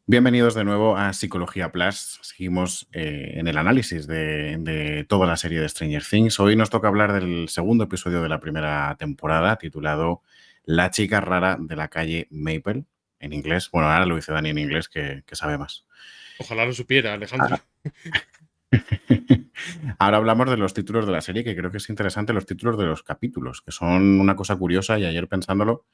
Bienvenidos de nuevo a Psicología Plus. Seguimos en el análisis de toda la serie de Stranger Things. Hoy nos toca hablar del segundo episodio de la primera temporada, titulado La chica rara de la calle Maple, en inglés. Bueno, ahora lo dice Dani en inglés, que sabe más. Ojalá lo supiera, Alejandro. Ah. Ahora hablamos de los títulos de la serie, que creo que es interesante los títulos de los capítulos, que son una cosa curiosa, y ayer pensándolo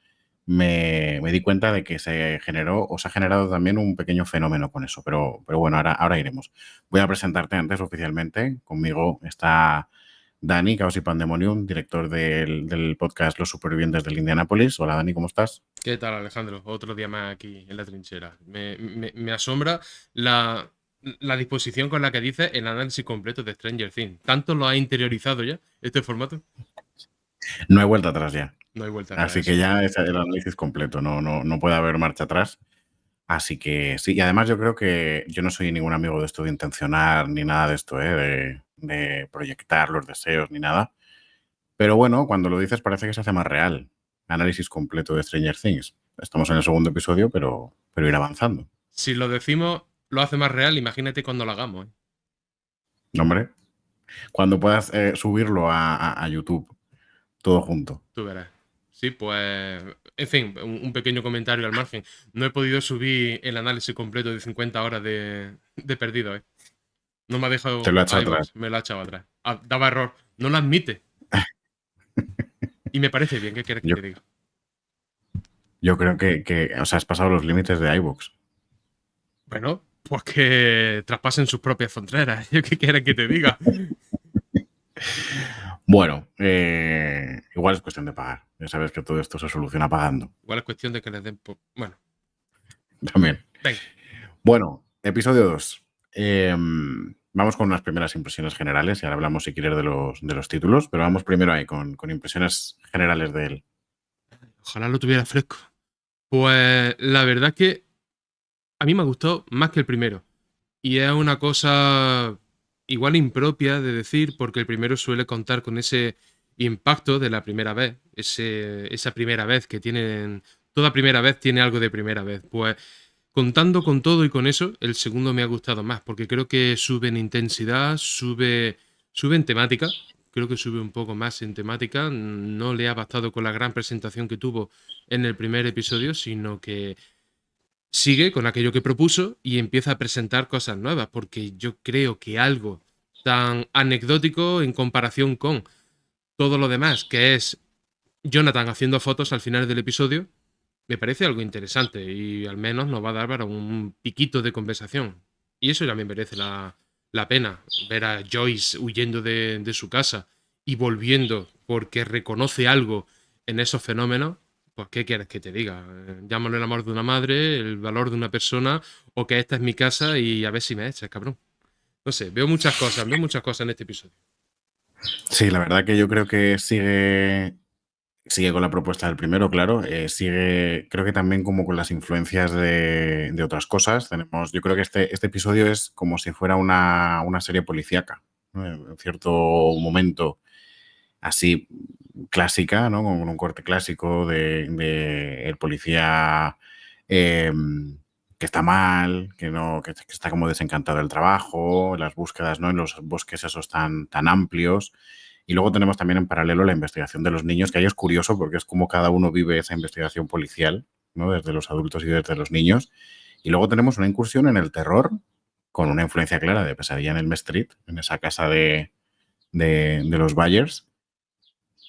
me di cuenta de que se generó o se ha generado también un pequeño fenómeno con eso, pero bueno, ahora iremos. Voy a presentarte antes oficialmente. Conmigo está Dani, Caos y Pandemonium, director del podcast Los Supervivientes del Indianápolis. Hola Dani, ¿cómo estás? ¿Qué tal, Alejandro? Otro día más aquí en la trinchera. Me asombra la disposición con la que dice el análisis completo de Stranger Things. ¿Tanto lo ha interiorizado ya este formato? No hay vuelta atrás ya. No hay vuelta Así atrás. que ya es el análisis completo, no puede haber marcha atrás. Así que sí, y además yo creo que yo no soy ningún amigo de esto de intencionar ni nada de esto, de proyectar los deseos ni nada. Pero bueno, cuando lo dices parece que se hace más real. Análisis completo de Stranger Things. Estamos en el segundo episodio, pero ir avanzando. Si lo decimos, lo hace más real, imagínate cuando lo hagamos, ¿eh? Hombre, cuando puedas subirlo a YouTube, todo junto. Tú verás. Sí, pues, en fin, un pequeño comentario al margen. No he podido subir el análisis completo de 50 horas de perdido, ¿eh? No me ha Se dejado lo ha echado atrás. iVoox, me lo ha echado atrás. Daba error. No lo admite. Y me parece bien, ¿qué quieres que Yo, te diga? yo creo que, o sea, has pasado los límites de iVoox. Bueno, pues que traspasen sus propias fronteras. ¿Yo qué quieres que te diga? Bueno, igual es cuestión de pagar. Ya sabes que todo esto se soluciona pagando. Igual es cuestión de que les den. Bueno, También. venga. Bueno, episodio 2. Vamos con unas primeras impresiones generales y ahora hablamos, si quieres, de los títulos, pero vamos primero ahí con impresiones generales de él. Ojalá lo tuviera fresco. Pues la verdad es que a mí me gustó más que el primero. Y es una cosa igual impropia de decir, porque el primero suele contar con ese impacto de la primera vez. Esa primera vez que tienen. Toda primera vez tiene algo de primera vez. Pues contando con todo y con eso, el segundo me ha gustado más, porque creo que sube en intensidad, sube en temática, creo que sube un poco más en temática, no le ha bastado con la gran presentación que tuvo en el primer episodio, sino que sigue con aquello que propuso y empieza a presentar cosas nuevas, porque yo creo que algo tan anecdótico en comparación con todo lo demás, que es Jonathan haciendo fotos al final del episodio, me parece algo interesante y al menos nos va a dar para un piquito de conversación. Y eso ya me merece la pena, ver a Joyce huyendo de su casa y volviendo porque reconoce algo en esos fenómenos. Pues, ¿qué quieres que te diga? Llámalo el amor de una madre, el valor de una persona, o que esta es mi casa y a ver si me echas, cabrón. No sé, veo muchas cosas en este episodio. Sí, la verdad que yo creo que sigue con la propuesta del primero, claro. Sigue, creo que también como con las influencias de otras cosas. Yo creo que este episodio es como si fuera una serie policíaca, ¿no? En cierto momento así clásica, ¿no? Con un corte clásico de el policía eh, que está mal, que está como desencantado del trabajo, las búsquedas, ¿no? En los bosques esos tan amplios. Y luego tenemos también en paralelo la investigación de los niños, que ahí es curioso porque es como cada uno vive esa investigación policial, ¿no? Desde los adultos y desde los niños. Y luego tenemos una incursión en el terror con una influencia clara de Pesadilla en Elm Street, en esa casa de los Byers.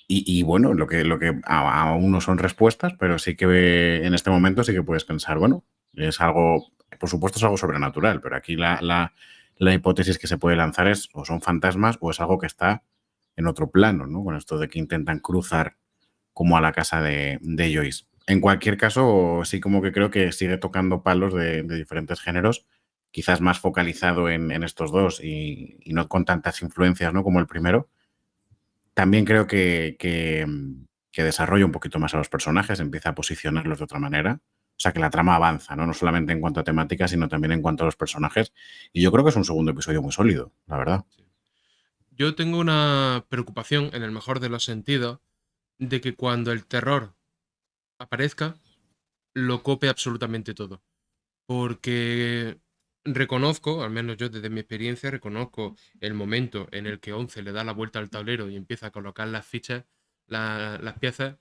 Y bueno, lo que aún no son respuestas, pero sí que en este momento sí que puedes pensar, bueno, es algo, por supuesto es algo sobrenatural, pero aquí la hipótesis que se puede lanzar es o son fantasmas o es algo que está en otro plano, ¿no? Con esto de que intentan cruzar como a la casa de Joyce. En cualquier caso, sí como que creo que sigue tocando palos de diferentes géneros, quizás más focalizado en estos dos y no con tantas influencias, ¿no? Como el primero. También creo que desarrolla un poquito más a los personajes, empieza a posicionarlos de otra manera. O sea, que la trama avanza, ¿no? No solamente en cuanto a temática, sino también en cuanto a los personajes. Y yo creo que es un segundo episodio muy sólido, la verdad. Sí. Yo tengo una preocupación, en el mejor de los sentidos, de que cuando el terror aparezca, lo cope absolutamente todo. porque reconozco, al menos yo desde mi experiencia, reconozco el momento en el que Once le da la vuelta al tablero y empieza a colocar las fichas, las piezas,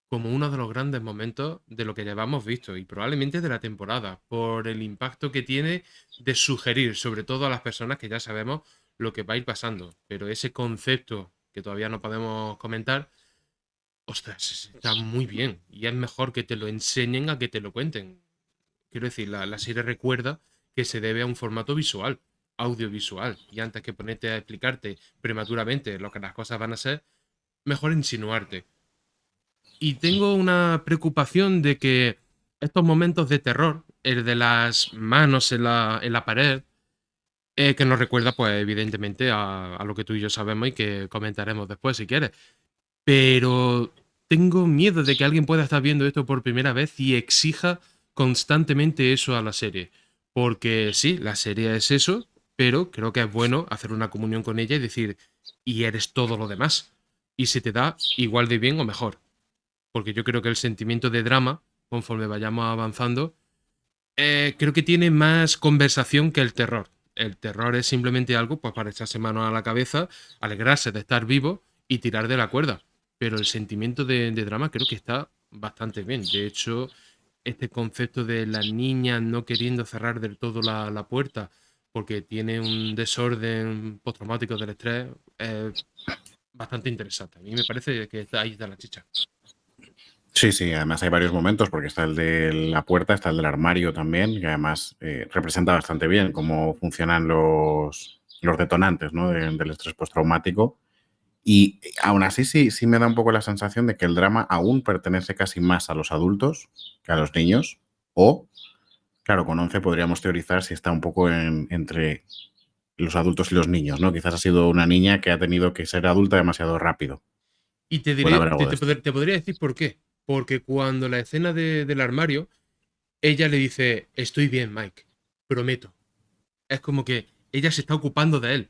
como uno de los grandes momentos de lo que llevamos visto y probablemente de la temporada, por el impacto que tiene de sugerir, sobre todo a las personas que ya sabemos lo que va a ir pasando. Pero ese concepto que todavía no podemos comentar, ostras, está muy bien y es mejor que te lo enseñen a que te lo cuenten. Quiero decir, la serie recuerda que se debe a un formato visual, audiovisual, y antes que ponerte a explicarte prematuramente lo que las cosas van a ser, mejor insinuarte. Y tengo una preocupación de que estos momentos de terror, el de las manos en la pared, que nos recuerda, pues, evidentemente, a lo que tú y yo sabemos y que comentaremos después, si quieres. Pero tengo miedo de que alguien pueda estar viendo esto por primera vez y exija constantemente eso a la serie. Porque sí, la serie es eso, pero creo que es bueno hacer una comunión con ella y decir, y eres todo lo demás. Y se te da igual de bien o mejor. Porque yo creo que el sentimiento de drama, conforme vayamos avanzando, creo que tiene más conversación que el terror. El terror es simplemente algo pues, para echarse mano a la cabeza, alegrarse de estar vivo y tirar de la cuerda. Pero el sentimiento de drama creo que está bastante bien. De hecho, este concepto de la niña no queriendo cerrar del todo la puerta porque tiene un desorden postraumático del estrés es bastante interesante. A mí me parece que ahí está la chicha. Sí, sí, además hay varios momentos, porque está el de la puerta, está el del armario también, que además representa bastante bien cómo funcionan los detonantes, ¿no? Del estrés postraumático. Y aún así sí me da un poco la sensación de que el drama aún pertenece casi más a los adultos que a los niños. O, claro, con 11 podríamos teorizar si está un poco entre los adultos y los niños, ¿no? Quizás ha sido una niña que ha tenido que ser adulta demasiado rápido. Y te Puede diré, haber algo de esto. te podría decir por qué. Porque cuando la escena del armario, ella le dice, estoy bien, Mike, prometo. Es como que ella se está ocupando de él.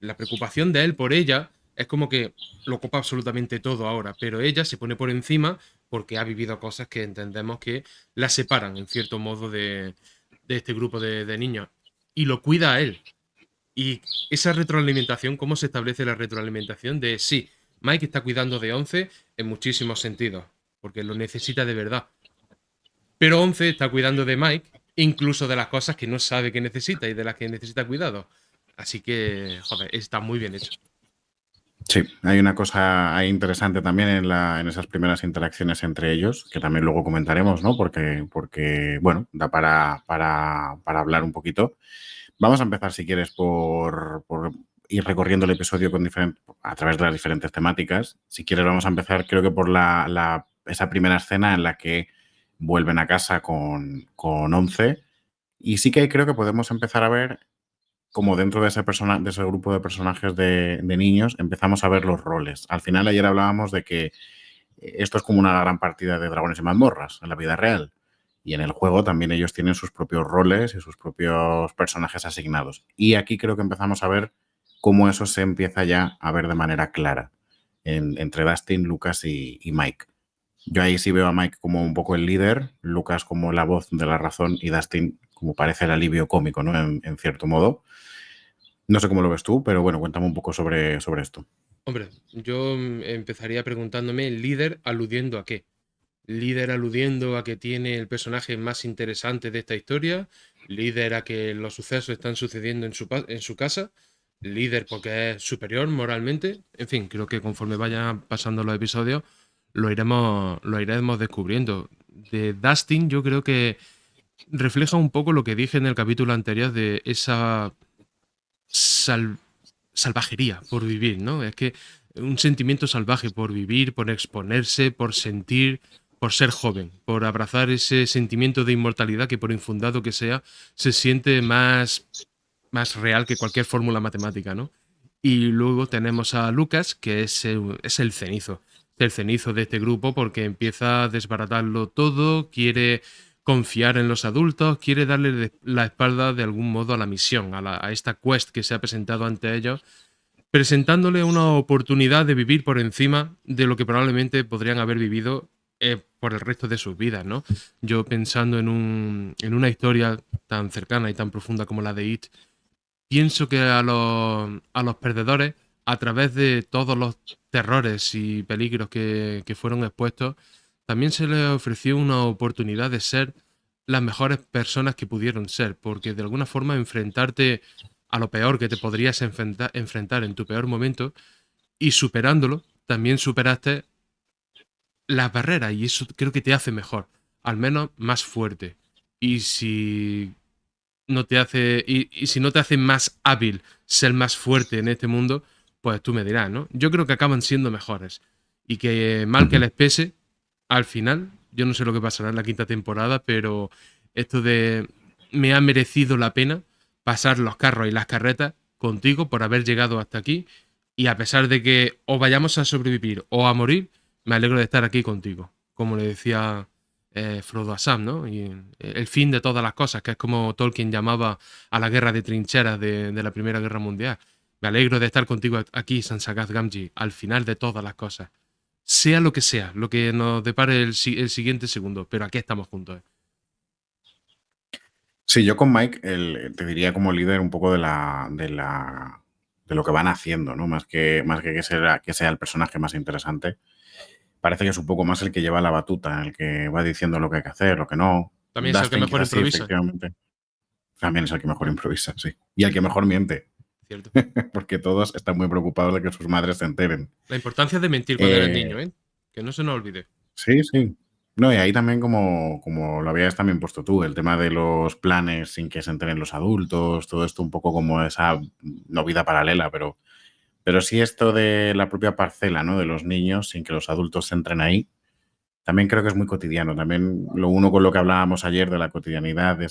La preocupación de él por ella es como que lo ocupa absolutamente todo ahora, pero ella se pone por encima porque ha vivido cosas que entendemos que la separan, en cierto modo, de este grupo de niños. Y lo cuida a él. Y esa retroalimentación, ¿cómo se establece la retroalimentación? De sí, Mike está cuidando de Once en muchísimos sentidos, porque lo necesita de verdad. Pero Once está cuidando de Mike, incluso de las cosas que no sabe que necesita y de las que necesita cuidado. Así que, joder, está muy bien hecho. Sí, hay una cosa ahí interesante también en esas primeras interacciones entre ellos, que también luego comentaremos, ¿no? Porque bueno, da para hablar un poquito. Vamos a empezar, si quieres, por ir recorriendo el episodio a través de las diferentes temáticas. Si quieres, vamos a empezar, creo que por esa primera escena en la que vuelven a casa con 11. Y sí que creo que podemos empezar a ver como dentro de de ese grupo de personajes de niños, empezamos a ver los roles. Al final, ayer hablábamos de que esto es como una gran partida de dragones y mazmorras en la vida real. Y en el juego también ellos tienen sus propios roles y sus propios personajes asignados. Y aquí creo que empezamos a ver cómo eso se empieza ya a ver de manera clara entre Dustin, Lucas y Mike. Yo ahí sí veo a Mike como un poco el líder, Lucas como la voz de la razón y Dustin como parece el alivio cómico, ¿no? En cierto modo. No sé cómo lo ves tú, pero bueno, cuéntame un poco sobre esto. Hombre, yo empezaría preguntándome líder aludiendo a qué. Líder aludiendo a que tiene el personaje más interesante de esta historia, líder a que los sucesos están sucediendo en su casa, líder porque es superior moralmente. En fin, creo que conforme vayan pasando los episodios lo iremos descubriendo. De Dustin yo creo que refleja un poco lo que dije en el capítulo anterior de esa sal- salvajería por vivir, ¿no? Es que un sentimiento salvaje por vivir, por exponerse, por sentir, por ser joven, por abrazar ese sentimiento de inmortalidad que por infundado que sea, se siente más real que cualquier fórmula matemática, ¿no? Y luego tenemos a Lucas, que es el cenizo de este grupo porque empieza a desbaratarlo todo, quiere confiar en los adultos, quiere darle la espalda de algún modo a la misión, a esta quest que se ha presentado ante ellos, presentándole una oportunidad de vivir por encima de lo que probablemente podrían haber vivido por el resto de sus vidas, ¿no? Yo pensando en una historia tan cercana y tan profunda como la de It, pienso que a los perdedores, a través de todos los terrores y peligros que fueron expuestos, también se les ofreció una oportunidad de ser las mejores personas que pudieron ser, porque de alguna forma enfrentarte a lo peor que te podrías enfrentar en tu peor momento y superándolo, también superaste las barreras y eso creo que te hace mejor, al menos más fuerte. Y si no te hace. Y si no te hace más hábil ser más fuerte en este mundo, pues tú me dirás, ¿no? Yo creo que acaban siendo mejores. Y que mal que Ujú. les pese, al final, yo no sé lo que pasará en la quinta temporada, pero esto de me ha merecido la pena pasar los carros y las carretas contigo por haber llegado hasta aquí. Y a pesar de que o vayamos a sobrevivir o a morir, me alegro de estar aquí contigo. Como le decía Frodo a Sam, ¿no? Y el fin de todas las cosas, que es como Tolkien llamaba a la guerra de trincheras de la Primera Guerra Mundial. Me alegro de estar contigo aquí, Sansagath Gamgee, al final de todas las cosas. Sea, lo que nos depare el siguiente segundo, pero aquí estamos juntos. Sí, yo con Mike te diría como líder un poco de lo que van haciendo, ¿no? Que sea el personaje más interesante. Parece que es un poco más el que lleva la batuta, el que va diciendo lo que hay que hacer, lo que no. También es el que Dustin mejor quizás sí, improvisa, efectivamente. También es el que mejor improvisa, sí. Y el que mejor miente, ¿cierto? porque todos están muy preocupados de que sus madres se enteren. La importancia de mentir cuando eres Eh, niño, ¿eh? Que no se nos olvide. sí, sí. No, y ahí también como lo habías también puesto tú, el tema de los planes sin que se enteren los adultos, todo esto un poco como esa no vida paralela, pero sí esto de la propia parcela, ¿no? De los niños sin que los adultos se entren ahí. También creo que es muy cotidiano. También lo uno con lo que hablábamos ayer de la cotidianidad, de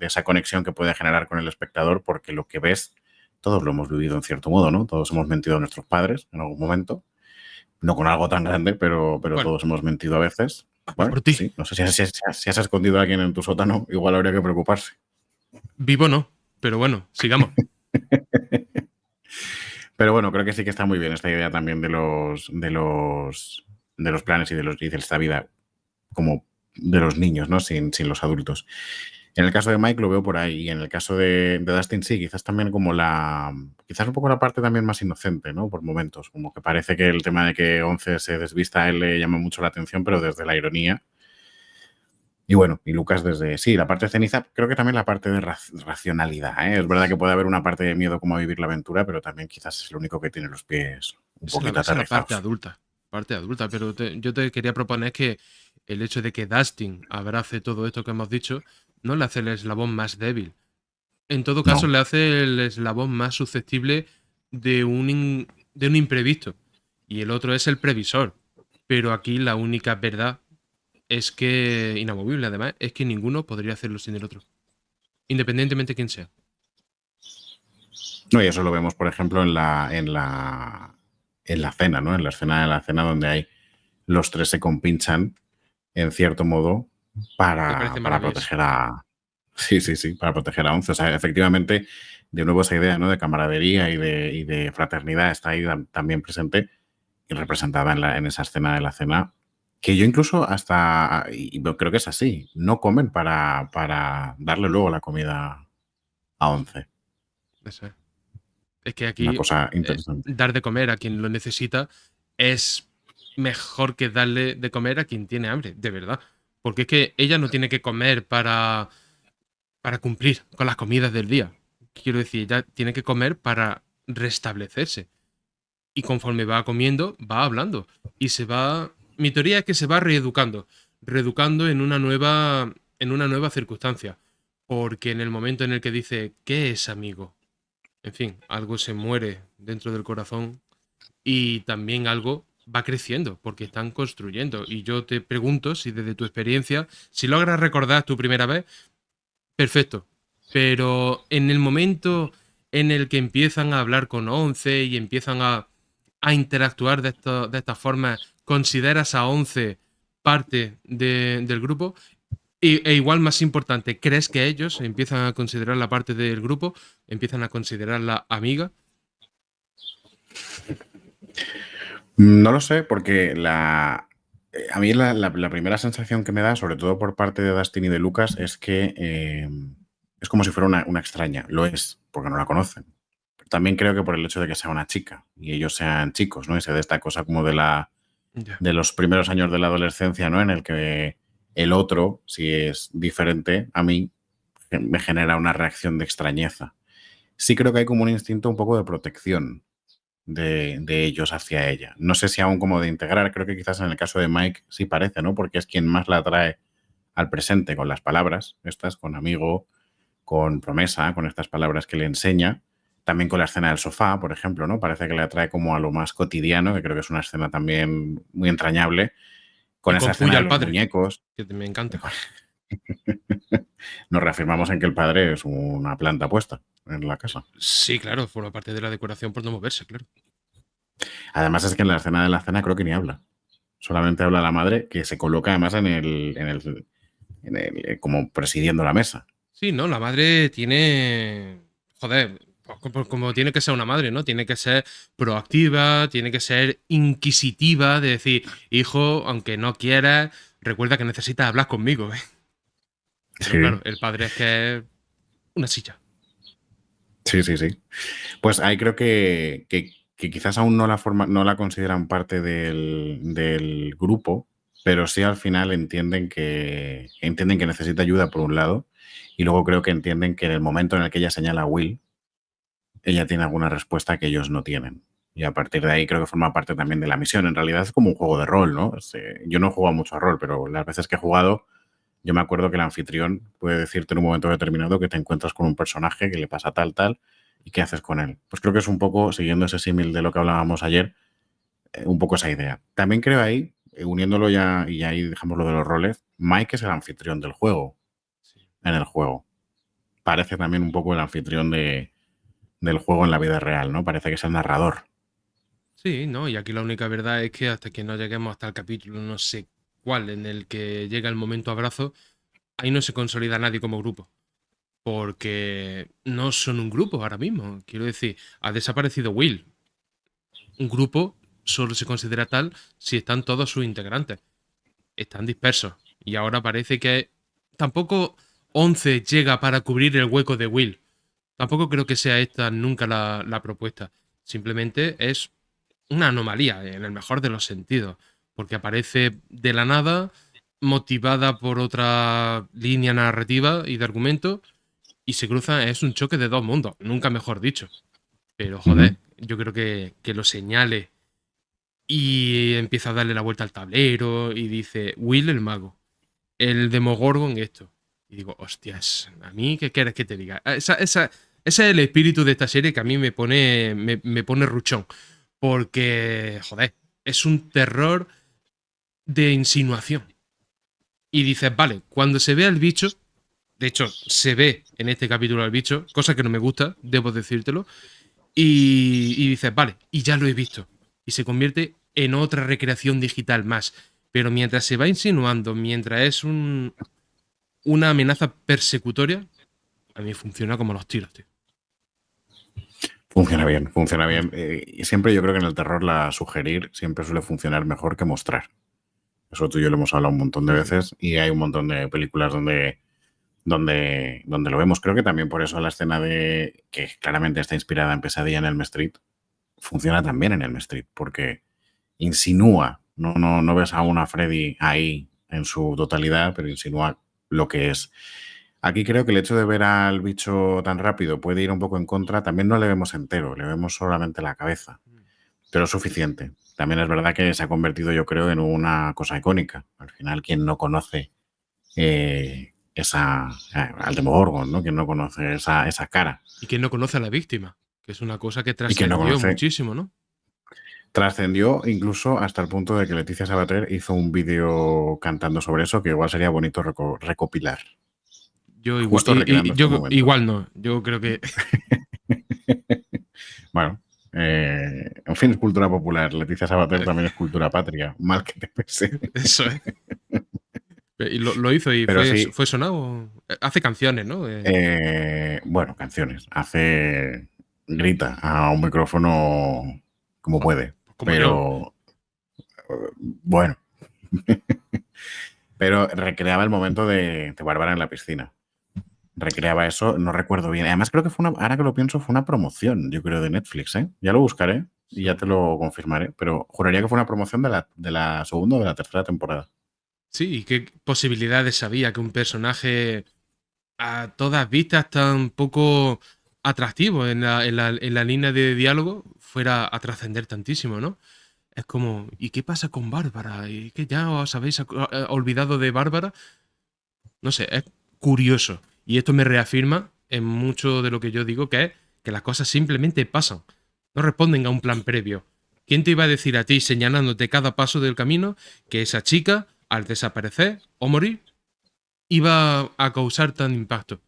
esa conexión que puede generar con el espectador, porque lo que ves, todos lo hemos vivido en cierto modo, ¿no? Todos hemos mentido a nuestros padres en algún momento. No con algo tan grande, pero Bueno, todos hemos mentido a veces. habla Bueno, por ti. sí, no sé si has escondido a alguien en tu sótano, igual habría que preocuparse. Vivo no, pero bueno, sigamos. Pero bueno, creo que sí que está muy bien esta idea también de los planes y de esta vida como de los niños, ¿no? Sin los adultos. En el caso de Mike lo veo por ahí, y en el caso de Dustin sí, quizás también quizás un poco la parte también más inocente, ¿no? Por momentos, como que parece que el tema de que Once se desvista a él le llama mucho la atención, pero desde la ironía. Y bueno, y Lucas sí, la parte de ceniza, creo que también la parte de racionalidad, ¿eh? Es verdad que puede haber una parte de miedo como a vivir la aventura, pero también quizás es el único que tiene los pies un poquito Esa es la aterrizados. parte adulta, pero yo te quería proponer que el hecho de que Dustin abrace todo esto que hemos dicho no le hace el eslabón más débil. En todo caso, No. le hace el eslabón más susceptible de un imprevisto. Y el otro es el previsor. Pero aquí la única verdad es que, inamovible además, es que ninguno podría hacerlo sin el otro. Independientemente de quién sea. No, y eso lo vemos, por ejemplo, en la cena, ¿no? En la escena de la cena donde hay los tres se compinchan, en cierto modo, Me para, parece para maravilloso. proteger a. Sí, sí, sí, para proteger a Once. O sea, efectivamente, de nuevo esa idea, ¿no? De camaradería y de fraternidad está ahí también presente y representada en esa escena de la cena. Que yo incluso y creo que es así, no comen para darle luego la comida a Once. Eso es. Es que Una aquí cosa interesante. dar de comer a quien lo necesita es mejor que darle de comer a quien tiene hambre, de verdad. Porque es que ella no tiene que comer para cumplir con las comidas del día. Quiero decir, ella tiene que comer para restablecerse. Y conforme va comiendo, va hablando. Y se va. Mi teoría es que se va reeducando. Reeducando en una nueva circunstancia. Porque en el momento en el que dice, ¿qué es amigo? En fin, algo se muere dentro del corazón y también algo va creciendo porque están construyendo. Y yo te pregunto si desde tu experiencia, si logras recordar tu primera vez, perfecto. Pero en el momento en el que empiezan a hablar con Once y empiezan a interactuar de esta forma, ¿consideras a Once parte del grupo? E igual más importante, ¿crees que ellos empiezan a considerar la parte del grupo? ¿Empiezan a considerarla amiga? No lo sé, porque A mí la primera sensación que me da, sobre todo por parte de Dustin y de Lucas, es que es como si fuera una extraña. Lo es, porque no la conocen. Pero también creo que por el hecho de que sea una chica y ellos sean chicos, ¿no? Y se dé esta cosa como Ya. de los primeros años de la adolescencia, ¿no? En el que el otro, si es diferente a mí, me genera una reacción de extrañeza. Sí creo que hay como un instinto un poco de protección de ellos hacia ella. No sé si aún como de integrar, creo que quizás en el caso de Mike sí parece, ¿no? Porque es quien más la atrae al presente con las palabras, estas, con amigo, con promesa, con estas palabras que le enseña. También con la escena del sofá, por ejemplo, ¿no? Parece que le atrae como a lo más cotidiano, que creo que es una escena también muy entrañable. Y Con esa con escena Puya de al los padre, muñecos, que me encanta. nos reafirmamos en que el padre es una planta puesta en la casa. Sí, claro, forma parte de la decoración por no moverse, claro. Además es que en la escena de la cena creo que ni habla. Solamente habla la madre, que se coloca además como presidiendo la mesa. Sí, ¿no? La madre tiene. Joder, pues como tiene que ser una madre, ¿no? Tiene que ser proactiva, tiene que ser inquisitiva, de decir, hijo, aunque no quieras, recuerda que necesitas hablar conmigo, ¿eh? Pero Sí, claro, el padre es que es una silla. sí, sí, sí. Pues ahí creo que quizás aún no la consideran parte del grupo, pero sí al final entienden que necesita ayuda por un lado, y luego creo que entienden que en el momento en el que ella señala a Will, ella tiene alguna respuesta que ellos no tienen. Y a partir de ahí creo que forma parte también de la misión. En realidad es como un juego de rol, ¿no? Yo no he jugado mucho a rol, pero las veces que he jugado, yo me acuerdo que el anfitrión puede decirte en un momento determinado que te encuentras con un personaje que le pasa tal, tal, y qué haces con él. Pues creo que es un poco, siguiendo ese símil de lo que hablábamos ayer, un poco esa idea. También creo ahí, uniéndolo ya, y ahí dejamos lo de los roles, Mike es el anfitrión del juego, Sí. en el juego. Parece también un poco el anfitrión del juego en la vida real, ¿no? Parece que es el narrador. Sí, ¿no? Y aquí la única verdad es que hasta que no lleguemos hasta el capítulo no sé cuál, en el que llega el momento abrazo, ahí no se consolida nadie como grupo. Porque no son un grupo ahora mismo. Quiero decir, ha desaparecido Will. Un grupo solo se considera tal si están todos sus integrantes. Están dispersos. Y ahora parece que tampoco 11 llega para cubrir el hueco de Will. Tampoco creo que sea esta nunca la propuesta. Simplemente es una anomalía, en el mejor de los sentidos. Porque aparece de la nada, motivada por otra línea narrativa y de argumento, y se cruzan, es un choque de dos mundos, nunca mejor dicho. Pero Ujú. joder, yo creo que lo señale y empieza a darle la vuelta al tablero y dice, Will el mago, el Demogorgon esto. Y digo, hostias, ¿a mí qué quieres que te diga? Ese es el espíritu de esta serie que a mí me pone ruchón. Porque, joder, es un terror de insinuación. Y dices, vale, cuando se ve al bicho, de hecho, se ve en este capítulo al bicho, cosa que no me gusta, debo decírtelo, y dices, vale, y ya lo he visto. Y se convierte en otra recreación digital más. Pero mientras se va insinuando, mientras es una amenaza persecutoria, a mí funciona como los tiros, tío. Funciona bien, funciona Mm. bien. Y siempre yo creo que en el terror la sugerir siempre suele funcionar mejor que mostrar. Eso tú y yo lo hemos hablado un montón de Ujú. veces y hay un montón de películas donde lo vemos. Creo que también por eso la escena de que claramente está inspirada en Pesadilla en Elm Street funciona también en Elm Street porque insinúa, no ves a una Freddy ahí en su totalidad, pero insinúa lo que es. Aquí creo que el hecho de ver al bicho tan rápido puede ir un poco en contra. También no le vemos entero, le vemos solamente la cabeza, pero es suficiente. También es verdad que se ha convertido, yo creo, en una cosa icónica. Al final, quien no conoce al Demogorgon, ¿no? Quien no conoce esa cara. Y quien no conoce a la víctima, que es una cosa que Y quien no trascendió conoce, muchísimo, ¿no? trascendió incluso hasta el punto de que Leticia Sabater hizo un vídeo cantando sobre eso, que igual sería bonito recopilar. Yo igual, Justo recreando este yo momento. igual no. Yo creo que Bueno, en fin, es cultura popular. Leticia Sabater también es cultura patria. Mal que te pese. eso es. Y lo hizo y Pero sí, fue sonado. Hace canciones, ¿no? bueno, canciones. Grita a un micrófono como Joder, puede. pues como yo. Pero bueno. Pero recreaba el momento de Bárbara en la piscina. Recreaba eso, no recuerdo bien. Además, creo que fue una, ahora que lo pienso, fue una promoción, yo creo, de Netflix, ¿eh? Ya lo buscaré y ya te lo confirmaré, pero juraría que fue una promoción de la segunda o de la tercera temporada. Sí, ¿y qué posibilidades había que un personaje a todas vistas tan poco atractivo en la línea de diálogo fuera a trascender tantísimo, ¿no? Es como, ¿y qué pasa con Bárbara? ¿Y que ya os habéis olvidado de Bárbara? No sé, es curioso. Y esto me reafirma en mucho de lo que yo digo, que es que las cosas simplemente pasan. No responden a un plan previo. ¿Quién te iba a decir a ti, señalándote cada paso del camino, que esa chica, al desaparecer o morir, iba a causar tan impacto?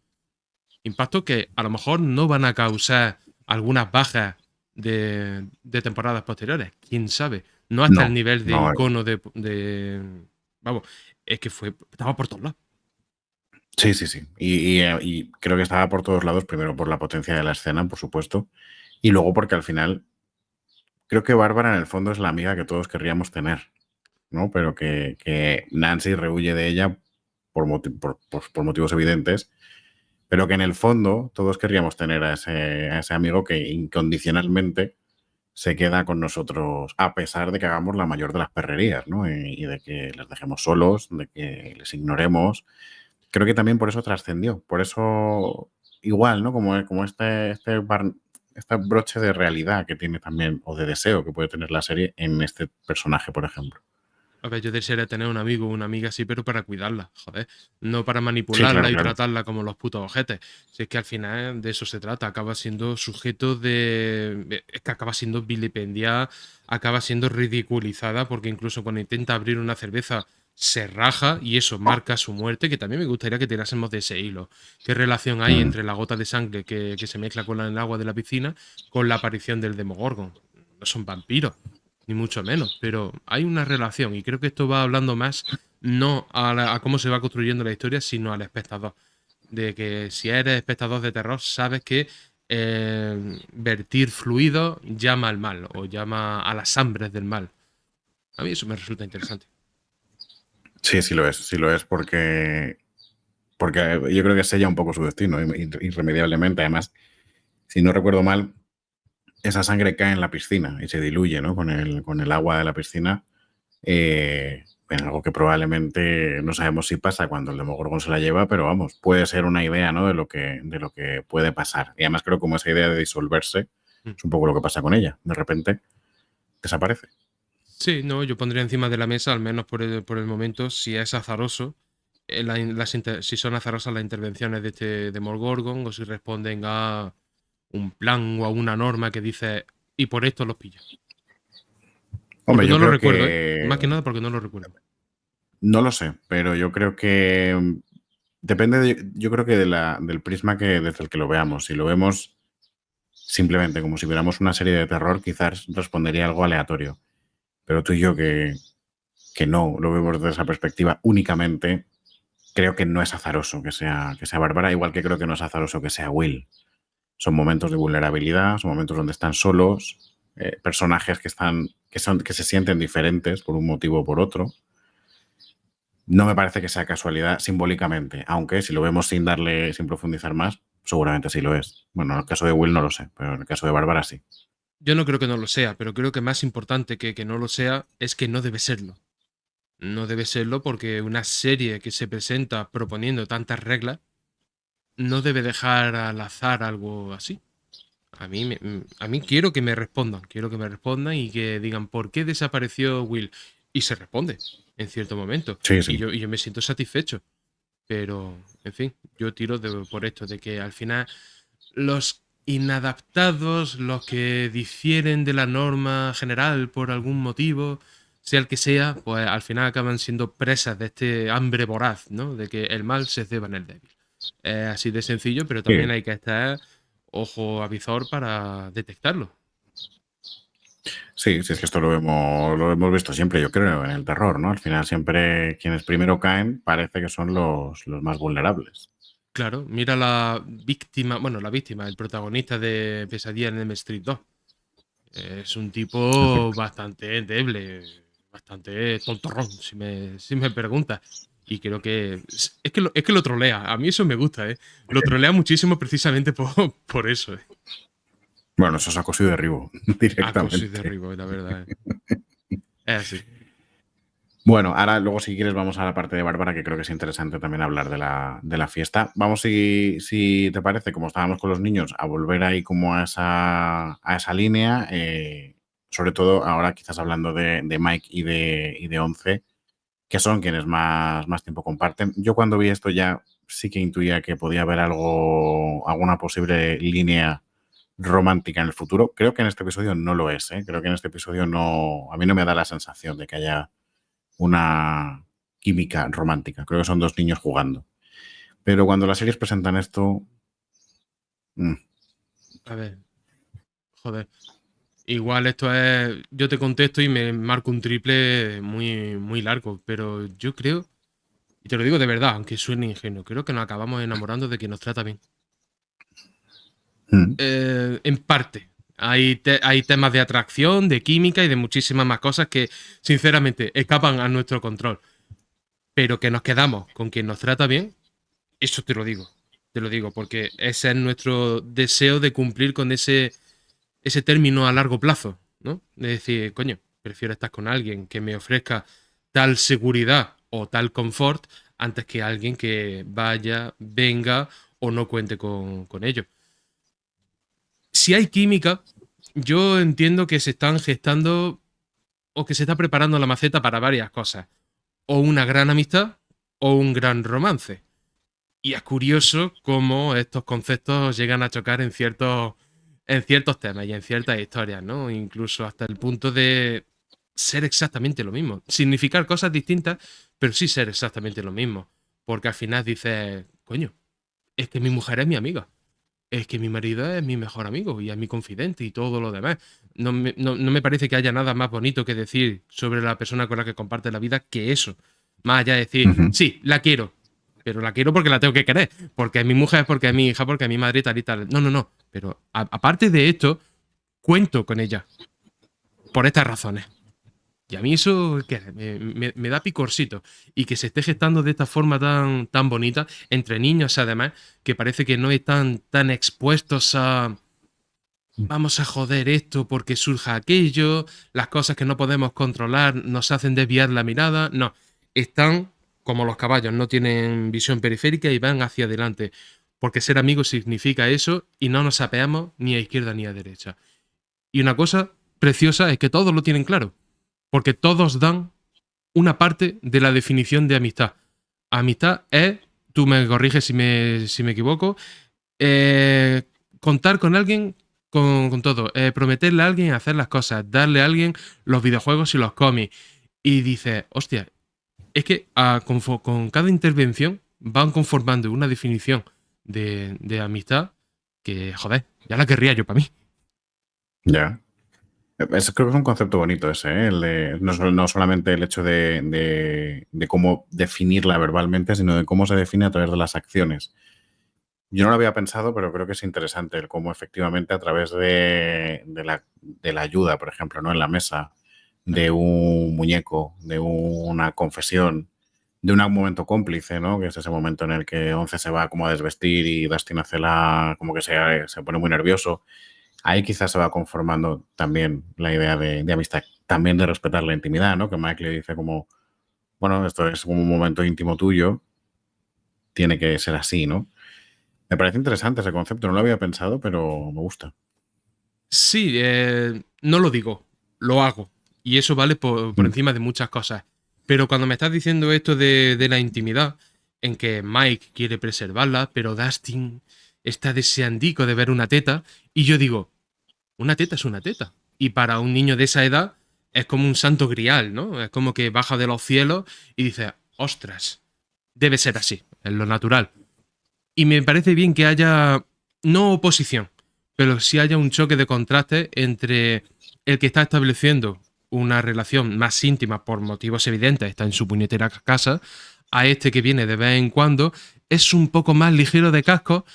Impacto que a lo mejor no van a causar algunas bajas de temporadas posteriores. ¿Quién sabe? No hasta el No, nivel de no. icono vamos, es que estaba por todos lados. Sí, sí, sí. Y creo que estaba por todos lados, primero por la potencia de la escena, por supuesto, y luego porque al final creo que Bárbara en el fondo es la amiga que todos querríamos tener, ¿no? Pero que Nancy rehuye de ella por motivos evidentes, pero que en el fondo todos querríamos tener a ese amigo que incondicionalmente se queda con nosotros a pesar de que hagamos la mayor de las perrerías, ¿no? Y de que les dejemos solos, de que les ignoremos. Creo que también por eso trascendió, por eso igual, ¿no? Como este broche de realidad que tiene también, o de deseo que puede tener la serie en este personaje, por ejemplo. A ver, yo desearía tener un amigo o una amiga así, pero para cuidarla, joder. No para Sí, claro, manipularla y claro. tratarla como los putos ojetes. Si es que al final de eso se trata, acaba siendo sujeto de. Es que acaba siendo vilipendiada, acaba siendo ridiculizada, porque incluso cuando intenta abrir una cerveza se raja y eso marca su muerte, que también me gustaría que tirásemos de ese hilo. ¿Qué relación hay Mm. entre la gota de sangre que se mezcla con el agua de la piscina con la aparición del Demogorgon? No son vampiros ni mucho menos, pero hay una relación y creo que esto va hablando más no a cómo se va construyendo la historia, sino al espectador. De que si eres espectador de terror, sabes que vertir fluido llama al mal o llama a las hambres del mal. A mí eso me resulta interesante. Sí, sí lo es, porque yo creo que sella un poco su destino, irremediablemente. Además, si no recuerdo mal, esa sangre cae en la piscina y se diluye, ¿no? Con el agua de la piscina. En algo que probablemente no sabemos si pasa cuando el Demogorgon se la lleva, pero vamos, puede ser una idea, ¿no? De lo que puede pasar. Y además creo que como esa idea de disolverse Mm. es un poco lo que pasa con ella. De repente desaparece. Sí, no, yo pondría encima de la mesa, al menos por el momento, si es azaroso, si son azarosas las intervenciones de este Demogorgon o si responden a un plan o a una norma que dice y por esto los pillo. Hombre, Porque yo no lo creo recuerdo, ¿eh? que Más que nada porque no lo recuerdo. no lo sé, pero yo creo que depende yo creo que del prisma desde el que lo veamos. Si lo vemos simplemente como si viéramos una serie de terror, quizás respondería algo aleatorio. Pero tú y yo que no lo vemos desde esa perspectiva únicamente, creo que no es azaroso que sea Bárbara, igual que creo que no es azaroso que sea Will. Son momentos de vulnerabilidad, son momentos donde están solos, personajes que se sienten diferentes por un motivo o por otro. No me parece que sea casualidad simbólicamente, aunque si lo vemos sin profundizar más, seguramente sí lo es. Bueno, en el caso de Will no lo sé, pero en el caso de Bárbara sí. Yo no creo que no lo sea, pero creo que más importante que no lo sea es que no debe serlo. No debe serlo porque una serie que se presenta proponiendo tantas reglas no debe dejar al azar algo así. A mí quiero que me respondan y que digan por qué desapareció Will. Y se responde en cierto momento. Sí, Y sí. yo, y yo me siento satisfecho. Pero, en fin, yo tiro por esto, de que al final los inadaptados, los que difieren de la norma general por algún motivo, sea el que sea, pues al final acaban siendo presas de este hambre voraz, ¿no? De que el mal se ceba en el débil. Es así de sencillo, pero también Sí, hay que estar ojo avizor para detectarlo. sí, sí, es que esto lo hemos visto siempre, yo creo, en el terror, ¿no? Al final siempre quienes primero caen parece que son los más vulnerables. Claro, mira la víctima, el protagonista de Pesadilla en M Street 2. Es un tipo Efectivamente. bastante endeble, bastante tontorrón, si me preguntas. Y creo que es que lo trolea. A mí eso me gusta, ¿eh? Lo trolea muchísimo precisamente por eso, ¿eh? Bueno, eso es acoso y derribo Acoso y directamente. derribo, la verdad, ¿eh? Es así. Bueno, ahora luego si quieres vamos a la parte de Bárbara, que creo que es interesante también hablar de la fiesta. Vamos, si te parece, como estábamos con los niños, a volver ahí como a esa línea, sobre todo ahora quizás hablando de Mike y de Once, que son quienes más tiempo comparten. Yo cuando vi esto ya sí que intuía que podía haber alguna posible línea romántica en el futuro. Creo que en este episodio no lo es, ¿eh? Creo que en este episodio no, a mí no me da la sensación de que haya una química romántica. Creo que son dos niños jugando. Pero cuando las series presentan esto... A ver, joder. Igual esto es. Yo te contesto y me marco un triple muy largo, pero yo creo, y te lo digo de verdad, aunque suene ingenuo, creo que nos acabamos enamorando de quien nos trata bien. En parte. Hay temas de atracción, de química y de muchísimas más cosas que, sinceramente, escapan a nuestro control. Pero que nos quedamos con quien nos trata bien, eso te lo digo. Te lo digo, porque ese es nuestro deseo de cumplir con ese término a largo plazo, ¿no? De decir, coño, prefiero estar con alguien que me ofrezca tal seguridad o tal confort antes que alguien que vaya, venga o no cuente con ello. Si hay química, yo entiendo que se están gestando o que se está preparando la maceta para varias cosas. O una gran amistad o un gran romance. Y es curioso cómo estos conceptos llegan a chocar en ciertos temas y en ciertas historias, ¿no? Incluso hasta el punto de ser exactamente lo mismo. Significar cosas distintas, pero sí ser exactamente lo mismo. Porque al final dices, coño, es que mi mujer es mi amiga. Es que mi marido es mi mejor amigo y es mi confidente y todo lo demás. No me parece que haya nada más bonito que decir sobre la persona con la que comparte la vida que eso. Más allá de decir, sí, la quiero, pero la quiero porque la tengo que querer, porque es mi mujer, porque es mi hija, porque es mi madre y tal y tal. No. Pero aparte de esto, cuento con ella por estas razones. Y a mí eso ¿qué? Me da picorcito. Y que se esté gestando de esta forma tan bonita, entre niños además, que parece que no están tan expuestos a vamos a joder esto porque surja aquello, las cosas que no podemos controlar nos hacen desviar la mirada. No, están como los caballos, no tienen visión periférica y van hacia adelante. Porque ser amigos significa eso y no nos apeamos ni a izquierda ni a derecha. Y una cosa preciosa es que todos lo tienen claro. Porque todos dan una parte de la definición de amistad. Amistad es, tú me corriges si me equivoco, contar con alguien con todo, prometerle a alguien hacer las cosas, darle a alguien los videojuegos y los cómics. Y dices, hostia, es que con cada intervención van conformando una definición de amistad que, joder, ya la querría yo para mí. Ya. Creo que es un concepto bonito ese, ¿eh? No solamente el hecho de cómo definirla verbalmente, sino de cómo se define a través de las acciones. Yo no lo había pensado, pero creo que es interesante el cómo efectivamente a través de la ayuda, por ejemplo, ¿no? En la mesa, de un muñeco, de una confesión, de un momento cómplice, ¿no? Que es ese momento en el que Once se va como a desvestir y Dustin hace como que se pone muy nervioso. Ahí quizás se va conformando también la idea de amistad, también de respetar la intimidad, ¿no? Que Mike le dice como, bueno, esto es como un momento íntimo tuyo, tiene que ser así, ¿no? Me parece interesante ese concepto, no lo había pensado, pero me gusta. Sí, no lo digo, lo hago. Y eso vale por encima de muchas cosas. Pero cuando me estás diciendo esto de la intimidad, en que Mike quiere preservarla, pero Dustin está deseandico de ver una teta, y yo digo, una teta es una teta. Y para un niño de esa edad es como un santo grial, ¿no? Es como que baja de los cielos y dice, ostras, debe ser así, es lo natural. Y me parece bien que haya, no oposición, pero sí haya un choque de contraste entre el que está estableciendo una relación más íntima por motivos evidentes, está en su puñetera casa, a este que viene de vez en cuando, es un poco más ligero de casco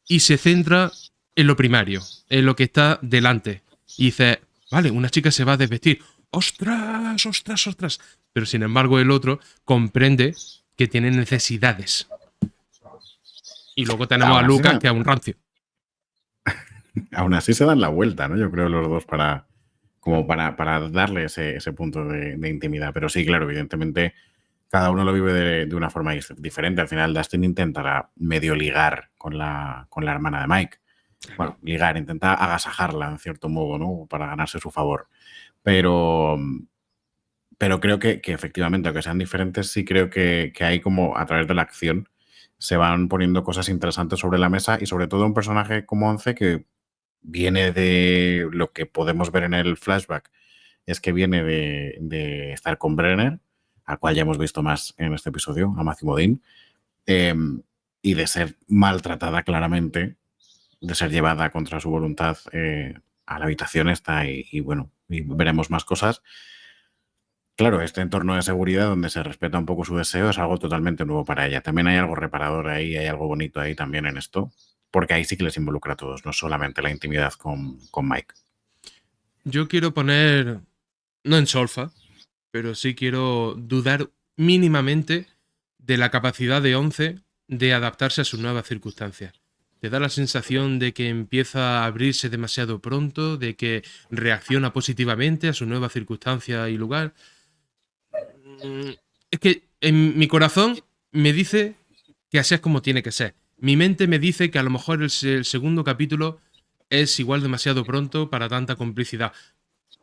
y se centra en lo primario, en lo que está delante. Y dice, vale, una chica se va a desvestir. ¡ostras, ostras, ostras! Pero sin embargo el otro comprende que tiene necesidades. Y luego tenemos a Aún así, Lucas, que es un rancio. aún así se dan la vuelta, ¿no? Yo creo los dos para darle ese punto de intimidad. Pero sí, claro, evidentemente cada uno lo vive de una forma diferente. Al final Dustin intentará medio ligar con la hermana de Mike. Bueno, ligar, intentar agasajarla en cierto modo, ¿no? Para ganarse su favor. Pero creo que efectivamente, aunque sean diferentes, sí creo que hay como a través de la acción se van poniendo cosas interesantes sobre la mesa y sobre todo un personaje como Once que viene de lo que podemos ver en el flashback, es que viene de estar con Brenner, al cual ya hemos visto más en este episodio, a Matthew Modine, eh, y de ser maltratada claramente, de ser llevada contra su voluntad a la habitación esta y bueno, y veremos más cosas. Claro, este entorno de seguridad donde se respeta un poco su deseo es algo totalmente nuevo para ella. También hay algo reparador ahí, hay algo bonito ahí también en esto, porque ahí sí que les involucra a todos, no solamente la intimidad con Mike. Yo quiero poner, no en solfa, pero sí quiero dudar mínimamente de la capacidad de Once de adaptarse a sus nuevas circunstancias. Te da la sensación de que empieza a abrirse demasiado pronto, de que reacciona positivamente a su nueva circunstancia y lugar. Es que en mi corazón me dice que así es como tiene que ser. Mi mente me dice que a lo mejor el segundo capítulo es igual demasiado pronto para tanta complicidad.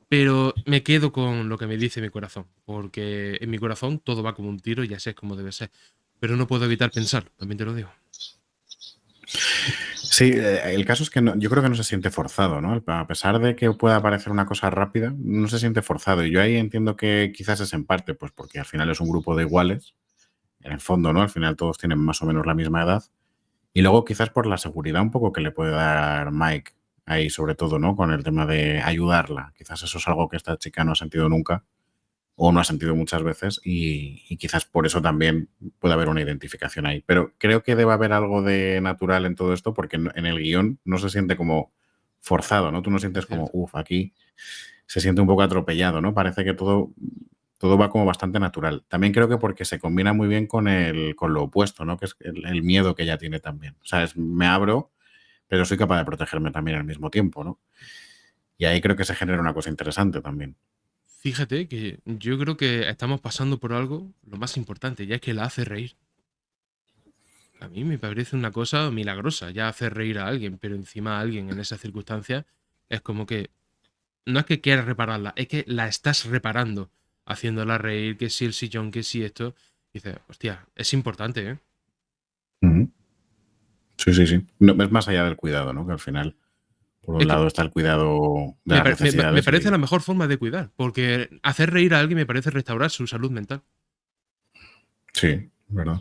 Pero me quedo con lo que me dice mi corazón, porque en mi corazón todo va como un tiro y así es como debe ser. Pero no puedo evitar pensar, también te lo digo. Sí, el caso es que yo creo que no se siente forzado, ¿no? A pesar de que pueda parecer una cosa rápida, no se siente forzado. Y yo ahí entiendo que quizás es en parte, pues porque al final es un grupo de iguales, en el fondo, ¿no? Al final todos tienen más o menos la misma edad. Y luego quizás por la seguridad un poco que le puede dar Mike ahí, sobre todo, ¿no? Con el tema de ayudarla. Quizás eso es algo que esta chica no ha sentido nunca o no ha sentido muchas veces y quizás por eso también puede haber una identificación ahí. Pero creo que debe haber algo de natural en todo esto porque en el guión no se siente como forzado, ¿no? Tú no Es sientes como, cierto. uff, aquí se siente un poco atropellado, ¿no? Parece que todo va como bastante natural. También creo que porque se combina muy bien con lo opuesto, ¿no? Que es el miedo que ella tiene también. O sea, me abro, pero soy capaz de protegerme también al mismo tiempo, ¿no? Y ahí creo que se genera una cosa interesante también. Fíjate que yo creo que estamos pasando por algo, lo más importante, ya es que la hace reír. A mí me parece una cosa milagrosa, ya hacer reír a alguien, pero encima a alguien en esas circunstancias es como que no es que quieras repararla, es que la estás reparando, haciéndola reír, que si el sillón, que si esto. Y dices, hostia, es importante, ¿eh? Ujú. Sí, sí, sí. No, es más allá del cuidado, ¿no? Que al final, por Es un que lado está el cuidado de las me necesidades parece y la mejor forma de cuidar, porque hacer reír a alguien me parece restaurar su salud mental. sí, ¿verdad?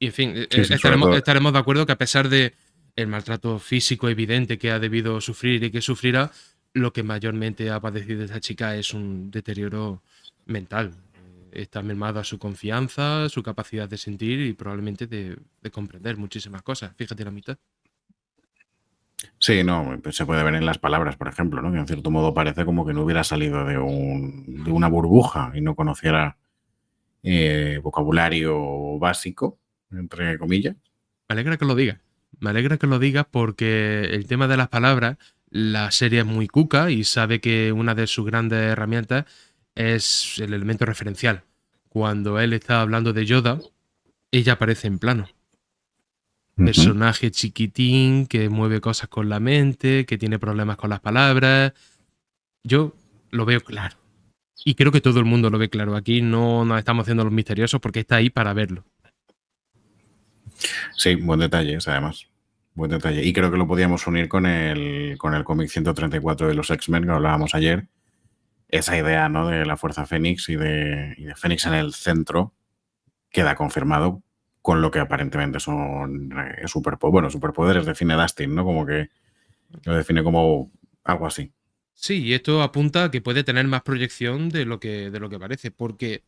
Y en fin, Sí, sí, sobre todo. estaremos de acuerdo que a pesar de el maltrato físico evidente que ha debido sufrir y que sufrirá, lo que mayormente ha padecido esta chica es un deterioro mental. Está mermada su confianza, su capacidad de sentir y probablemente de comprender muchísimas cosas. Fíjate la mitad. Sí, no, pues se puede ver en las palabras, por ejemplo, ¿no? Que en cierto modo parece como que no hubiera salido de una burbuja y no conociera vocabulario básico, entre comillas. Me alegra que lo digas. Me alegra que lo digas porque el tema de las palabras, la serie es muy cuca y sabe que una de sus grandes herramientas es el elemento referencial. Cuando él está hablando de Yoda, ella aparece en plano. Ujú. Personaje chiquitín que mueve cosas con la mente, que tiene problemas con las palabras. Yo lo veo claro. Y creo que todo el mundo lo ve claro. Aquí no nos estamos haciendo los misteriosos porque está ahí para verlo. Sí, buen detalle, además. Buen detalle. Y creo que lo podíamos unir con el cómic 134 de los X-Men que hablábamos ayer. Esa idea, ¿no? De la Fuerza Fénix y de Fénix en el centro queda confirmado con lo que aparentemente son superpoderes, define Dustin, ¿no? Como que lo define como algo así. Sí, y esto apunta a que puede tener más proyección de lo que parece, porque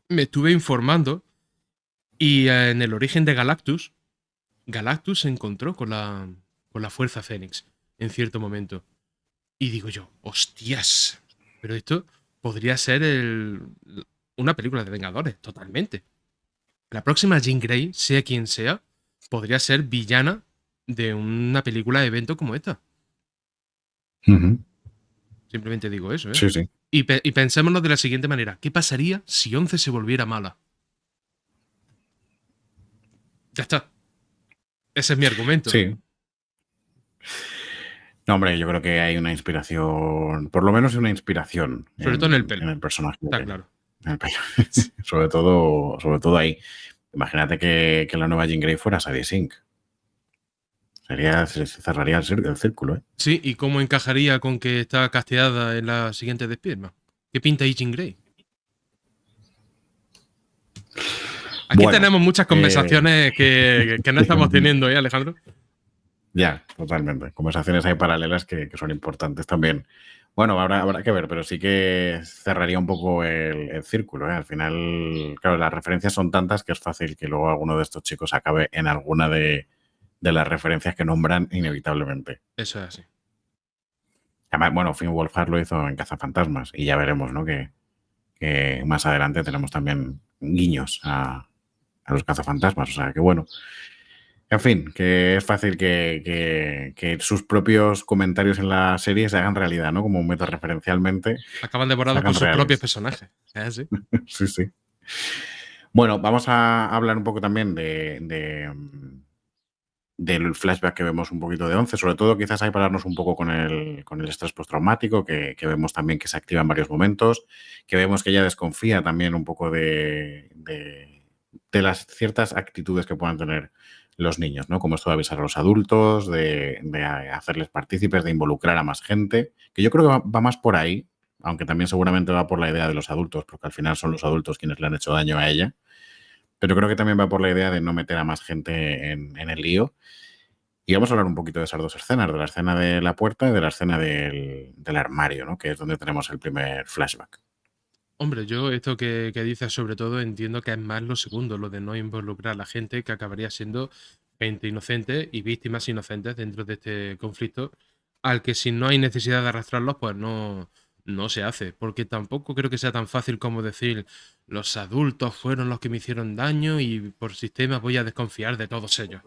me estuve informando y en el origen de Galactus, Galactus se encontró con la Fuerza Fénix en cierto momento. Y digo yo, hostias, pero esto podría ser una película de Vengadores, totalmente. La próxima Jean Grey, sea quien sea, podría ser villana de una película de evento como esta. Ujú. Simplemente digo eso, ¿eh? Sí, sí. Y pensémonos de la siguiente manera. ¿Qué pasaría si 11 se volviera mala? Ya está. Ese es mi argumento. Sí. No, hombre, yo creo que hay una inspiración, por lo menos una inspiración Sobre todo en el en pelo. el personaje. Está claro. En el pelo. Sobre todo ahí. Imagínate que la nueva Jean Grey fuera Sadie Sink. Se cerraría el círculo, ¿eh? Sí, ¿y cómo encajaría con que está casteada en la siguiente de Spider-Man? ¿Qué pinta ahí Jean Grey? Aquí Bueno, tenemos muchas conversaciones que no estamos teniendo, ¿eh, Alejandro? ya, totalmente. Conversaciones ahí paralelas que son importantes también. Bueno, habrá que ver, pero sí que cerraría un poco el círculo, ¿eh? Al final, claro, las referencias son tantas que es fácil que luego alguno de estos chicos acabe en alguna de las referencias que nombran inevitablemente. Eso es así. Además, bueno, Finn Wolfhard lo hizo en Cazafantasmas y ya veremos, ¿no? Que más adelante tenemos también guiños a los Cazafantasmas. O sea, que bueno. En fin, que es fácil que sus propios comentarios en la serie se hagan realidad, ¿no? Como metareferencialmente Acaban se devorados por hagan sus propios reales. personajes. Es así. Sí, sí. Bueno, vamos a hablar un poco también del flashback que vemos un poquito de 11, sobre todo quizás hay pararnos un poco con el estrés postraumático, que vemos también que se activa en varios momentos, que vemos que ella desconfía también un poco de las ciertas actitudes que puedan tener los niños, ¿no? Como esto de avisar a los adultos, de hacerles partícipes, de involucrar a más gente, que yo creo que va más por ahí, aunque también seguramente va por la idea de los adultos, porque al final son los adultos quienes le han hecho daño a ella, pero creo que también va por la idea de no meter a más gente en el lío. Y vamos a hablar un poquito de esas dos escenas, de la escena de la puerta y de la escena del armario, ¿no? Que es donde tenemos el primer flashback. Hombre, yo esto que dices sobre todo entiendo que es más lo segundo, lo de no involucrar a la gente que acabaría siendo gente inocente y víctimas inocentes dentro de este conflicto, al que si no hay necesidad de arrastrarlos, pues no se hace. Porque tampoco creo que sea tan fácil como decir los adultos fueron los que me hicieron daño y por sistema voy a desconfiar de todos ellos.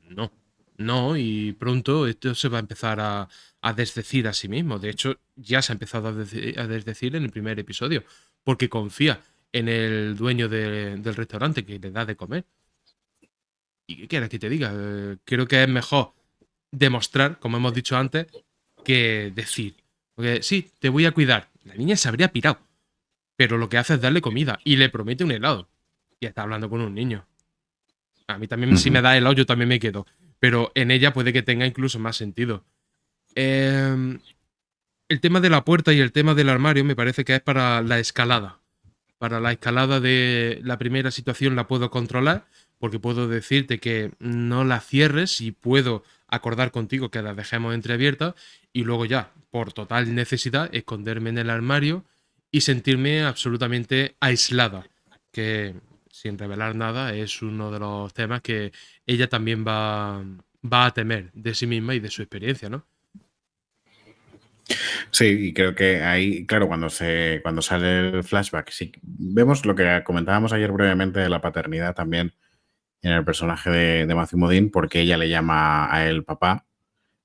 No, no, y pronto esto se va a empezar a desdecir a sí mismo. De hecho, ya se ha empezado a desdecir en el primer episodio, porque confía en el dueño del restaurante que le da de comer. ¿Y qué quieres que te diga? Creo que es mejor demostrar, como hemos dicho antes, que decir. Porque sí, te voy a cuidar. La niña se habría pirado, pero lo que hace es darle comida y le promete un helado. Y está hablando con un niño. A mí también, si me Ujú. da helado, yo también me quedo. Pero en ella puede que tenga incluso más sentido. Eh, el tema de la puerta y el tema del armario me parece que es para la escalada. Para la escalada de la primera situación la puedo controlar, porque puedo decirte que no la cierres y puedo acordar contigo que la dejemos entreabierta y luego ya, por total necesidad, esconderme en el armario y sentirme absolutamente aislada. Que sin revelar nada es uno de los temas que ella también va a temer de sí misma y de su experiencia, ¿no? Sí, y creo que ahí, claro, cuando sale el flashback, sí, vemos lo que comentábamos ayer brevemente de la paternidad también en el personaje de Matthew Modine, porque ella le llama a él papá,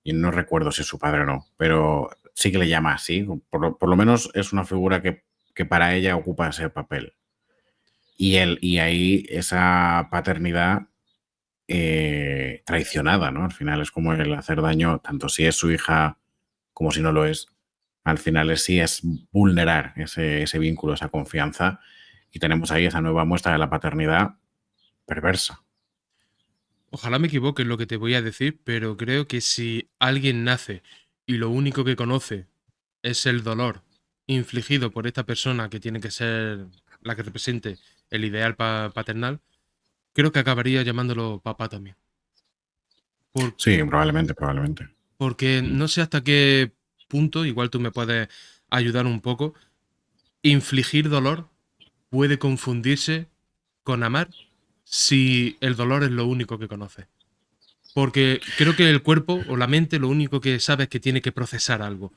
y no recuerdo si es su padre o no, pero sí que le llama así, por lo menos es una figura que para ella ocupa ese papel. Y ahí esa paternidad traicionada, ¿no? Al final es como el hacer daño, tanto si es su hija como si no lo es. Al final sí es vulnerar ese vínculo, esa confianza. Y tenemos ahí esa nueva muestra de la paternidad perversa. Ojalá me equivoque en lo que te voy a decir, pero creo que si alguien nace y lo único que conoce es el dolor infligido por esta persona que tiene que ser la que represente el ideal paternal, creo que acabaría llamándolo papá también. Por- Sí, probablemente, probablemente. porque Mm. no sé hasta qué punto, igual tú me puedes ayudar un poco, infligir dolor puede confundirse con amar si el dolor es lo único que conoce. Porque creo que el cuerpo o la mente lo único que sabe es que tiene que procesar algo.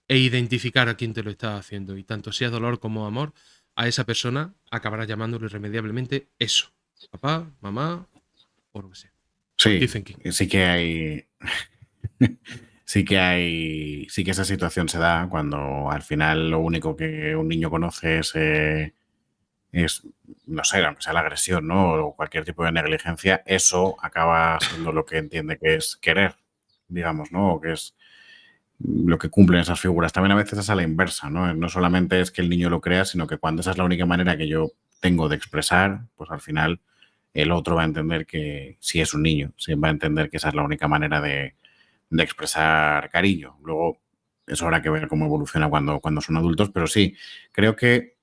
e identificar a quién te lo está haciendo. Y tanto sea dolor como amor, a esa persona acabará llamándolo irremediablemente eso. Papá, mamá, o lo que sea. Sí, Stephen King. sí que hay. Sí que esa situación se da cuando al final lo único que un niño conoce es, no sé, aunque sea la agresión, ¿no? O cualquier tipo de negligencia, eso acaba siendo lo que entiende que es querer, digamos, ¿no? O que es lo que cumplen esas figuras. También a veces es a la inversa, ¿no? No solamente es que el niño lo crea, sino que cuando esa es la única manera que yo tengo de expresar, pues al final el otro va a entender que si es un niño, sí, va a entender que esa es la única manera de expresar cariño. Luego, eso habrá que ver cómo evoluciona cuando son adultos, pero sí, creo que,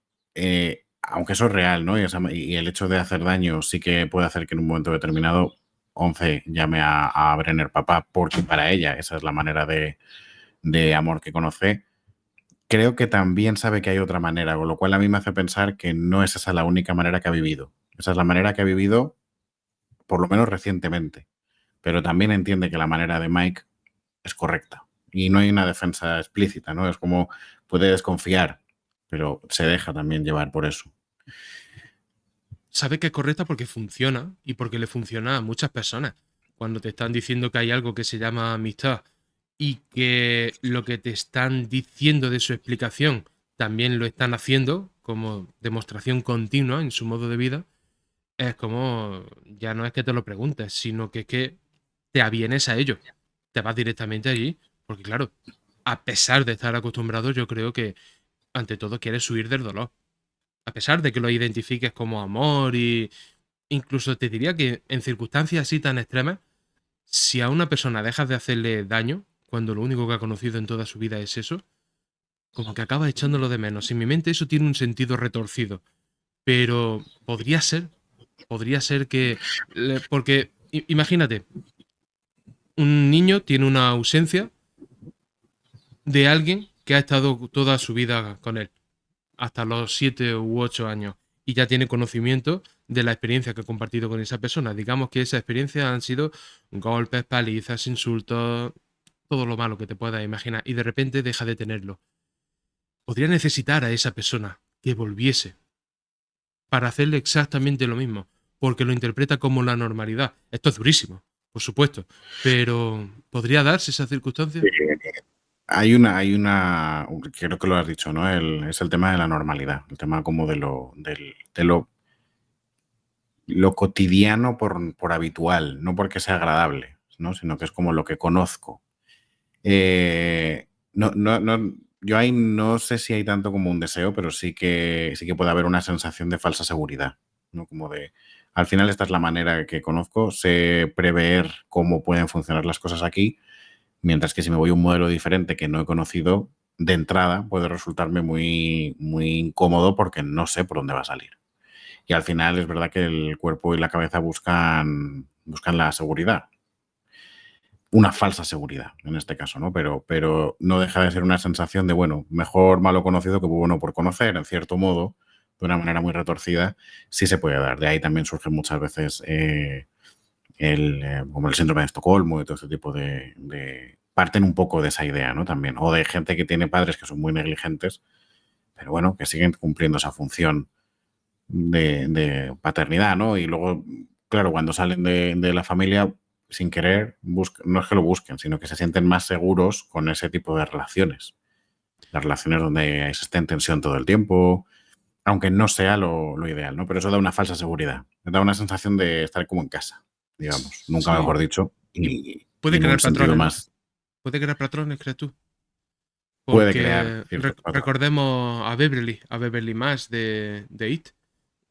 aunque eso es real, ¿no? Y el hecho de hacer daño sí que puede hacer que en un momento determinado 11 llame a Brenner papá, porque para ella esa es la manera de amor que conoce. Creo que también sabe que hay otra manera, con lo cual a mí me hace pensar que no es esa la única manera que ha vivido. Esa es la manera que ha vivido, por lo menos recientemente. Pero también entiende que la manera de Mike es correcta. Y no hay una defensa explícita, ¿no? Es como puede desconfiar, pero se deja también llevar por eso. Sabe que es correcta porque funciona y porque le funciona a muchas personas. Cuando te están diciendo que hay algo que se llama amistad y que lo que te están diciendo de su explicación también lo están haciendo como demostración continua en su modo de vida, es como ya no es que te lo preguntes, sino que es que te avienes a ello. Te vas directamente allí, porque claro, a pesar de estar acostumbrado, yo creo que ante todo quieres huir del dolor. A pesar de que lo identifiques como amor y incluso te diría que en circunstancias así tan extremas, si a una persona dejas de hacerle daño, cuando lo único que ha conocido en toda su vida es eso, como que acabas echándolo de menos. En mi mente eso tiene un sentido retorcido, pero podría ser que... Porque imagínate, un niño tiene una ausencia de alguien que ha estado toda su vida con él, hasta los 7 u 8 años, y ya tiene conocimiento de la experiencia que ha compartido con esa persona. Digamos que esa experiencia han sido golpes, palizas, insultos, todo lo malo que te puedas imaginar, y de repente deja de tenerlo. Podría necesitar a esa persona que volviese para hacerle exactamente lo mismo, porque lo interpreta como la normalidad. Esto es durísimo, por supuesto, pero ¿podría darse esa circunstancia? Creo que lo has dicho, ¿no? Es el tema de la normalidad, el tema como de lo cotidiano por habitual, no porque sea agradable, ¿no? Sino que es como lo que conozco. Yo ahí no sé si hay tanto como un deseo, pero sí que puede haber una sensación de falsa seguridad, ¿no? Como de, al final esta es la manera que conozco, sé prever cómo pueden funcionar las cosas aquí, mientras que si me voy a un modelo diferente que no he conocido, de entrada puede resultarme muy, muy incómodo porque no sé por dónde va a salir. Y al final es verdad que el cuerpo y la cabeza buscan la seguridad, una falsa seguridad en este caso, ¿no? Pero no deja de ser una sensación de, bueno, mejor malo conocido que bueno por conocer, en cierto modo, de una manera muy retorcida, sí se puede dar. De ahí también surgen muchas veces como el síndrome de Estocolmo y todo este tipo parten un poco de esa idea, ¿no? También. O de gente que tiene padres que son muy negligentes, pero bueno, que siguen cumpliendo esa función de paternidad, ¿no? Y luego, claro, cuando salen de la familia, sin querer, no es que lo busquen, sino que se sienten más seguros con ese tipo de relaciones. Las relaciones donde existe tensión todo el tiempo, aunque no sea lo ideal, ¿no? Pero eso da una falsa seguridad. Da una sensación de estar como en casa, digamos, nunca Sí, mejor dicho, y y puede en un crear sentido patrones, ¿no? más Puede crear patrones, ¿crees tú? puede crear Porque ciertos patrones. recordemos a Beverly Marsh de It.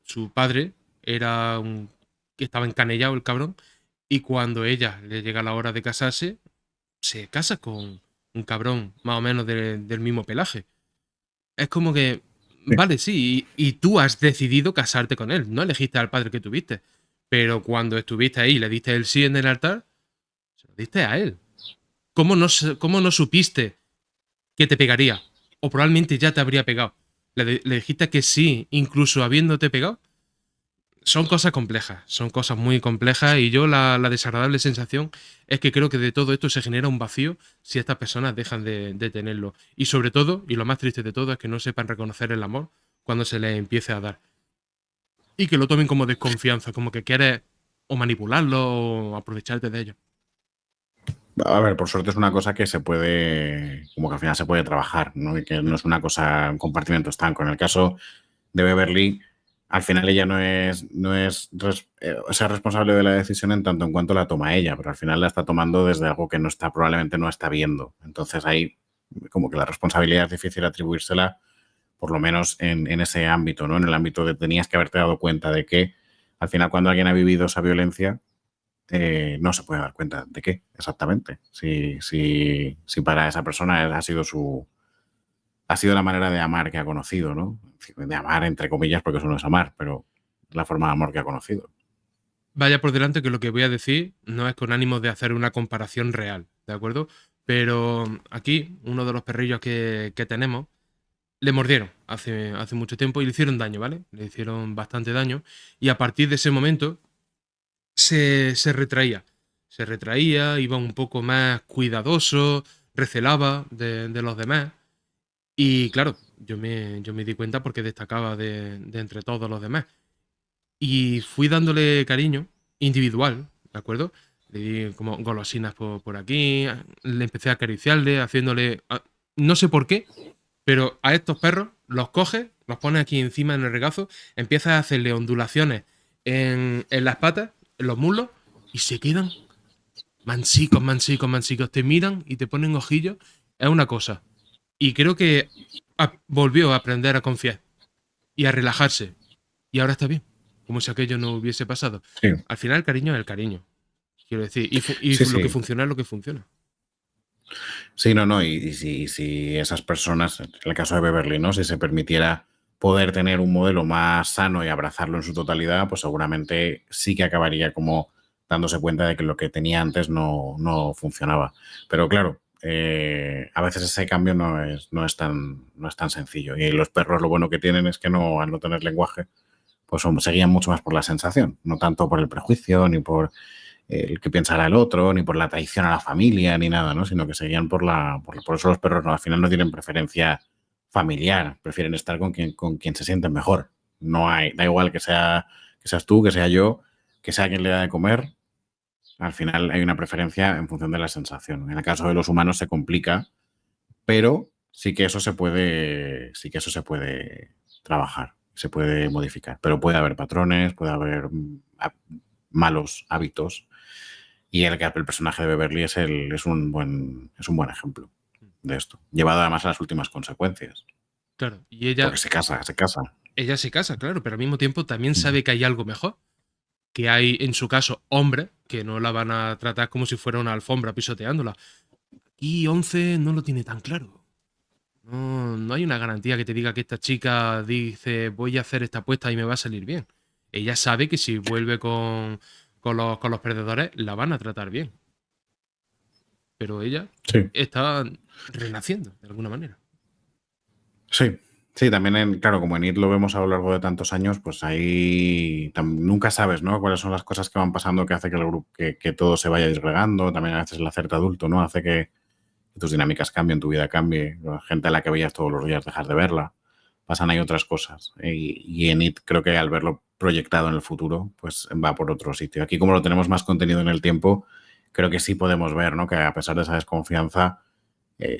Su padre era un que estaba encanellado el cabrón, y cuando ella le llega la hora de casarse, se casa con un cabrón más o menos del mismo pelaje. Es como que, Sí. vale, sí, y tú has decidido casarte con él, no elegiste al padre que tuviste, pero cuando estuviste ahí y le diste el sí en el altar, se lo diste a él. Cómo no supiste que te pegaría? O probablemente ya te habría pegado. Le dijiste que sí, incluso habiéndote pegado. son cosas complejas, son cosas muy complejas y yo la desagradable sensación es que creo que de todo esto se genera un vacío si estas personas dejan de tenerlo. Y sobre todo, y lo más triste de todo, es que no sepan reconocer el amor cuando se les empiece a dar. Y que lo tomen como desconfianza, como que quieres o manipularlo o aprovecharte de ello. A ver, por suerte es una cosa que se puede, como que al final se puede trabajar, ¿no? Y que no es una cosa, un compartimento estanco. En el caso de Beverly, al final ella o sea, responsable de la decisión en tanto en cuanto la toma ella, pero al final la está tomando desde algo que no está, probablemente no está viendo. Entonces ahí como que la responsabilidad es difícil atribuírsela, por lo menos en ese ámbito, ¿no? En el ámbito de tenías que haberte dado cuenta de que al final cuando alguien ha vivido esa violencia, no se puede dar cuenta de qué exactamente. Si para esa persona ha sido la manera de amar que ha conocido, ¿no? De amar entre comillas, porque eso no es amar, pero la forma de amor que ha conocido. Vaya por delante que lo que voy a decir no es con ánimo de hacer una comparación real, ¿de acuerdo? Pero aquí, uno de los perrillos que tenemos, le mordieron hace mucho tiempo y le hicieron daño, ¿vale? Le hicieron bastante daño. Y a partir de ese momento se retraía. Se retraía, iba un poco más cuidadoso, recelaba de los demás. Y claro, yo me di cuenta porque destacaba de entre todos los demás. Y fui dándole cariño individual, ¿de acuerdo? Le di como golosinas por aquí, le empecé a acariciarle, haciéndole... no sé por qué, pero a estos perros los coge, los pone aquí encima en el regazo, empieza a hacerle ondulaciones en las patas, en los muslos, y se quedan mansicos, mansicos, mansicos. Te miran y te ponen ojillos. Es una cosa. Y creo que volvió a aprender a confiar y a relajarse. Y ahora está bien, como si aquello no hubiese pasado. Sí, Al final, el cariño es el cariño. Quiero decir, sí, lo que sí. funciona es lo que funciona. Sí, no, no. Y si esas personas, en el caso de Beverly, ¿no? Si se permitiera poder tener un modelo más sano y abrazarlo en su totalidad, pues seguramente sí que acabaría como dándose cuenta de que lo que tenía antes no funcionaba. Pero claro, a veces ese cambio no es tan sencillo. Y los perros lo bueno que tienen es que no, al no tener lenguaje, pues se guían mucho más por la sensación, no tanto por el prejuicio ni por el que pensará el otro, ni por la traición a la familia, ni nada, ¿no? Sino que se guían por eso los perros no, al final no tienen preferencia familiar, prefieren estar con quien se sienten mejor. No hay, da igual que seas tú, que sea yo, que sea quien le da de comer, al final hay una preferencia en función de la sensación. En el caso de los humanos se complica, pero sí que eso se puede trabajar, se puede modificar, pero puede haber patrones, puede haber malos hábitos y el personaje de Beverly es un buen ejemplo de esto, llevado además a las últimas consecuencias, Claro. Y porque se casa. ella se casa, claro, pero al mismo tiempo también sabe que hay algo mejor. Que hay, en su caso, hombres que no la van a tratar como si fuera una alfombra pisoteándola. Y 11 no lo tiene tan claro. No hay una garantía que te diga que esta chica dice voy a hacer esta apuesta y me va a salir bien. Ella sabe que si vuelve con los perdedores la van a tratar bien. Pero ella Sí, está renaciendo de alguna manera. sí, sí, también claro, como en IT lo vemos a lo largo de tantos años, pues ahí nunca sabes, ¿no? Cuáles son las cosas que van pasando que hace que el grupo, que todo se vaya disgregando, también a veces el hacerte adulto, ¿no? Hace que tus dinámicas cambien, tu vida cambie, la gente a la que veías todos los días dejar de verla, pasan ahí otras cosas. Y en IT creo que al verlo proyectado en el futuro, pues va por otro sitio. Aquí como lo tenemos más contenido en el tiempo, creo que sí podemos ver, ¿no? Que a pesar de esa desconfianza,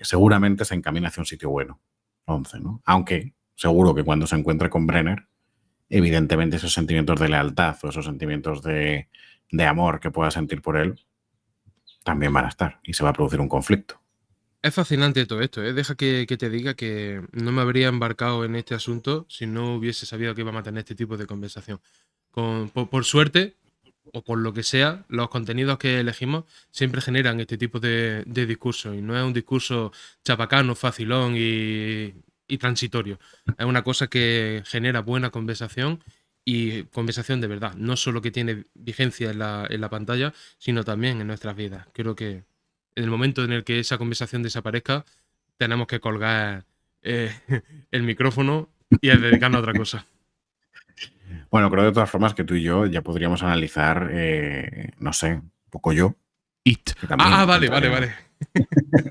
seguramente se encamina hacia un sitio bueno, 11, ¿no? Aunque seguro que cuando se encuentre con Brenner, evidentemente esos sentimientos de lealtad o esos sentimientos de amor que pueda sentir por él también van a estar y se va a producir un conflicto. Es fascinante todo esto, ¿eh? Deja que te diga que no me habría embarcado en este asunto si no hubiese sabido que iba a tener este tipo de conversación. Por suerte, o por lo que sea, los contenidos que elegimos siempre generan este tipo de discurso. Y no es un discurso chapacano, facilón y transitorio. Es una cosa que genera buena conversación y conversación de verdad. No solo que tiene vigencia en la pantalla, sino también en nuestras vidas. Creo que en el momento en el que esa conversación desaparezca, tenemos que colgar eh, el micrófono y a dedicarnos a otra cosa. Bueno, creo de todas formas que tú y yo ya podríamos analizar, no sé, Pocoyo, It. que también Vale, vale, entraría. vale.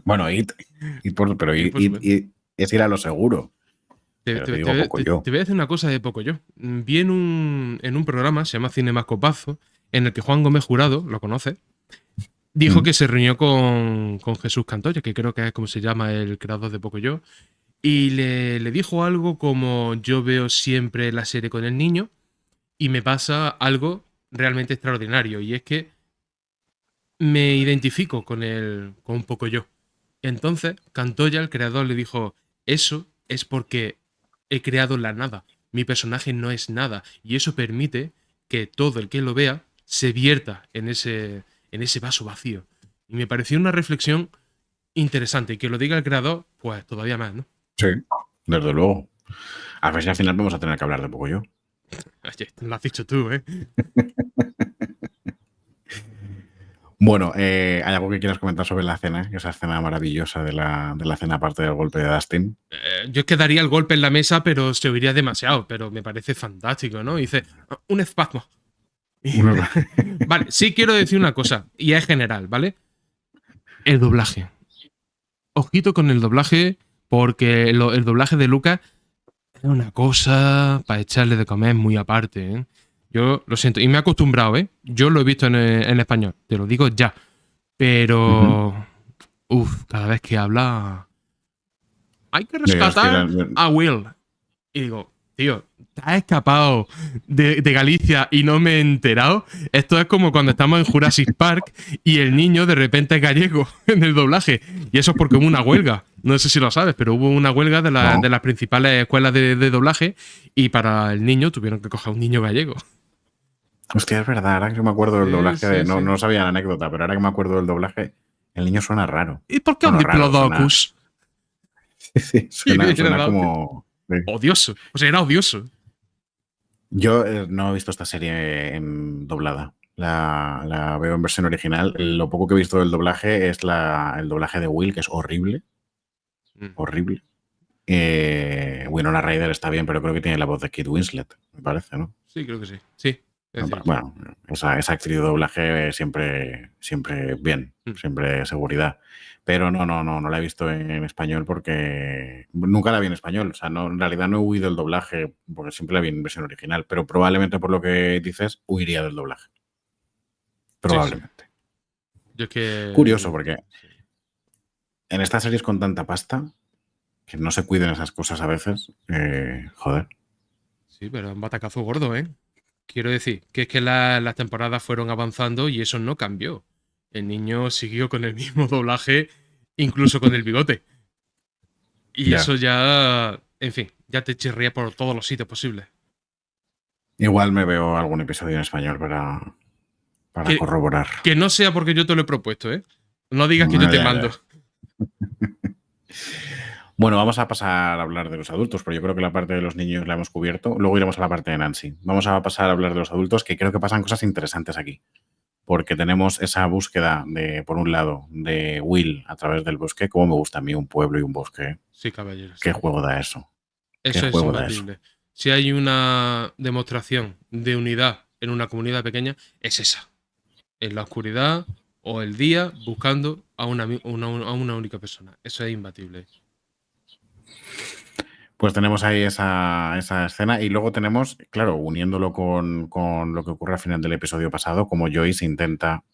Bueno, pero It, por supuesto. es ir a lo seguro. Te, Pero te te- digo te- te- Pocoyo. te voy a decir una cosa de poco yo. Vi en un programa, se llama Cinemascopazo, en el que Juan Gómez Jurado, lo conoce, dijo Mm, que se reunió con Jesús Cantoya, que creo que es como se llama el creador de Pocoyo, y le dijo algo como: yo veo siempre la serie con el niño y me pasa algo realmente extraordinario, y es que me identifico con un poco yo. Entonces, Cantoya, el creador, le dijo: eso es porque he creado la nada. Mi personaje no es nada. Y eso permite que todo el que lo vea se vierta en ese vaso vacío. Y me pareció una reflexión interesante. Y que lo diga el creador, pues todavía más, ¿no? sí, desde luego. A ver si al final vamos a tener que hablar de Pocoyo. Oye, lo has dicho tú, ¿eh? Bueno, ¿hay algo que quieras comentar sobre la cena? Esa escena maravillosa de la cena aparte del golpe de Dustin. Yo es que daría el golpe en la mesa, pero se oiría demasiado. Pero me parece fantástico, ¿no? Y dice: un espasmo. Uno- Vale, sí quiero decir una cosa, y es general, ¿vale? El doblaje. Ojito con el doblaje, porque el doblaje de Lucas es una cosa para echarle de comer muy aparte, ¿eh? Yo lo siento, y me he acostumbrado, ¿eh? Yo lo he visto en español, te lo digo ya. Ujú. Pero, cada vez que habla, hay que Yo es que rescatar a Will. Y digo: tío, ¿te has escapado de Galicia y no me he enterado? Esto es como cuando estamos en Jurassic Park y el niño de repente es gallego en el doblaje. Y eso es porque hubo una huelga. No sé si lo sabes, pero hubo una huelga de no. las principales escuelas de doblaje, y para el niño tuvieron que coger un niño gallego. Hostia, es verdad, ahora que me acuerdo del Sí, doblaje sí, no, sí. no sabía la anécdota, pero ahora que me acuerdo del doblaje, el niño suena raro. ¿Y por qué un Bueno, raro, suena. diplodocus? Sí, Y suena era como. Sí. odioso. O sea, era odioso. Yo no he visto esta serie en doblada. La veo en versión original. Lo poco que he visto del doblaje es el doblaje de Will, que es horrible. Mm. Horrible. Winona Ryder está bien, pero creo que tiene la voz de Kate Winslet, me parece, ¿no? Sí, creo que sí. Sí, es cierto. Bueno, esa actriz de doblaje siempre, siempre bien, Mm. siempre seguridad. Pero no la he visto en español porque nunca la vi en español. O sea, no, en realidad no he huido del doblaje porque siempre la vi en versión original, pero probablemente por lo que dices, huiría del doblaje. Sí, sí. Probablemente. Yo es que. Curioso, porque Sí. en estas series con tanta pasta, que no se cuiden esas cosas a veces, joder. Sí, pero un batacazo gordo, ¿eh? Quiero decir, que es que las temporadas fueron avanzando y eso no cambió. El niño siguió con el mismo doblaje, incluso con el bigote. Y Ya. eso ya, en fin, ya te chirría por todos los sitios posibles. Igual me veo algún episodio en español para Que, corroborar. que no sea porque yo te lo he propuesto, ¿eh? No digas que yo No, te ya, mando. ya. Bueno, vamos a pasar a hablar de los adultos, pero yo creo que la parte de los niños la hemos cubierto. Luego iremos a la parte de Nancy. Vamos a pasar a hablar de los adultos, que creo que pasan cosas interesantes aquí. Porque tenemos esa búsqueda de, por un lado, de Will a través del bosque. Como me gusta a mí un pueblo y un bosque. Sí, caballero, ¿Qué sí. juego da eso? ¿Qué Eso es juego da eso? imbatible. Si hay una demostración de unidad en una comunidad pequeña, es esa. En la oscuridad o el día buscando a una única persona. Eso es imbatible. Pues tenemos ahí esa escena y luego tenemos, claro, uniéndolo con lo que ocurre al final del episodio pasado, como Joyce intenta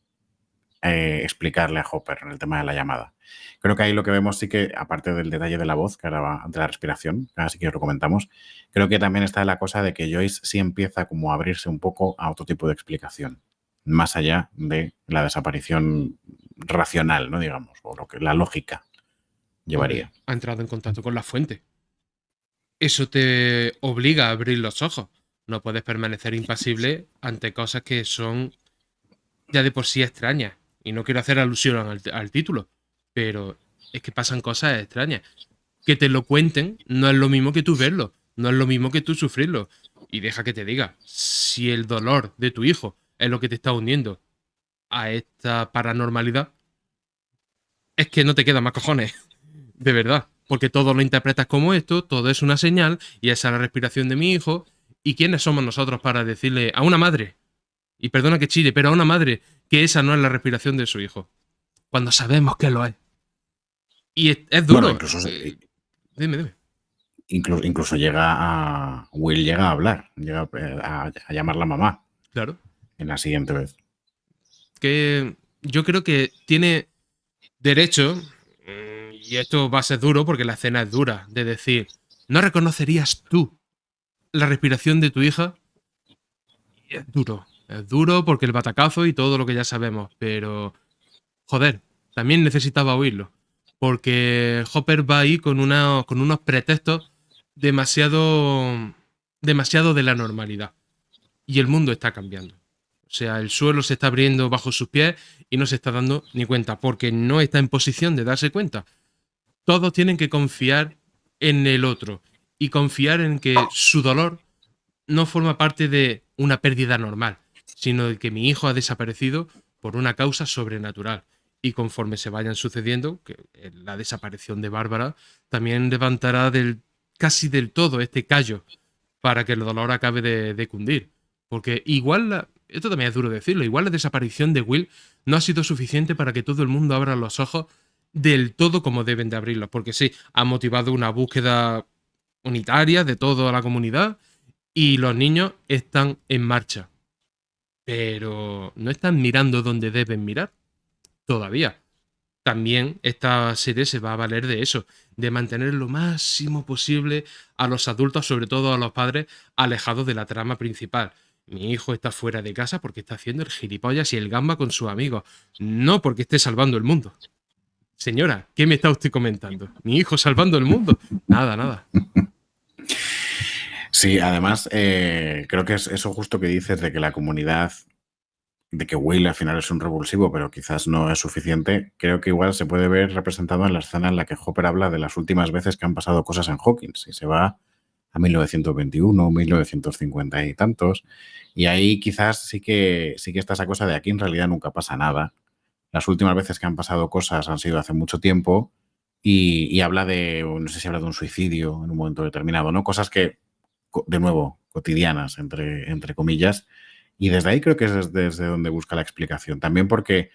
explicarle a Hopper en el tema de la llamada. Creo que ahí lo que vemos sí que, aparte del detalle de la voz, que ahora va, de la respiración, que ahora sí que lo comentamos, creo que también está la cosa de que Joyce sí empieza como a abrirse un poco a otro tipo de explicación, más allá de la desaparición racional, ¿no? Digamos, o lo que la lógica Hombre, llevaría. ha entrado en contacto con la fuente. Eso te obliga a abrir los ojos. No puedes permanecer impasible ante cosas que son ya de por sí extrañas. Y no quiero hacer alusión al título, pero es que pasan cosas extrañas. Que te lo cuenten no es lo mismo que tú verlo, no es lo mismo que tú sufrirlo. Y deja que te diga, si el dolor de tu hijo es lo que te está hundiendo a esta paranormalidad, es que no te quedan más cojones, de verdad. Porque todo lo interpretas como esto, todo es una señal, y esa es la respiración de mi hijo, ¿Y quiénes somos nosotros para decirle a una madre, y perdona que chille, pero a una madre, que esa no es la respiración de su hijo? Cuando sabemos que lo es. Y es Bueno, duro. Dime, dime. incluso Will llega a hablar, llega a llamarla mamá Claro. en la siguiente vez. Que yo creo que tiene derecho, y esto va a ser duro porque la escena es dura, de decir, ¿no reconocerías tú la respiración de tu hija? Y es duro porque el batacazo y todo lo que ya sabemos, pero joder, también necesitaba oírlo, porque Hopper va ahí con unos pretextos demasiado, demasiado de la normalidad, y el mundo está cambiando. O sea, el suelo se está abriendo bajo sus pies y no se está dando ni cuenta, porque no está en posición de darse cuenta. Todos tienen que confiar en el otro y confiar en que su dolor no forma parte de una pérdida normal, sino de que mi hijo ha desaparecido por una causa sobrenatural. Y conforme se vayan sucediendo, que la desaparición de Bárbara también levantará casi del todo este callo para que el dolor acabe de cundir. Porque igual, esto también es duro decirlo, igual la desaparición de Will no ha sido suficiente para que todo el mundo abra los ojos del todo como deben de abrirlos. Porque sí, ha motivado una búsqueda unitaria de toda la comunidad y los niños están en marcha. Pero no están mirando donde deben mirar todavía. También esta serie se va a valer de eso, de mantener lo máximo posible a los adultos, sobre todo a los padres, alejados de la trama principal. Mi hijo está fuera de casa porque está haciendo el gilipollas y el gamba con sus amigos, no porque esté salvando el mundo. Señora, ¿qué me está usted comentando? ¿Mi hijo salvando el mundo? Nada, nada. Sí, además, creo que es eso justo que dices de que la comunidad, de que Will al final es un revulsivo, pero quizás no es suficiente, creo que igual se puede ver representado en la escena en la que Hopper habla de las últimas veces que han pasado cosas en Hawkins y se va a 1921, 1950 y tantos, y ahí quizás sí que está esa cosa de aquí en realidad nunca pasa nada. Las últimas veces que han pasado cosas han sido hace mucho tiempo y habla de, no sé si habla de un suicidio en un momento determinado, ¿no? Cosas que, de nuevo, cotidianas, entre comillas, y desde ahí creo que es desde donde busca la explicación. También porque,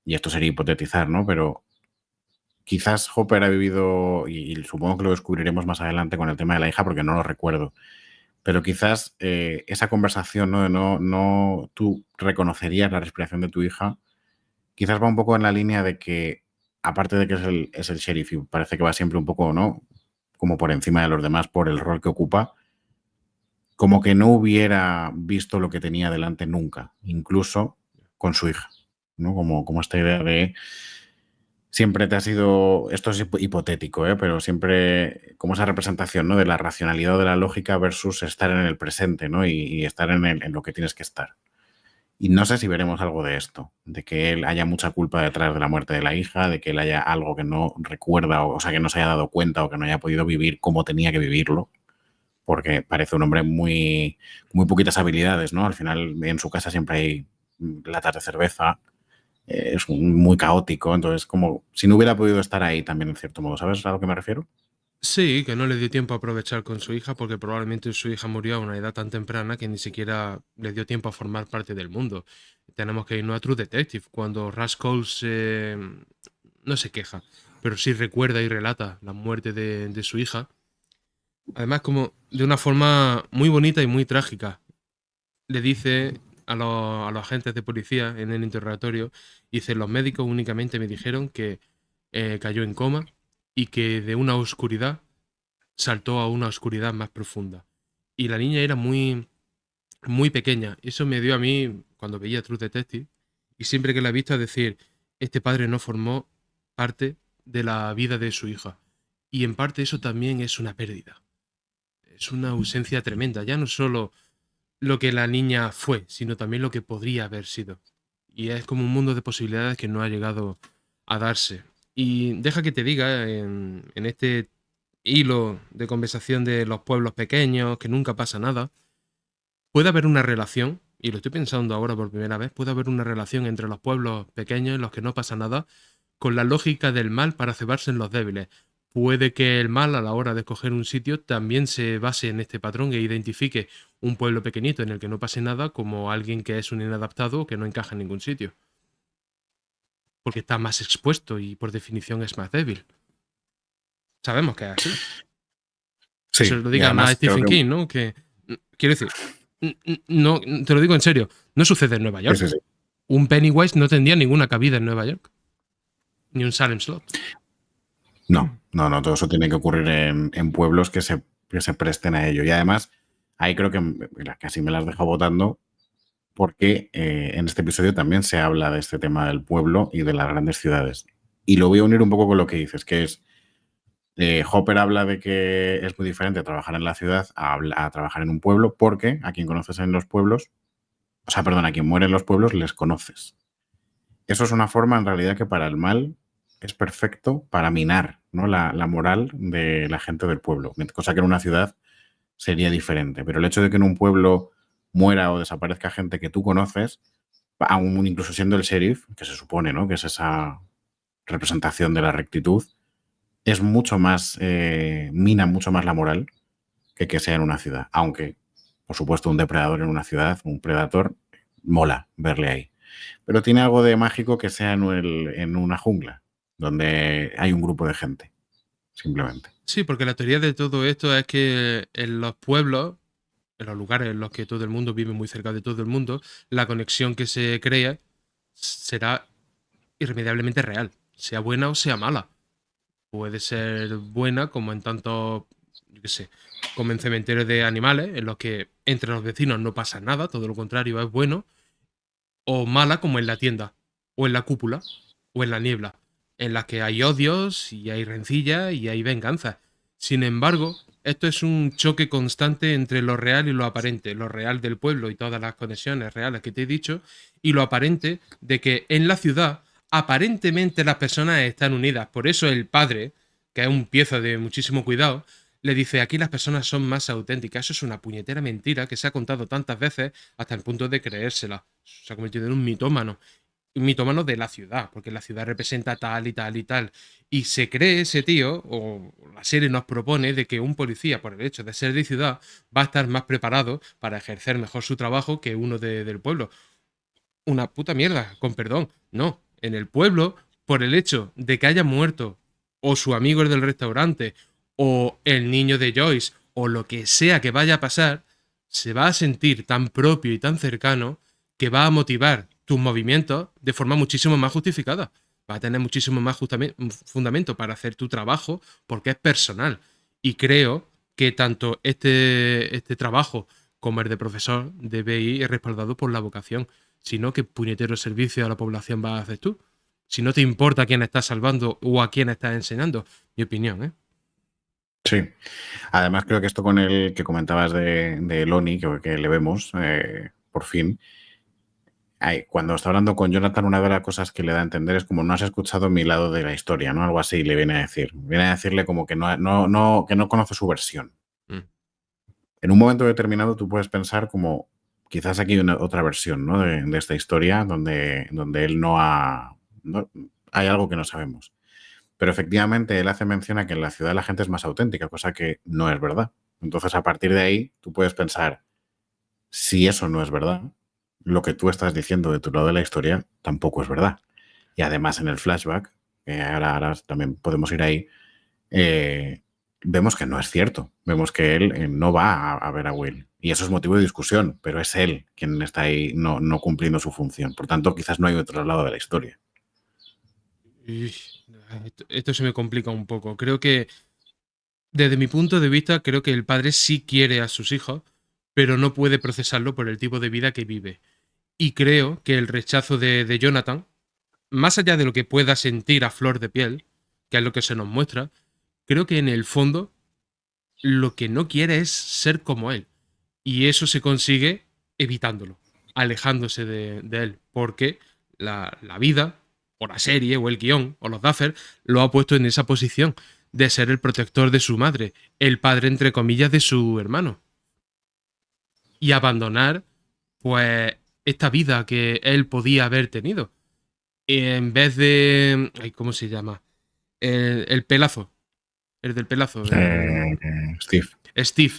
y esto sería hipotetizar, ¿no? Pero quizás Hopper ha vivido, y supongo que lo descubriremos más adelante con el tema de la hija, porque no lo recuerdo, pero quizás esa conversación, ¿no? De no tú reconocerías la respiración de tu hija, quizás va un poco en la línea de que, aparte de que es el sheriff y parece que va siempre un poco, ¿no? Como por encima de los demás por el rol que ocupa, como que no hubiera visto lo que tenía delante nunca, incluso con su hija, ¿no? Como esta idea de siempre te ha sido, esto es hipotético, ¿eh? Pero siempre como esa representación, ¿no? De la racionalidad o de la lógica versus estar en el presente, ¿no? Y estar en lo que tienes que estar. Y no sé si veremos algo de esto, de que él haya mucha culpa detrás de la muerte de la hija, de que él haya algo que no recuerda, o sea, que no se haya dado cuenta o que no haya podido vivir como tenía que vivirlo, porque parece un hombre muy poquitas habilidades, ¿no? Al final en su casa siempre hay latas de cerveza, es muy caótico, entonces como si no hubiera podido estar ahí también en cierto modo, ¿sabes a lo que me refiero? Sí, que no le dio tiempo a aprovechar con su hija porque probablemente su hija murió a una edad tan temprana que ni siquiera le dio tiempo a formar parte del mundo. Tenemos que irnos a True Detective, cuando Raskol no se queja, pero sí recuerda y relata la muerte de su hija. Además, como de una forma muy bonita y muy trágica. Le dice a los agentes de policía en el interrogatorio, dice, los médicos únicamente me dijeron que cayó en coma y que de una oscuridad saltó a una oscuridad más profunda. Y la niña era muy, muy pequeña. Eso me dio a mí, cuando veía True Detective, y siempre que la he visto, a decir, este padre no formó parte de la vida de su hija. Y en parte eso también es una pérdida. Es una ausencia tremenda. Ya no solo lo que la niña fue, sino también lo que podría haber sido. Y es como un mundo de posibilidades que no ha llegado a darse. Y deja que te diga, en este hilo de conversación de los pueblos pequeños, que nunca pasa nada, puede haber una relación, y lo estoy pensando ahora por primera vez, puede haber una relación entre los pueblos pequeños en los que no pasa nada, con la lógica del mal para cebarse en los débiles. puede que el mal a la hora de escoger un sitio también se base en este patrón e identifique un pueblo pequeñito en el que no pase nada como alguien que es un inadaptado o que no encaja en ningún sitio. Porque está más expuesto y por definición es más débil. Sabemos que es así. Que se Sí, lo y diga más además creo Stephen que... King, ¿no? Que, quiero decir, no, te lo digo en serio, no sucede en Nueva Sí, York. sí, sí. Un Pennywise no tendría ninguna cabida en Nueva York. Ni un Salem Slot. No, todo eso tiene que ocurrir en pueblos que se presten a ello. Y además, ahí creo que casi me las dejo votando porque en este episodio también se habla de este tema del pueblo y de las grandes ciudades. Y lo voy a unir un poco con lo que dices, que es, Hopper habla de que es muy diferente trabajar en la ciudad a trabajar en un pueblo porque a quien conoces en los pueblos, o sea, perdón, a quien muere en los pueblos les conoces. Eso es una forma, en realidad, que para el mal es perfecto para minar, ¿no? la moral de la gente del pueblo, cosa que en una ciudad sería diferente. Pero el hecho de que en un pueblo muera o desaparezca gente que tú conoces, aún incluso siendo el sheriff, que se supone, ¿no?, que es esa representación de la rectitud, es mucho más, mina mucho más la moral que sea en una ciudad. Aunque, por supuesto, un depredador en una ciudad, un predator, mola verle ahí. Pero tiene algo de mágico que sea en una jungla, donde hay un grupo de gente, simplemente. Sí, porque la teoría de todo esto es que en los pueblos, en los lugares en los que todo el mundo vive muy cerca de todo el mundo, la conexión que se crea será irremediablemente real, sea buena o sea mala. Puede ser buena como en tanto, yo qué sé, como en cementerios de animales, en los que entre los vecinos no pasa nada, todo lo contrario es bueno, o mala como en la tienda, o en la cúpula, o en la niebla, en las que hay odios y hay rencilla y hay venganza. Sin embargo, esto es un choque constante entre lo real y lo aparente, lo real del pueblo y todas las conexiones reales que te he dicho, y lo aparente de que en la ciudad aparentemente las personas están unidas. Por eso el padre, que es un pieza de muchísimo cuidado, le dice, aquí las personas son más auténticas. Eso es una puñetera mentira que se ha contado tantas veces hasta el punto de creérsela. Se ha convertido en un mitómano de la ciudad, porque la ciudad representa tal y tal y tal. Y se cree ese tío, o la serie nos propone, de que un policía, por el hecho de ser de ciudad, va a estar más preparado para ejercer mejor su trabajo que uno del pueblo. Una puta mierda, con perdón. No, en el pueblo, por el hecho de que haya muerto, o su amigo el del restaurante, o el niño de Joyce, o lo que sea que vaya a pasar, se va a sentir tan propio y tan cercano que va a motivar tus movimientos de forma muchísimo más justificada. Va a tener muchísimo más fundamento para hacer tu trabajo porque es personal. Y creo que tanto este trabajo como el de profesor debe ir respaldado por la vocación. Sino qué puñetero servicio a la población vas a hacer tú. Si no te importa a quién estás salvando o a quién estás enseñando. Mi opinión, ¿eh? Sí. Además, creo que esto con el que comentabas de Lonnie, que le vemos, por fin, cuando está hablando con Jonathan, una de las cosas que le da a entender es como no has escuchado mi lado de la historia, ¿no? Algo así le viene a decir. Viene a decirle como que no conoce su versión. Mm. En un momento determinado tú puedes pensar como quizás aquí hay otra versión, ¿no?, de esta historia donde él hay algo que no sabemos. Pero efectivamente él hace mención a que en la ciudad la gente es más auténtica, cosa que no es verdad. Entonces, a partir de ahí, tú puedes pensar, si eso no es verdad, lo que tú estás diciendo de tu lado de la historia tampoco es verdad. Y además en el flashback, que ahora también podemos ir ahí, eh, vemos que no es cierto. Vemos que él no va a ver a Will. Y eso es motivo de discusión, pero es él quien está ahí no cumpliendo su función. Por tanto, quizás no hay otro lado de la historia. Uy, esto se me complica un poco. Creo que, desde mi punto de vista, creo que el padre sí quiere a sus hijos, pero no puede procesarlo por el tipo de vida que vive. Y creo que el rechazo de Jonathan, más allá de lo que pueda sentir a flor de piel, que es lo que se nos muestra, creo que en el fondo lo que no quiere es ser como él. Y eso se consigue evitándolo, alejándose de él, porque la vida, o la serie, o el guión, o los Duffer, lo ha puesto en esa posición de ser el protector de su madre, el padre, entre comillas, de su hermano. Y abandonar, pues, esta vida que él podía haber tenido. En vez de... ay, ¿cómo se llama? El pelazo. El del pelazo, Eh, Steve. Steve.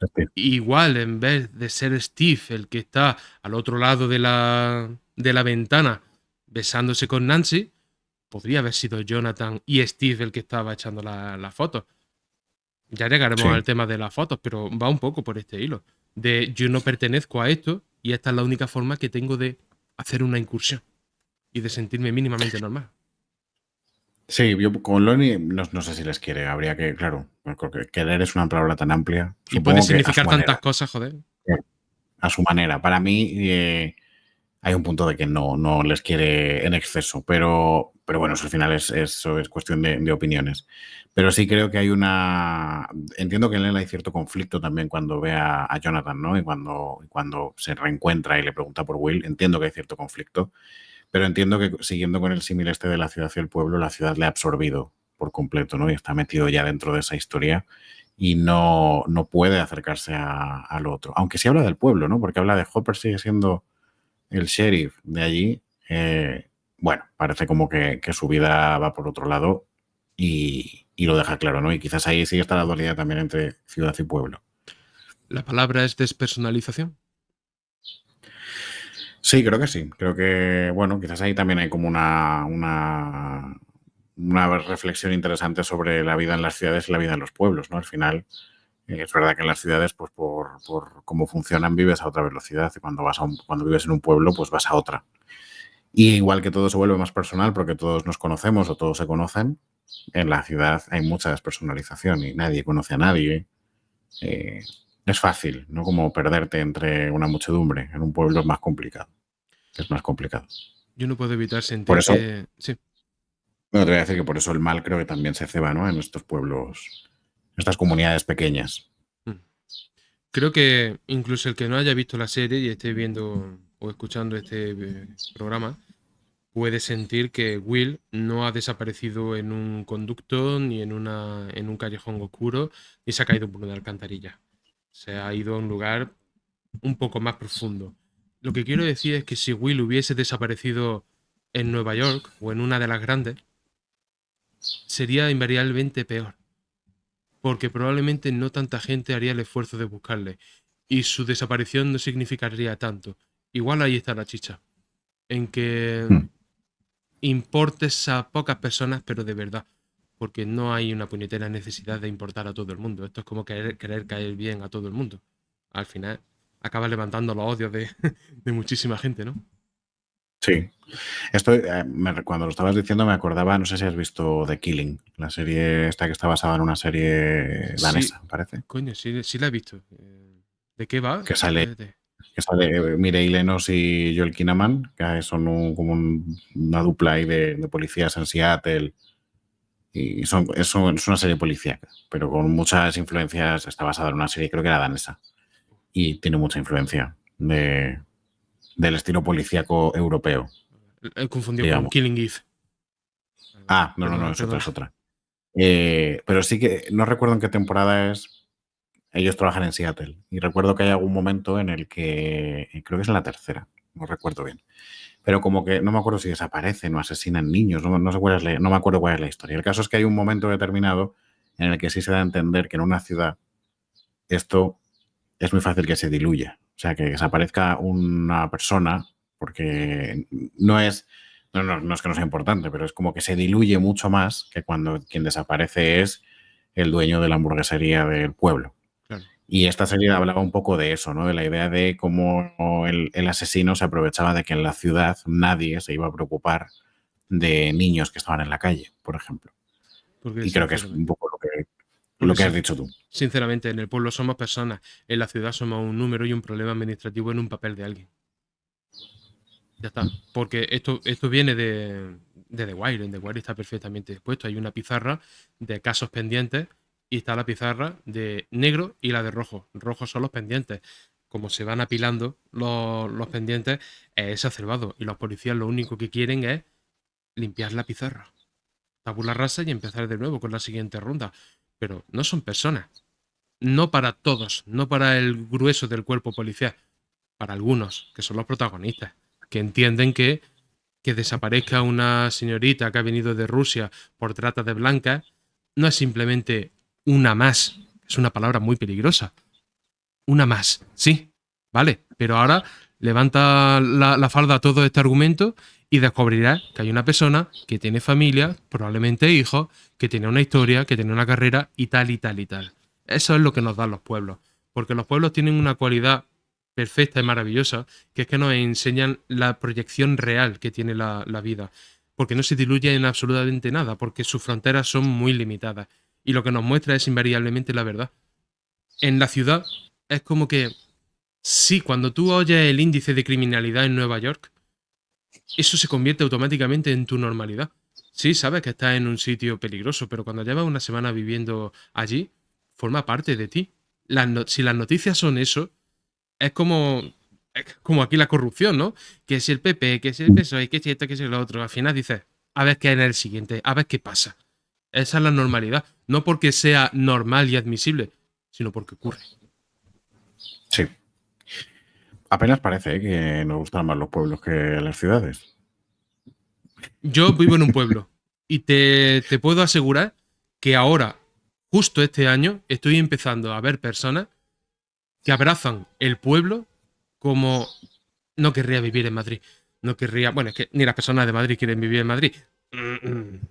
Steve. Igual, en vez de ser Steve el que está al otro lado de la ventana besándose con Nancy, podría haber sido Jonathan y Steve el que estaba echando las fotos. Ya llegaremos al Sí. tema de las fotos, pero va un poco por este hilo. De yo no pertenezco a esto y esta es la única forma que tengo de hacer una incursión y de sentirme mínimamente normal. Sí, yo con Lonnie no sé si les quiere. Habría que, claro, porque querer es una palabra tan amplia. Y puede Supongo que a su significar tantas manera. cosas, joder. A su manera. Para mí hay un punto de que no les quiere en exceso, pero bueno, eso al final eso es cuestión de opiniones. Pero sí creo que hay una... Entiendo que en él hay cierto conflicto también cuando ve a Jonathan, ¿no? Y cuando se reencuentra y le pregunta por Will, entiendo que hay cierto conflicto, pero entiendo que siguiendo con el símil este de la ciudad y el pueblo, la ciudad le ha absorbido por completo, ¿no? Y está metido ya dentro de esa historia y no puede acercarse al otro. Aunque sí habla del pueblo, ¿no? Porque habla de Hopper sigue siendo el sheriff de allí. Bueno, parece como que su vida va por otro lado y lo deja claro, ¿no? Y quizás ahí sí está la dualidad también entre ciudad y pueblo. La palabra es despersonalización. Sí, creo que sí. Creo que, bueno, quizás ahí también hay como una reflexión interesante sobre la vida en las ciudades y la vida en los pueblos, ¿no? Al final, es verdad que en las ciudades, pues por cómo funcionan, vives a otra velocidad. Y cuando vives en un pueblo, pues vas a otra. Y igual que todo se vuelve más personal porque todos nos conocemos o todos se conocen, en la ciudad hay mucha despersonalización y nadie conoce a nadie. Eh, es fácil, ¿no? Como perderte entre una muchedumbre. En un pueblo es más complicado. Es más complicado. Yo no puedo evitar Por sentir eso, que... Sí. bueno, te voy a decir que por eso el mal creo que también se ceba, ¿no? En estos pueblos, en estas comunidades pequeñas. Mm. Creo que incluso el que no haya visto la serie y esté viendo o escuchando este programa puede sentir que Will no ha desaparecido en un conducto ni en un callejón oscuro ni se ha caído por una alcantarilla. Se ha ido a un lugar un poco más profundo. Lo que quiero decir es que si Will hubiese desaparecido en Nueva York o en una de las grandes, sería invariablemente peor, porque probablemente no tanta gente haría el esfuerzo de buscarle y su desaparición no significaría tanto. Igual ahí está la chicha, en que Mm. importes a pocas personas, pero de verdad, porque no hay una puñetera necesidad de importar a todo el mundo. Esto es como querer caer bien a todo el mundo. Al final, acaba levantando los odios de, de muchísima gente, ¿no? Sí. Cuando lo estabas diciendo me acordaba, no sé si has visto The Killing, la serie esta que está basada en una serie Sí, danesa, parece. coño, sí, sí la he visto. ¿De qué va? Que sale Mireille Lenos y Joel Kinnaman, que son una dupla ahí de policías en Seattle. Y es una serie policíaca, pero con muchas influencias. Está basada en una serie, creo que era danesa. Y tiene mucha influencia del estilo policíaco europeo, He confundido con digamos. Killing Eve. No, Perdona, es otra, perdona. es otra. Pero sí que no recuerdo en qué temporada es. Ellos trabajan en Seattle. Y recuerdo que hay algún momento en el que, creo que es en la tercera, no recuerdo bien. Pero como que no me acuerdo si desaparecen o asesinan niños, no sé no me acuerdo cuál es la historia. El caso es que hay un momento determinado en el que sí se da a entender que en una ciudad esto es muy fácil que se diluya. O sea, que desaparezca una persona, porque no es que no sea importante, pero es como que se diluye mucho más que cuando quien desaparece es el dueño de la hamburguesería del pueblo. Claro. Y esta serie hablaba un poco de eso, ¿no? De la idea de cómo el asesino se aprovechaba de que en la ciudad nadie se iba a preocupar de niños que estaban en la calle, por ejemplo. Porque Y creo que es un sinceramente. poco lo Porque que has dicho tú. sinceramente, en el pueblo somos personas, en la ciudad somos un número y un problema administrativo en un papel de alguien. Ya está. Porque esto viene de The Wire. En The Wire está perfectamente expuesto. Hay una pizarra de casos pendientes y está la pizarra de negro y la de rojo. Rojos son los pendientes. Como se van apilando los pendientes, es exacerbado. Y los policías lo único que quieren es limpiar la pizarra, tabula rasa y empezar de nuevo con la siguiente ronda. Pero no son personas. No para todos, no para el grueso del cuerpo policial, para algunos, que son los protagonistas, que entienden que desaparezca una señorita que ha venido de Rusia por trata de blancas no es simplemente una más, es una palabra muy peligrosa. Una más, sí, vale, pero ahora levanta la falda a todo este argumento y descubrirás que hay una persona que tiene familia, probablemente hijos, que tiene una historia, que tiene una carrera y tal y tal y tal. Eso es lo que nos dan los pueblos, porque los pueblos tienen una cualidad perfecta y maravillosa, que es que nos enseñan la proyección real que tiene la vida, porque no se diluye en absolutamente nada, porque sus fronteras son muy limitadas, y lo que nos muestra es invariablemente la verdad. En la ciudad es como que, sí, cuando tú oyes el índice de criminalidad en Nueva York, eso se convierte automáticamente en tu normalidad. Sí, sabes que estás en un sitio peligroso, pero cuando llevas una semana viviendo allí, forma parte de ti. Si las noticias son eso, es como aquí la corrupción, ¿no? Que si el PP, que si el PSOE, que si esto, que si lo otro. Al final dices, a ver qué es en el siguiente, a ver qué pasa. Esa es la normalidad. No porque sea normal y admisible, sino porque ocurre. Sí. Apenas parece que nos gustan más los pueblos que las ciudades. Yo vivo en un pueblo y te puedo asegurar que ahora, justo este año, estoy empezando a ver personas que abrazan el pueblo como no querría vivir en Madrid. No querría. Bueno, es que ni las personas de Madrid quieren vivir en Madrid.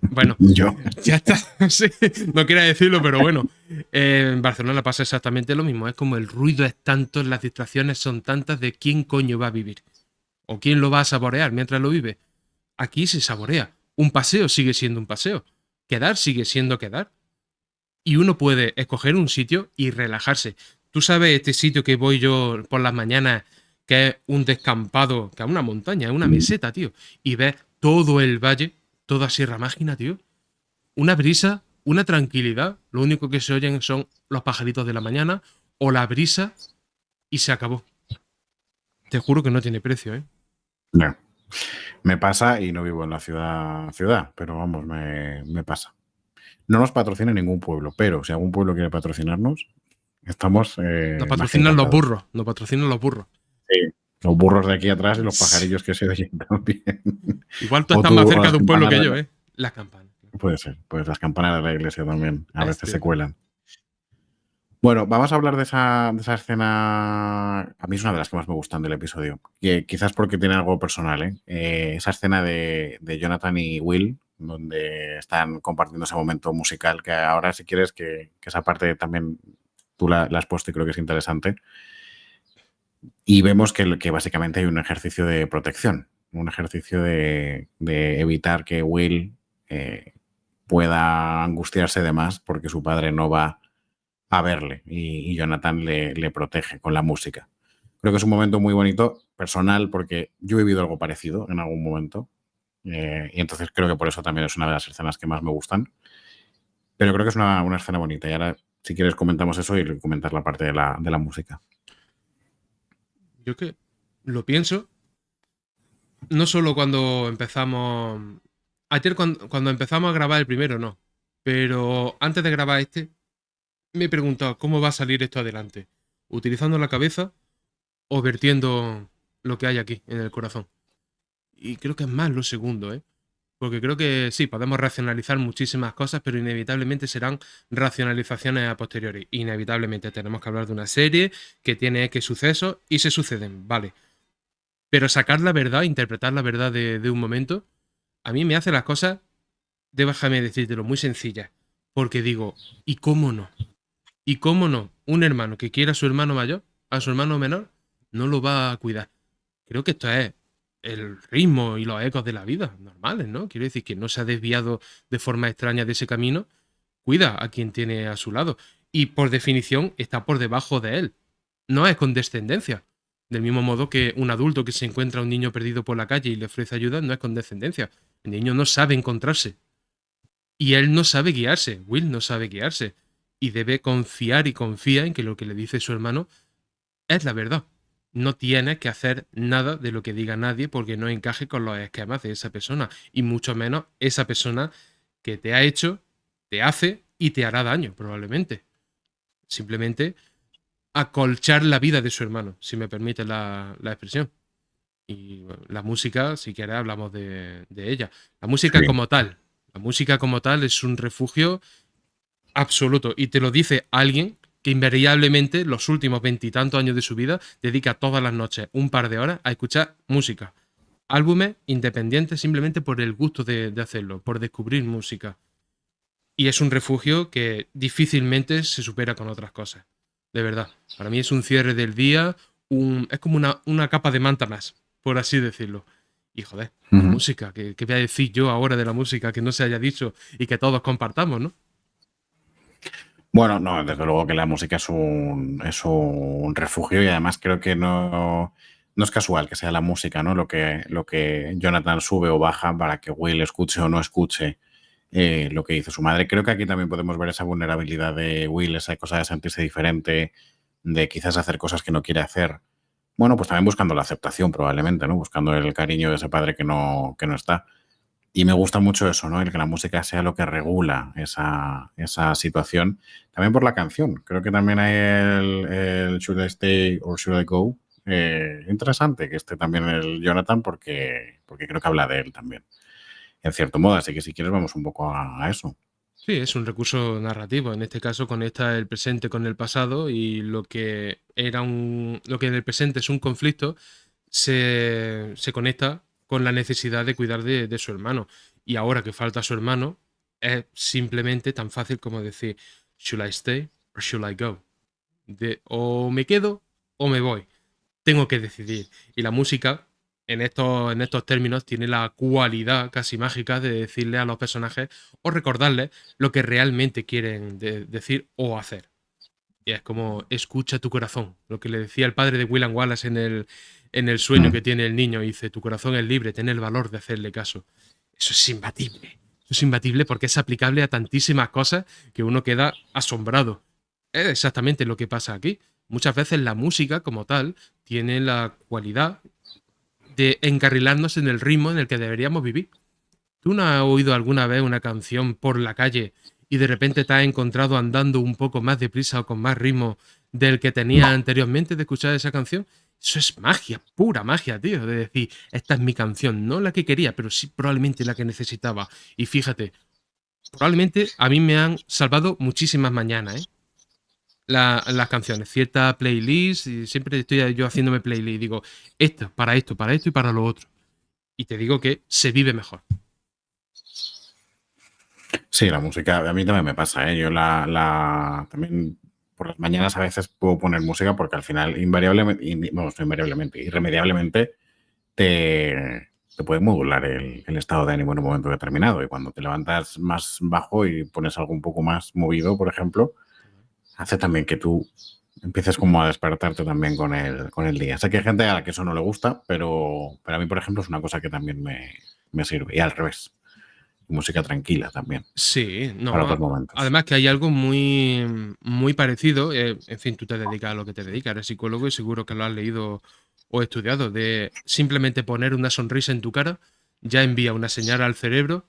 Bueno, Yo. ya está. Sí, no quería decirlo, pero bueno. En Barcelona pasa exactamente lo mismo. Es como el ruido es tanto, las distracciones son tantas de quién coño va a vivir. O quién lo va a saborear mientras lo vive. Aquí se saborea. Un paseo sigue siendo un paseo. Quedar sigue siendo quedar. Y uno puede escoger un sitio y relajarse. Tú sabes este sitio que voy yo por las mañanas, que es un descampado, que es una montaña, es una meseta, tío. Y ves todo el valle, toda Sierra Mágina, tío. Una brisa, una tranquilidad. Lo único que se oyen son los pajaritos de la mañana o la brisa y se acabó. Te juro que no tiene precio, ¿eh? No. Me pasa y no vivo en la ciudad, pero vamos, me pasa. No nos patrocina ningún pueblo, pero si algún pueblo quiere patrocinarnos, estamos Nos más que patrocinan los encantados. burros, nos patrocinan los burros. Sí. Los burros de aquí atrás y los pajarillos que se oyen también. Igual tú O, estás más o cerca las de un pueblo campanas que de yo, la... ¿eh? Las campanas. Puede ser, pues las campanas de la iglesia también a Es veces se cierto. cuelan. Bueno, vamos a hablar de esa escena. A mí es una de las que más me gustan del episodio. Que quizás porque tiene algo personal, ¿eh? Esa escena de Jonathan y Will, donde están compartiendo ese momento musical, que ahora si quieres que esa parte también tú la has puesto y creo que es interesante. Y vemos que básicamente hay un ejercicio de protección, un ejercicio de evitar que Will pueda angustiarse de más porque su padre no va a verle y Jonathan le protege con la música. Creo que es un momento muy bonito, personal, porque yo he vivido algo parecido en algún momento y entonces creo que por eso también es una de las escenas que más me gustan. Pero creo que es una escena bonita y ahora, si quieres, comentamos eso y comentar la parte de la música. Yo que lo pienso, no solo cuando empezamos. Ayer cuando empezamos a grabar el primero, no. Pero antes de grabar este, me he preguntado cómo va a salir esto adelante. ¿Utilizando la cabeza o vertiendo lo que hay aquí, en el corazón? Y creo que es más lo segundo, ¿eh? Porque creo que sí, podemos racionalizar muchísimas cosas, pero inevitablemente serán racionalizaciones a posteriori. Inevitablemente tenemos que hablar de una serie que tiene X sucesos y se suceden, vale. Pero sacar la verdad, interpretar la verdad de un momento, a mí me hace las cosas, déjame decírtelo, muy sencillas. Porque digo, ¿y cómo no? ¿Y cómo no? Un hermano que quiera a su hermano mayor, a su hermano menor, no lo va a cuidar. Creo que esto es el ritmo y los ecos de la vida normales, ¿no? Quiero decir que no se ha desviado de forma extraña de ese camino, cuida a quien tiene a su lado. Y por definición está por debajo de él. No es condescendencia. Del mismo modo que un adulto que se encuentra a un niño perdido por la calle y le ofrece ayuda no es condescendencia. El niño no sabe encontrarse. Y él no sabe guiarse. Will no sabe guiarse. Y debe confiar y confía en que lo que le dice su hermano es la verdad. No tienes que hacer nada de lo que diga nadie porque no encaje con los esquemas de esa persona. Y mucho menos esa persona que te ha hecho, te hace y te hará daño, probablemente. Simplemente acolchar la vida de su hermano, si me permite la expresión. Y bueno, la música, si quieres, hablamos de ella. La música Sí, como tal. La música como tal es un refugio absoluto. Y te lo dice alguien que invariablemente los últimos veintitantos años de su vida dedica todas las noches un par de horas a escuchar música. Álbumes independientes simplemente por el gusto de hacerlo, por descubrir música. Y es un refugio que difícilmente se supera con otras cosas. De verdad. Para mí es un cierre del día, es como una capa de manta más, por así decirlo. Y joder, la Ujú. música, ¿qué voy a decir yo ahora de la música que no se haya dicho y que todos compartamos, ¿no? Bueno, no, desde luego que la música es un refugio y además creo que no es casual que sea la música, ¿no? Lo que Jonathan sube o baja para que Will escuche o no escuche lo que dice su madre. Creo que aquí también podemos ver esa vulnerabilidad de Will, esa cosa de sentirse diferente, de quizás hacer cosas que no quiere hacer. Bueno, pues también buscando la aceptación probablemente, ¿no? Buscando el cariño de ese padre que no está. Y me gusta mucho eso, ¿no? El que la música sea lo que regula esa situación. También por la canción. Creo que también hay el Should I Stay or Should I Go. Interesante que esté también el Jonathan porque creo que habla de él también, en cierto modo. Así que si quieres vamos un poco a eso. Sí, es un recurso narrativo. En este caso conecta el presente con el pasado y lo que en el presente es un conflicto se conecta con la necesidad de cuidar de su hermano. Y ahora que falta su hermano, es simplemente tan fácil como decir, ¿Should I stay or should I go? O me quedo o me voy. Tengo que decidir. Y la música, en estos términos, tiene la cualidad casi mágica de decirle a los personajes o recordarles lo que realmente quieren decir o hacer. Y es como, escucha tu corazón. Lo que le decía el padre de William Wallace en el sueño Mm. que tiene el niño. Dice, tu corazón es libre, ten el valor de hacerle caso. Eso es imbatible. Eso es imbatible porque es aplicable a tantísimas cosas que uno queda asombrado. Es exactamente lo que pasa aquí. Muchas veces la música como tal tiene la cualidad de encarrilarnos en el ritmo en el que deberíamos vivir. ¿Tú no has oído alguna vez una canción por la calle y de repente te has encontrado andando un poco más deprisa o con más ritmo del que tenías No. anteriormente de escuchar esa canción? Eso es magia, pura magia, tío. De decir, esta es mi canción, no la que quería, pero sí probablemente la que necesitaba. Y fíjate, probablemente a mí me han salvado muchísimas mañanas, ¿eh? Las canciones, cierta playlist, y siempre estoy yo haciéndome playlist. Digo, esto y para lo otro. Y te digo que se vive mejor. Sí, la música, a mí también me pasa, ¿eh? Yo también por las mañanas a veces puedo poner música porque al final invariablemente, vamos, no invariablemente, irremediablemente te puede modular el estado de ánimo en un momento determinado. Y cuando te levantas más bajo y pones algo un poco más movido, por ejemplo, hace también que tú empieces como a despertarte también con el día. Sé que hay gente a la que eso no le gusta, pero a mí, por ejemplo, es una cosa que también me sirve. Y al revés, música tranquila también, Sí, para no. otros momentos. Además que hay algo muy parecido. En fin, tú te dedicas a lo que te dedicas, eres psicólogo y seguro que lo has leído o estudiado. De simplemente poner una sonrisa en tu cara ya envía una señal al cerebro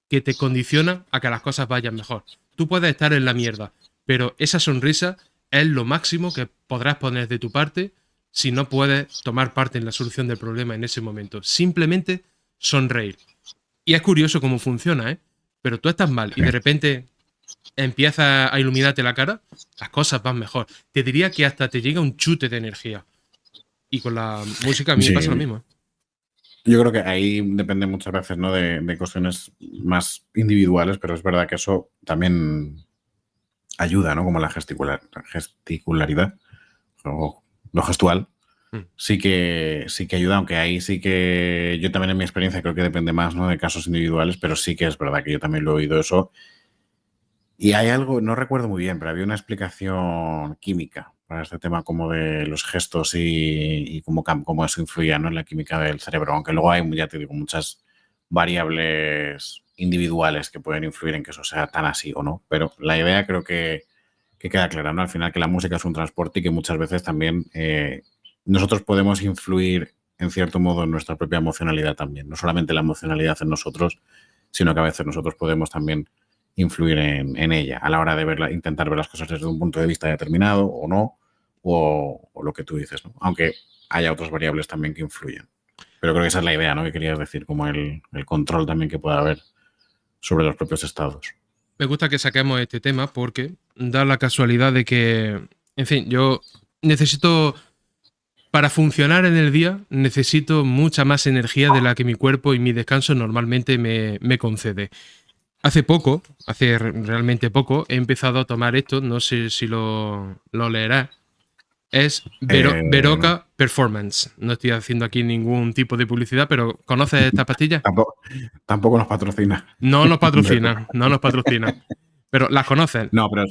que te condiciona a que las cosas vayan mejor. Tú puedes estar en la mierda, pero esa sonrisa es lo máximo que podrás poner de tu parte si no puedes tomar parte en la solución del problema en ese momento. Simplemente sonreír. Y es curioso cómo funciona, ¿eh? Pero tú estás mal y Sí. de repente empieza a iluminarte la cara, las cosas van mejor. Te diría que hasta te llega un chute de energía. Y con la música a mí me pasa lo Sí, mismo, ¿eh? yo creo que ahí depende muchas veces, ¿no? De cuestiones más individuales, pero es verdad que eso también ayuda, ¿no? Como gesticularidad o lo gestual. Mm. Sí que ayuda, aunque ahí sí que yo también en mi experiencia creo que depende más, ¿no? De casos individuales, pero sí que es verdad que yo también lo he oído eso. Y hay algo, no recuerdo muy bien, pero había una explicación química para este tema como de los gestos y cómo eso influía, ¿no? En la química del cerebro, aunque luego hay, ya te digo, muchas variables individuales que pueden influir en que eso sea tan así o no, pero la idea creo que queda clara, ¿no? Al final que la música es un transporte y que muchas veces también nosotros podemos influir en cierto modo en nuestra propia emocionalidad también, no solamente la emocionalidad en nosotros, sino que a veces nosotros podemos también influir en ella a la hora de verla, intentar ver las cosas desde un punto de vista determinado o no, o lo que tú dices, ¿no? Aunque haya otras variables también que influyen. Pero creo que esa es la idea, ¿no? Que querías decir, como el control también que puede haber sobre los propios estados. Me gusta que saquemos este tema porque da la casualidad de que, en fin, yo necesito, para funcionar en el día, necesito mucha más energía de la que mi cuerpo y mi descanso normalmente me concede. Hace poco, realmente poco, he empezado a tomar esto, no sé si lo leerás. Es Eh, Veroca Performance. No estoy haciendo aquí ningún tipo de publicidad, pero ¿conoces esta pastilla? tampoco, tampoco nos patrocina. No nos patrocinan, no nos patrocinan. Pero ¿las conoces? No, pero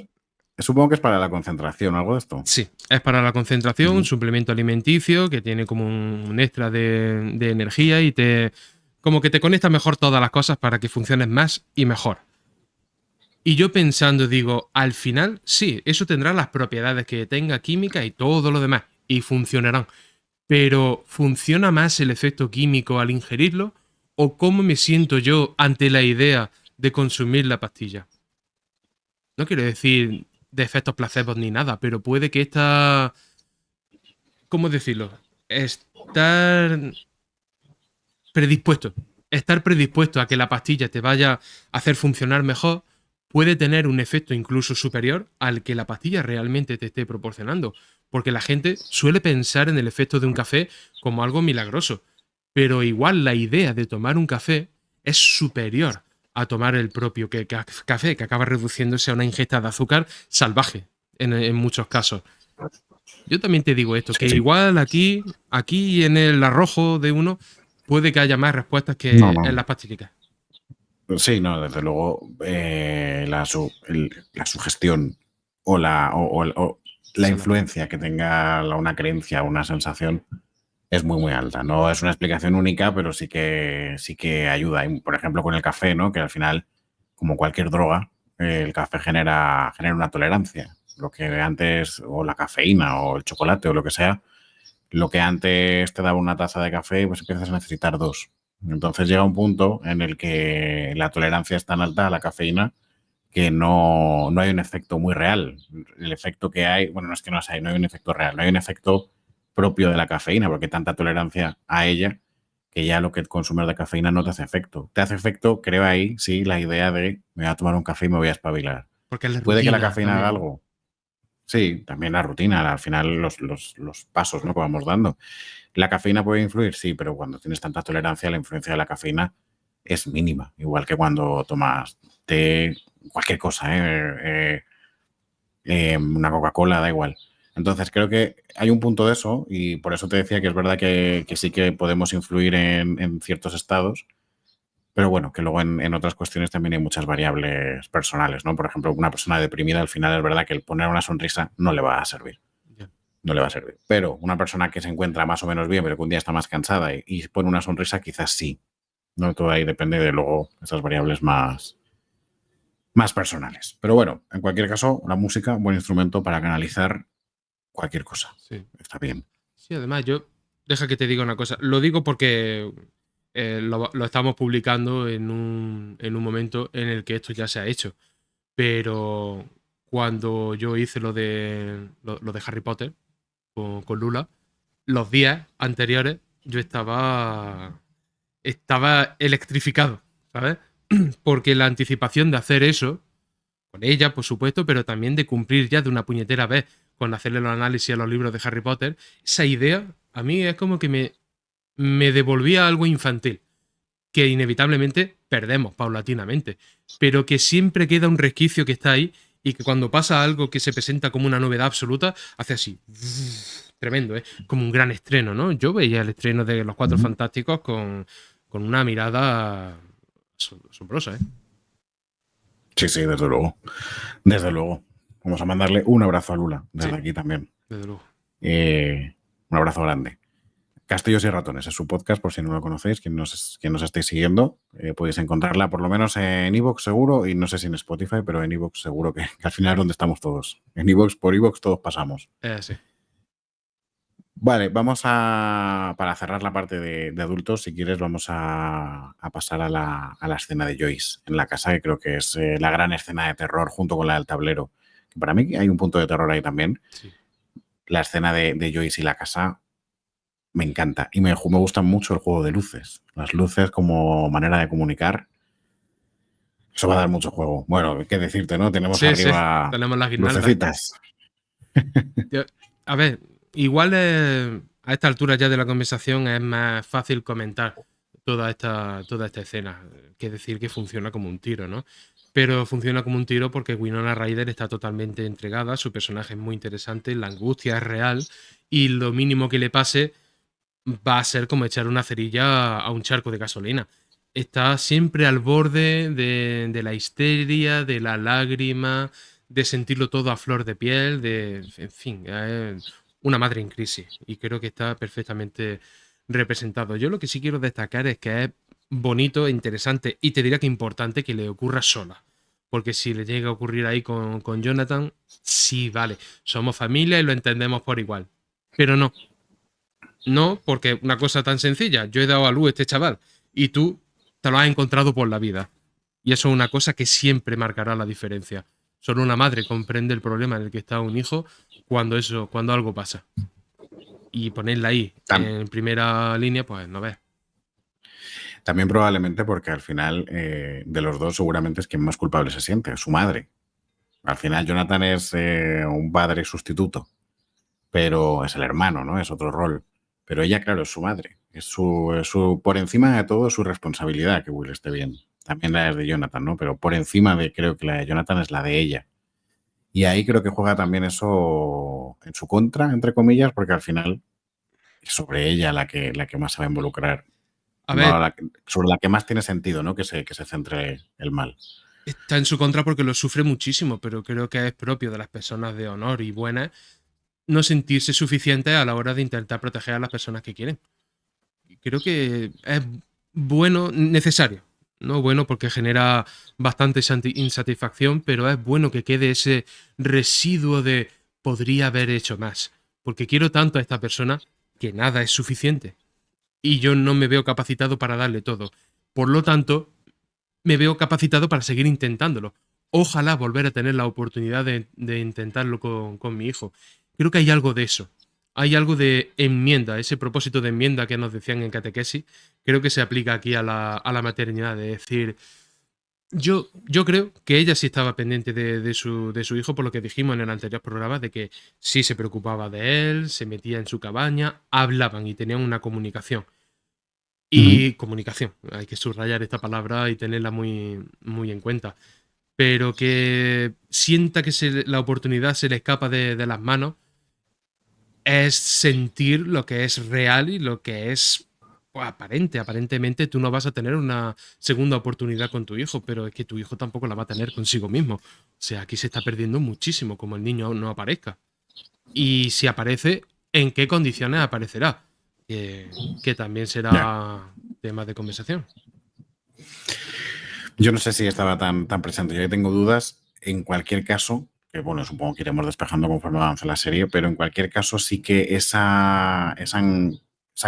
supongo que es para la concentración o algo de esto. Sí, es para la concentración, un Ujú. suplemento alimenticio que tiene como un extra de energía y como que te conecta mejor todas las cosas para que funciones más y mejor. Y yo pensando, digo, al final, sí, eso tendrá las propiedades que tenga química y todo lo demás, y funcionarán. Pero ¿funciona más el efecto químico al ingerirlo? ¿O cómo me siento yo ante la idea de consumir la pastilla? No quiero decir de efectos placebos ni nada, pero puede que ¿cómo decirlo? Predispuesto. Estar predispuesto a que la pastilla te vaya a hacer funcionar mejor puede tener un efecto incluso superior al que la pastilla realmente te esté proporcionando. Porque la gente suele pensar en el efecto de un café como algo milagroso. Pero igual la idea de tomar un café es superior a tomar el propio café, que acaba reduciéndose a una ingesta de azúcar salvaje en muchos casos. Yo también te digo esto, Sí, que sí. igual aquí en el arrojo de uno puede que haya más respuestas No, que en no. las pastillas. Sí, no, desde luego la sugestión o la Sí, no. influencia que tenga una creencia o una sensación es muy, muy alta. No es una explicación única, pero sí que ayuda. Y, por ejemplo, con el café, ¿no? Que al final, como cualquier droga, el café genera una tolerancia. Lo que antes, o la cafeína, o el chocolate, o lo que sea, lo que antes te daba una taza de café, pues empiezas a necesitar dos. Entonces llega un punto en el que la tolerancia es tan alta a la cafeína que no hay un efecto muy real. El efecto que hay, bueno, no es que no hay un efecto real, no hay un efecto propio de la cafeína, porque hay tanta tolerancia a ella que ya lo que consumes de cafeína no te hace efecto. Te hace efecto, creo ahí, sí, la idea de me voy a tomar un café y me voy a espabilar. Porque es la ¿Puede que la rutina cafeína haga también. algo? Sí, también la rutina, al final los pasos, ¿no?, que vamos dando. ¿La cafeína puede influir? Sí, pero cuando tienes tanta tolerancia, la influencia de la cafeína es mínima. Igual que cuando tomas té, cualquier cosa, una Coca-Cola, da igual. Entonces creo que hay un punto de eso y por eso te decía que es verdad que sí que podemos influir en ciertos estados, pero bueno, que luego en otras cuestiones también hay muchas variables personales, ¿no? Por ejemplo, una persona deprimida al final es verdad que el poner una sonrisa no le va a servir, Ya. no le va a servir. Pero una persona que se encuentra más o menos bien, pero que un día está más cansada y pone una sonrisa, quizás sí. ¿No? Todo ahí depende de luego esas variables más personales. Pero bueno, en cualquier caso, la música, un buen instrumento para canalizar cualquier cosa. Sí. Está bien. Sí, además deja que te diga una cosa. Lo digo porque lo estamos publicando en un momento en el que esto ya se ha hecho. Pero cuando yo hice lo de Harry Potter con Lula, los días anteriores yo estaba electrificado, ¿sabes? Porque la anticipación de hacer eso, con ella, por supuesto, pero también de cumplir ya de una puñetera vez con hacerle los análisis a los libros de Harry Potter, esa idea a mí es como que me devolvía algo infantil, que inevitablemente perdemos paulatinamente, pero que siempre queda un resquicio que está ahí y que cuando pasa algo que se presenta como una novedad absoluta, hace así. Tremendo, ¿eh? Como un gran estreno, ¿no? Yo veía el estreno de Los Cuatro Ujú. Fantásticos con una mirada asombrosa, ¿eh? Sí, sí, desde luego. Desde luego. Vamos a mandarle un abrazo a Lula Sí, desde aquí también. desde luego. Un abrazo grande. Castillos y Ratones es su podcast, por si no lo conocéis, quien nos estéis siguiendo. Podéis encontrarla por lo menos en iVoox seguro, y no sé si en Spotify, pero en iVoox seguro que al final es donde estamos todos. En iVoox, por iVoox todos pasamos. Sí. Vale, para cerrar la parte de adultos, si quieres, vamos a pasar a la escena de Joyce en la casa, que creo que es la gran escena de terror junto con la del tablero. Para mí hay un punto de terror ahí también. Sí. La escena de Joyce y la casa me encanta. Y me gusta mucho el juego de luces. Las luces como manera de comunicar. Eso va a dar mucho juego. Bueno, qué decirte, ¿no? Tenemos Sí, sí, arriba tenemos las guirnaldas. lucecitas. A ver, igual a esta altura ya de la conversación es más fácil comentar toda esta escena, que decir que funciona como un tiro, ¿no? Pero funciona como un tiro porque Winona Ryder está totalmente entregada, su personaje es muy interesante, la angustia es real y lo mínimo que le pase va a ser como echar una cerilla a un charco de gasolina. Está siempre al borde de la histeria, de la lágrima, de sentirlo todo a flor de piel, en fin, es una madre en crisis y creo que está perfectamente representado. Yo lo que sí quiero destacar es que es bonito, interesante y te diría que importante que le ocurra sola. Porque si le llega a ocurrir ahí con Jonathan, sí, vale, somos familia y lo entendemos por igual. Pero no, no, porque una cosa tan sencilla, yo he dado a luz a este chaval y tú te lo has encontrado por la vida. Y eso es una cosa que siempre marcará la diferencia. Solo una madre comprende el problema en el que está un hijo cuando algo pasa. Y ponerla ahí Tam- en primera línea, pues no ves. También probablemente porque al final de los dos seguramente es quien más culpable se siente, su madre. Al final Jonathan es un padre sustituto, pero es el hermano, ¿no? Es otro rol. Pero ella, claro, es su madre. Por encima de todo, su responsabilidad que Will esté bien. También la es de Jonathan, ¿no? Pero por encima de, creo que la de Jonathan es la de ella. Y ahí creo que juega también eso en su contra, entre comillas, porque al final es sobre ella la que más se va a involucrar. A No, ver, sobre la que más tiene sentido, ¿no? Que se centre el mal. está en su contra porque lo sufre muchísimo, pero creo que es propio de las personas de honor y buenas no sentirse suficientes a la hora de intentar proteger a las personas que quieren. Creo que es bueno, necesario. No bueno porque genera bastante insatisfacción, pero es bueno que quede ese residuo de podría haber hecho más. Porque quiero tanto a esta persona que nada es suficiente. Y yo no me veo capacitado para darle todo. Por lo tanto, me veo capacitado para seguir intentándolo. Ojalá volver a tener la oportunidad de intentarlo con mi hijo. Creo que hay algo de eso. Hay algo de enmienda, ese propósito de enmienda que nos decían en catequesis, creo que se aplica aquí a la maternidad, de decir, yo creo que ella sí estaba pendiente de su hijo, por lo que dijimos en el anterior programa, de que sí se preocupaba de él, se metía en su cabaña, hablaban y tenían una comunicación. Ujú. Y comunicación, hay que subrayar esta palabra y tenerla muy, muy en cuenta. Pero que sienta que la oportunidad se le escapa de las manos es sentir lo que es real y lo que es pues, aparente. Aparentemente tú no vas a tener una segunda oportunidad con tu hijo, pero es que tu hijo tampoco la va a tener consigo mismo. O sea, aquí se está perdiendo muchísimo como el niño no aparezca. Y si aparece, ¿en qué condiciones aparecerá? Que también Ya. será tema de conversación. Yo no sé si estaba tan presente. Yo ahí tengo dudas. En cualquier caso, que bueno, supongo que iremos despejando conforme avance la serie, pero en cualquier caso sí que esa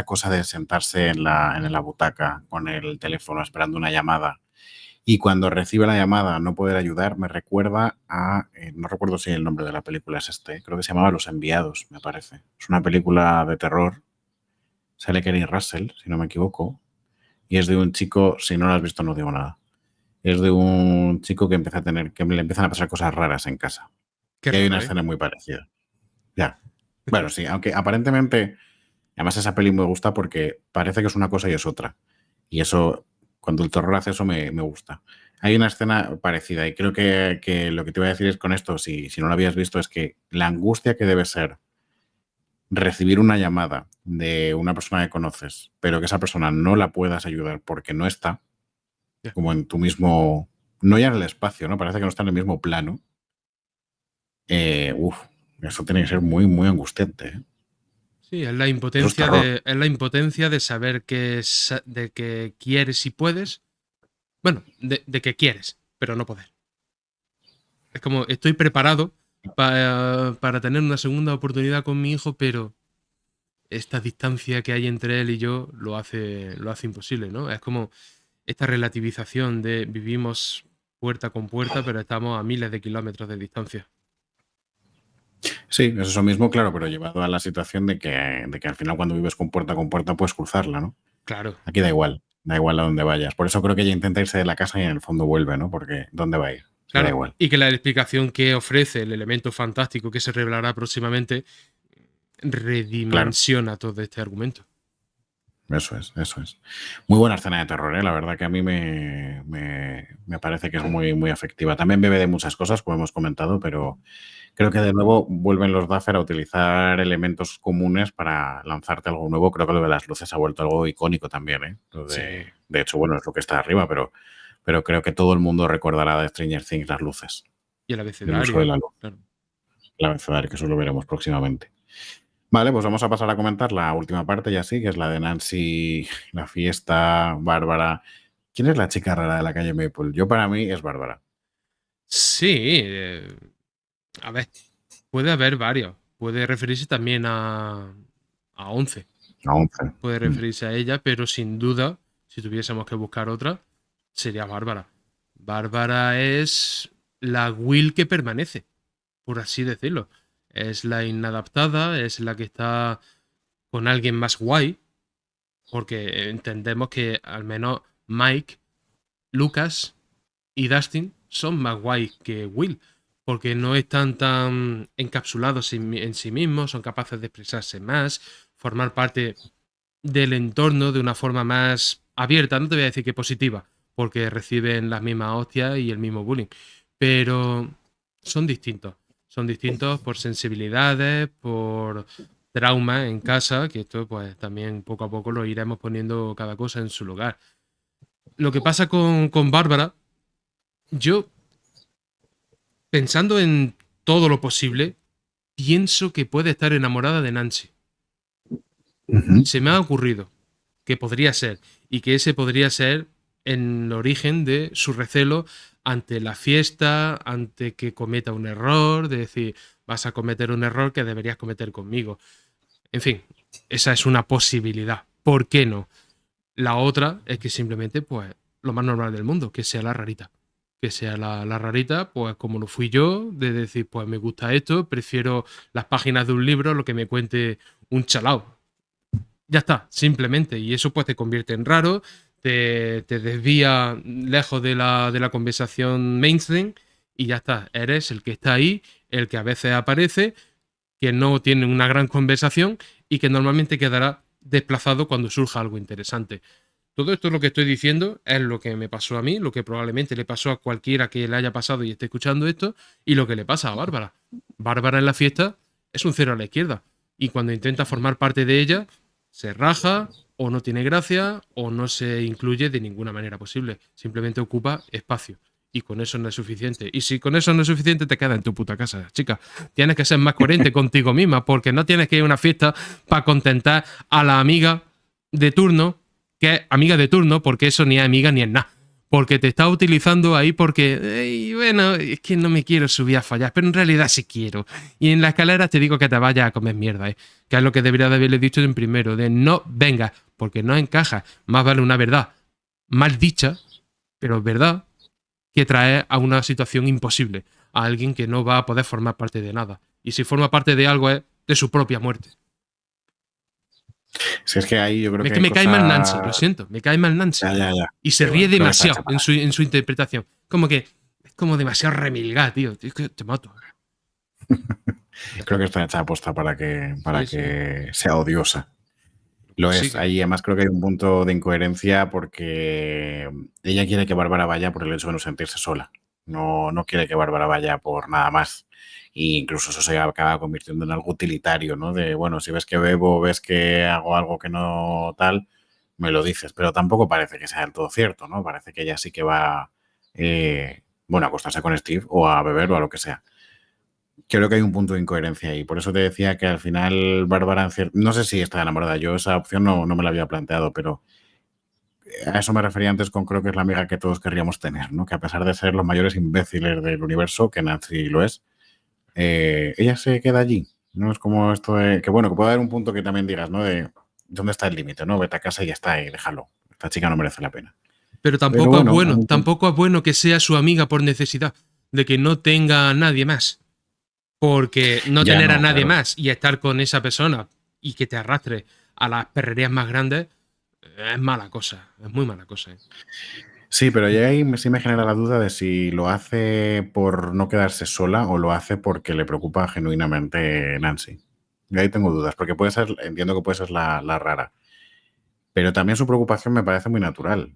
cosa de sentarse en la butaca con el teléfono esperando una llamada y cuando recibe la llamada no poder ayudar, me recuerda no recuerdo si el nombre de la película es creo que se llamaba Los Enviados, me parece. Es una película de terror, sale Kerry Russell, si no me equivoco, y es de un chico, si no lo has visto no digo nada, es de un chico que le empiezan a pasar cosas raras en casa. Qué Y hay una raro, ¿eh? escena muy parecida. Ya. Bueno, sí, aunque aparentemente, además esa peli me gusta porque parece que es una cosa y es otra. Y eso, cuando el terror hace eso, me gusta. Hay una escena parecida y creo que lo que te iba a decir es con esto, si no lo habías visto, es que la angustia que debe ser recibir una llamada de una persona que conoces, pero que esa persona no la puedas ayudar porque no está, Ya. como en tu mismo, no ya en el espacio, ¿no? Parece que no está en el mismo plano. Uf, eso tiene que ser muy, muy angustiante, ¿eh? Sí, Eso es terror. es la impotencia de saber de que quieres y puedes. Bueno, de que quieres, pero no poder. Es como, estoy preparado para tener una segunda oportunidad con mi hijo, pero esta distancia que hay entre él y yo lo hace imposible, ¿no? Es como esta relativización de vivimos puerta con puerta, pero estamos a miles de kilómetros de distancia. Sí, es eso mismo, claro, pero llevado a la situación de que al final cuando vives con puerta puedes cruzarla, ¿no? Claro, Aquí da igual. Da igual a dónde vayas. Por eso creo que ella intenta irse de la casa y en el fondo vuelve, ¿no? Porque ¿dónde va a ir? Sí, da Claro, igual. y que la explicación que ofrece el elemento fantástico que se revelará próximamente Claro, redimensiona todo este argumento. eso es, eso es. Muy buena escena de terror, ¿eh? La verdad que a mí me parece que es muy, muy afectiva. También bebe de muchas cosas, como hemos comentado, pero creo que de nuevo vuelven los Duffer a utilizar elementos comunes para lanzarte algo nuevo. Creo que lo de las luces ha vuelto algo icónico también, ¿eh? Sí. De hecho, bueno, es lo que está arriba, pero creo que todo el mundo recordará de Stranger Things las luces, Y el el uso de abecedario, la luz, claro. el abecedario, que eso lo veremos próximamente. Vale, pues vamos a pasar a comentar la última parte ya sí, que es la de Nancy, la fiesta, Bárbara. ¿Quién es la chica rara de la calle Maple? Yo para mí es Bárbara. Sí, a ver, puede haber varios. Puede referirse también a 11. A 11. Puede referirse a ella, pero sin duda, si tuviésemos que buscar otra, sería Bárbara. Bárbara es la Will que permanece, por así decirlo. Es la inadaptada, es la que está con alguien más guay, porque entendemos que al menos Mike, Lucas y Dustin son más guay que Will, porque no están tan encapsulados en sí mismos, son capaces de expresarse más, formar parte del entorno de una forma más abierta, no te voy a decir que positiva, porque reciben las mismas hostias y el mismo bullying, pero son distintos por sensibilidades, por trauma en casa, que esto pues también poco a poco lo iremos poniendo cada cosa en su lugar. Lo que pasa con Bárbara, yo pensando en todo lo posible, pienso que puede estar enamorada de Nancy. Ujú. Se me ha ocurrido que podría ser, y que ese podría ser el origen de su recelo ante la fiesta, ante que cometa un error, de decir, vas a cometer un error que deberías cometer conmigo. En fin, esa es una posibilidad. ¿Por qué no? La otra es que simplemente, pues, lo más normal del mundo, que sea la rarita. Que sea la rarita, pues como lo fui yo, de decir, pues me gusta esto, prefiero las páginas de un libro a lo que me cuente un chalao. Ya está, simplemente. Y eso pues te convierte en raro, te desvía lejos de la conversación mainstream y ya está. Eres el que está ahí, el que a veces aparece, que no tiene una gran conversación y que normalmente quedará desplazado cuando surja algo interesante. Todo esto es lo que estoy diciendo, es lo que me pasó a mí, lo que probablemente le pasó a cualquiera que le haya pasado y esté escuchando esto, y lo que le pasa a Bárbara. Bárbara en la fiesta es un cero a la izquierda, y cuando intenta formar parte de ella, se raja, o no tiene gracia, o no se incluye de ninguna manera posible. Simplemente ocupa espacio. Y con eso no es suficiente. Y si con eso no es suficiente, te quedas en tu puta casa, chica. Tienes que ser más coherente contigo misma, porque no tienes que ir a una fiesta para contentar a la amiga de turno que es amiga de turno, porque eso ni es amiga ni es nada. Porque te está utilizando ahí porque, bueno, es que no me quiero subir a fallar, pero en realidad sí quiero. Y en la escalera te digo que te vayas a comer mierda, que es lo que debería de haberle dicho en primero, de no vengas, porque no encaja. Más vale una verdad mal dicha, pero verdad, que traer a una situación imposible, a alguien que no va a poder formar parte de nada. Y si forma parte de algo es de su propia muerte. Si es que ahí yo creo Es que que hay me cae mal cosas. Nancy, lo siento, me cae mal Nancy. Ya, ya, ya. Y se Da ríe igual, creo que está hecha demasiado para. en su interpretación. Como que es como demasiado remilgada, tío. Es que te mato. Creo que está hecha aposta para Sí, sí. que sea odiosa. Lo Sí, es. que. Ahí además creo que hay un punto de incoherencia porque ella quiere que Bárbara vaya por el hecho de no sentirse sola. No, no quiere que Bárbara vaya por nada más. E incluso eso se acaba convirtiendo en algo utilitario, ¿no? De, bueno, si ves que bebo, ves que hago algo que no tal, me lo dices. Pero tampoco parece que sea del todo cierto, ¿no? Parece que ella sí que va, bueno, a acostarse con Steve o a beber o a lo que sea. Creo que hay un punto de incoherencia ahí. Por eso te decía que al final Bárbara, no sé si está enamorada. Yo esa opción no me la había planteado, pero a eso me refería antes con creo que es la amiga que todos querríamos tener, ¿no? Que a pesar de ser los mayores imbéciles del universo, que Nancy lo es, ella se queda allí. No es como esto de que bueno, que puede haber un punto que también digas, ¿no? De dónde está el límite, ¿no? Vete a casa y ya está, y déjalo. Esta chica no merece la pena. Pero Pero bueno, hay un punto. tampoco es bueno que sea su amiga por necesidad, de que no tenga a nadie más. Porque no Ya tener a no, nadie claro. más y estar con esa persona y que te arrastre a las perrerías más grandes, es mala cosa, es muy mala cosa. Sí, pero ya ahí sí me genera la duda de si lo hace por no quedarse sola o lo hace porque le preocupa genuinamente Nancy. Y ahí tengo dudas, porque puede ser, entiendo que puede ser la rara. Pero también su preocupación me parece muy natural.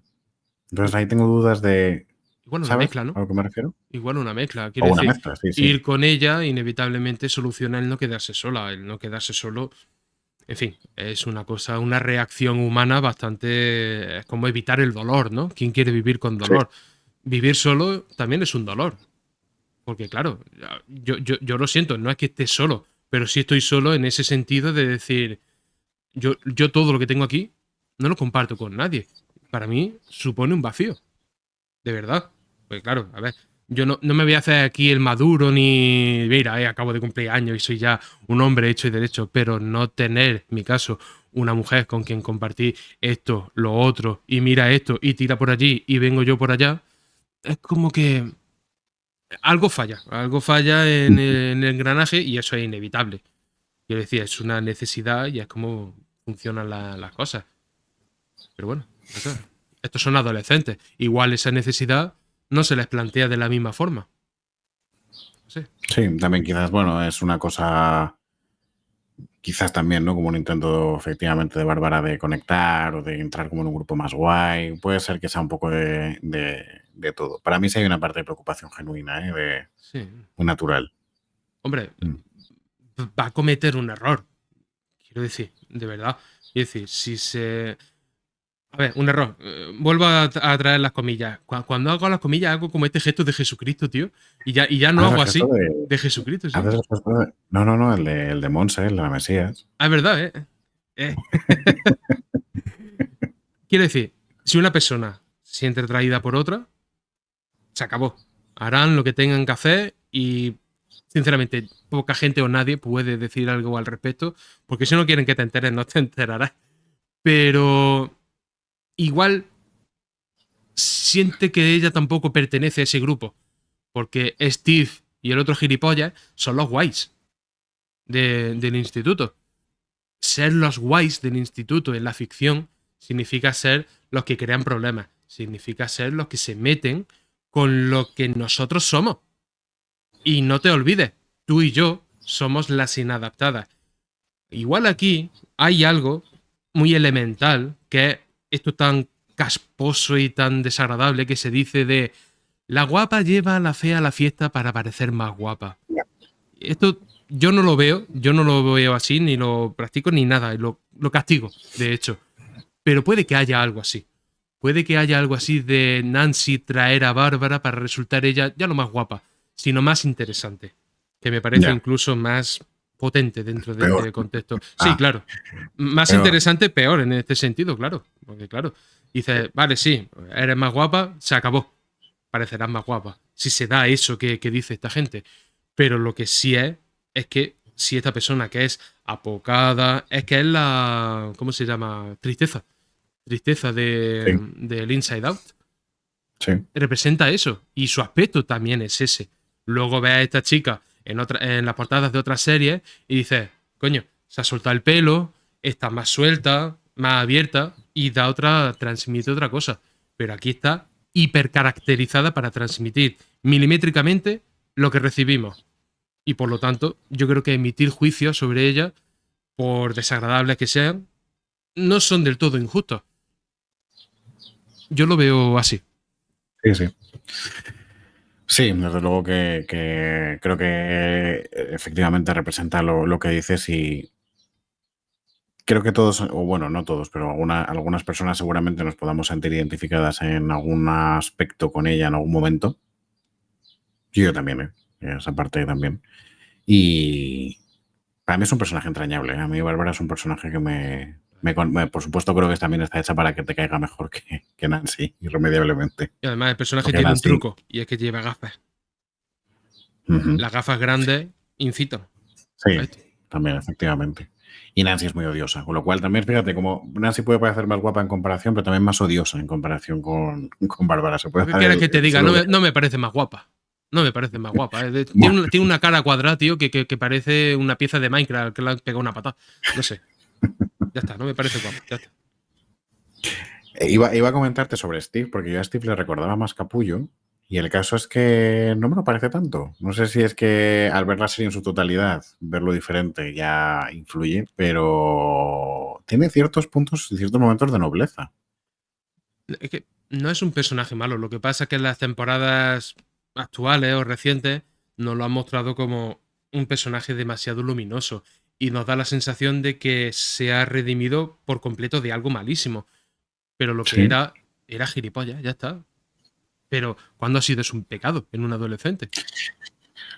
Entonces ahí tengo dudas de, Igual una ¿sabes mezcla, ¿no? a lo que me refiero? Igual una mezcla. O Quiere una decir, mezcla, sí, sí. ir con ella inevitablemente soluciona el no quedarse sola. El no quedarse solo, en fin, es una cosa, una reacción humana bastante... Es como evitar el dolor, ¿no? ¿Quién quiere vivir con Sí. dolor? Vivir solo también es un dolor. Porque claro, yo lo siento, no es que esté solo, pero sí estoy solo en ese sentido de decir, yo todo lo que tengo aquí no lo comparto con nadie. Para mí supone un vacío, de verdad. Pues claro, a ver, yo no me voy a hacer aquí el maduro ni, mira, acabo de cumplir años y soy ya un hombre hecho y derecho, pero no tener, en mi caso, una mujer con quien compartir esto, lo otro, y mira esto, y tira por allí, y vengo yo por allá, es como que algo falla en el engranaje y eso es inevitable. Quiero decir, es una necesidad y es como funcionan las cosas. Pero bueno, no sé. Estos son adolescentes. Igual esa necesidad no se les plantea de la misma forma. No sé. Sí, también quizás, bueno, es una cosa, quizás también, ¿no? Como un intento efectivamente de Bárbara de conectar o de entrar como en un grupo más guay. Puede ser que sea un poco de todo. Para mí sí hay una parte de preocupación genuina, ¿eh? Sí. Muy natural. Hombre, Mm. va a cometer un error. Quiero decir, de verdad. Es decir, si se. A ver, un error. Vuelvo a traer las comillas. Cuando hago las comillas, hago como este gesto de Jesucristo, tío. Y ya no Haces el hago gesto así. de. De Jesucristo, sí. Haces el gesto de. No, no, no, el de Monse, el de la Mesías. Ah, es verdad, ¿eh? Eh. Quiero decir, si una persona se siente atraída por otra, se acabó. Harán lo que tengan que hacer y, sinceramente, poca gente o nadie puede decir algo al respecto, porque si no quieren que te enteres, no te enterarás. Pero igual siente que ella tampoco pertenece a ese grupo, porque Steve y el otro gilipollas son los guays del instituto. Ser los guays del instituto en la ficción significa ser los que crean problemas, significa ser los que se meten con lo que nosotros somos. Y no te olvides, tú y yo somos las inadaptadas. Igual aquí hay algo muy elemental, que es esto tan casposo y tan desagradable que se dice de la guapa lleva a la fea a la fiesta para parecer más guapa. Esto yo no lo veo así, ni lo practico ni nada, y lo castigo, de hecho. Pero puede que haya algo así. Puede que haya algo así de Nancy traer a Bárbara para resultar ella ya no más guapa, sino más interesante. Que me parece Ya. incluso más potente dentro de Peor. este contexto. Sí, Ah, claro. Más peor. interesante, peor en este sentido, claro. Porque, claro, dices, vale, sí, eres más guapa, se acabó. Parecerás más guapa. Si se da eso que dice esta gente. Pero lo que sí es que si esta persona que es apocada, es que es la. ¿Cómo se llama? Tristeza Sí, del Inside Out, sí. representa eso. Y su aspecto también es ese. Luego ves a esta chica en las portadas de otras series y dices, coño, se ha soltado el pelo, está más suelta, más abierta y transmite otra cosa. Pero aquí está hipercaracterizada para transmitir milimétricamente lo que recibimos. Y por lo tanto, yo creo que emitir juicios sobre ella, por desagradables que sean, no son del todo injustos. Yo lo veo así. Sí, sí. Sí, desde luego que creo que efectivamente representa lo que dices y creo que todos, o bueno, no todos, pero algunas personas seguramente nos podamos sentir identificadas en algún aspecto con ella en algún momento. Yo también, ¿eh? Esa parte también. Y para mí es un personaje entrañable, ¿eh? A mí Bárbara es un personaje que por supuesto creo que también está hecha para que te caiga mejor que Nancy, irremediablemente. Y además el personaje Porque tiene un Nancy... truco, y es que lleva gafas. Ujú. Las gafas grandes incitan a Sí, esto. también, efectivamente. Y Nancy es muy odiosa, con lo cual también, fíjate, como Nancy puede parecer más guapa en comparación, pero también más odiosa en comparación con Bárbara. Se puede ¿Qué dar quieres que te ese diga? doble. No me parece más guapa. No me parece más guapa. Bueno, Tiene una cara cuadrada, tío, que parece una pieza de Minecraft que le han pegado una patada. No sé. Ya está, no me parece guapa. Ya está. Iba a comentarte sobre Steve, porque yo a Steve le recordaba más capullo, y el caso es que no me lo parece tanto. No sé si es que al ver la serie en su totalidad, verlo diferente ya influye, pero tiene ciertos puntos y ciertos momentos de nobleza. Es que no es un personaje malo, lo que pasa es que en las temporadas actuales o recientes nos lo han mostrado como un personaje demasiado luminoso y nos da la sensación de que se ha redimido por completo de algo malísimo, pero lo que Sí. era gilipollas, ya está. Pero ¿cuándo ha sido eso un pecado en un adolescente?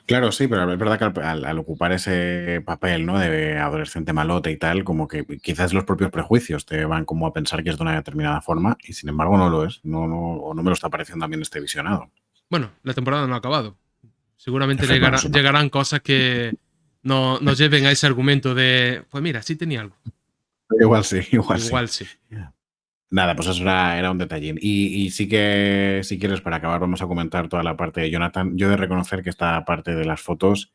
Claro, sí, pero es verdad que al ocupar ese papel, ¿no? De adolescente malote y tal, como que quizás los propios prejuicios te van como a pensar que es de una determinada forma y sin embargo no lo es. No, o no me lo está pareciendo también este visionado. Bueno, la temporada no ha acabado. Seguramente Bueno, eso no. llegarán cosas que nos lleven a ese argumento de, pues mira, sí tenía algo. Igual sí, igual sí. Igual sí. Nada, pues eso era un detallín. Y sí que, si quieres, para acabar, vamos a comentar toda la parte de Jonathan. Yo he de reconocer que esta parte de las fotos,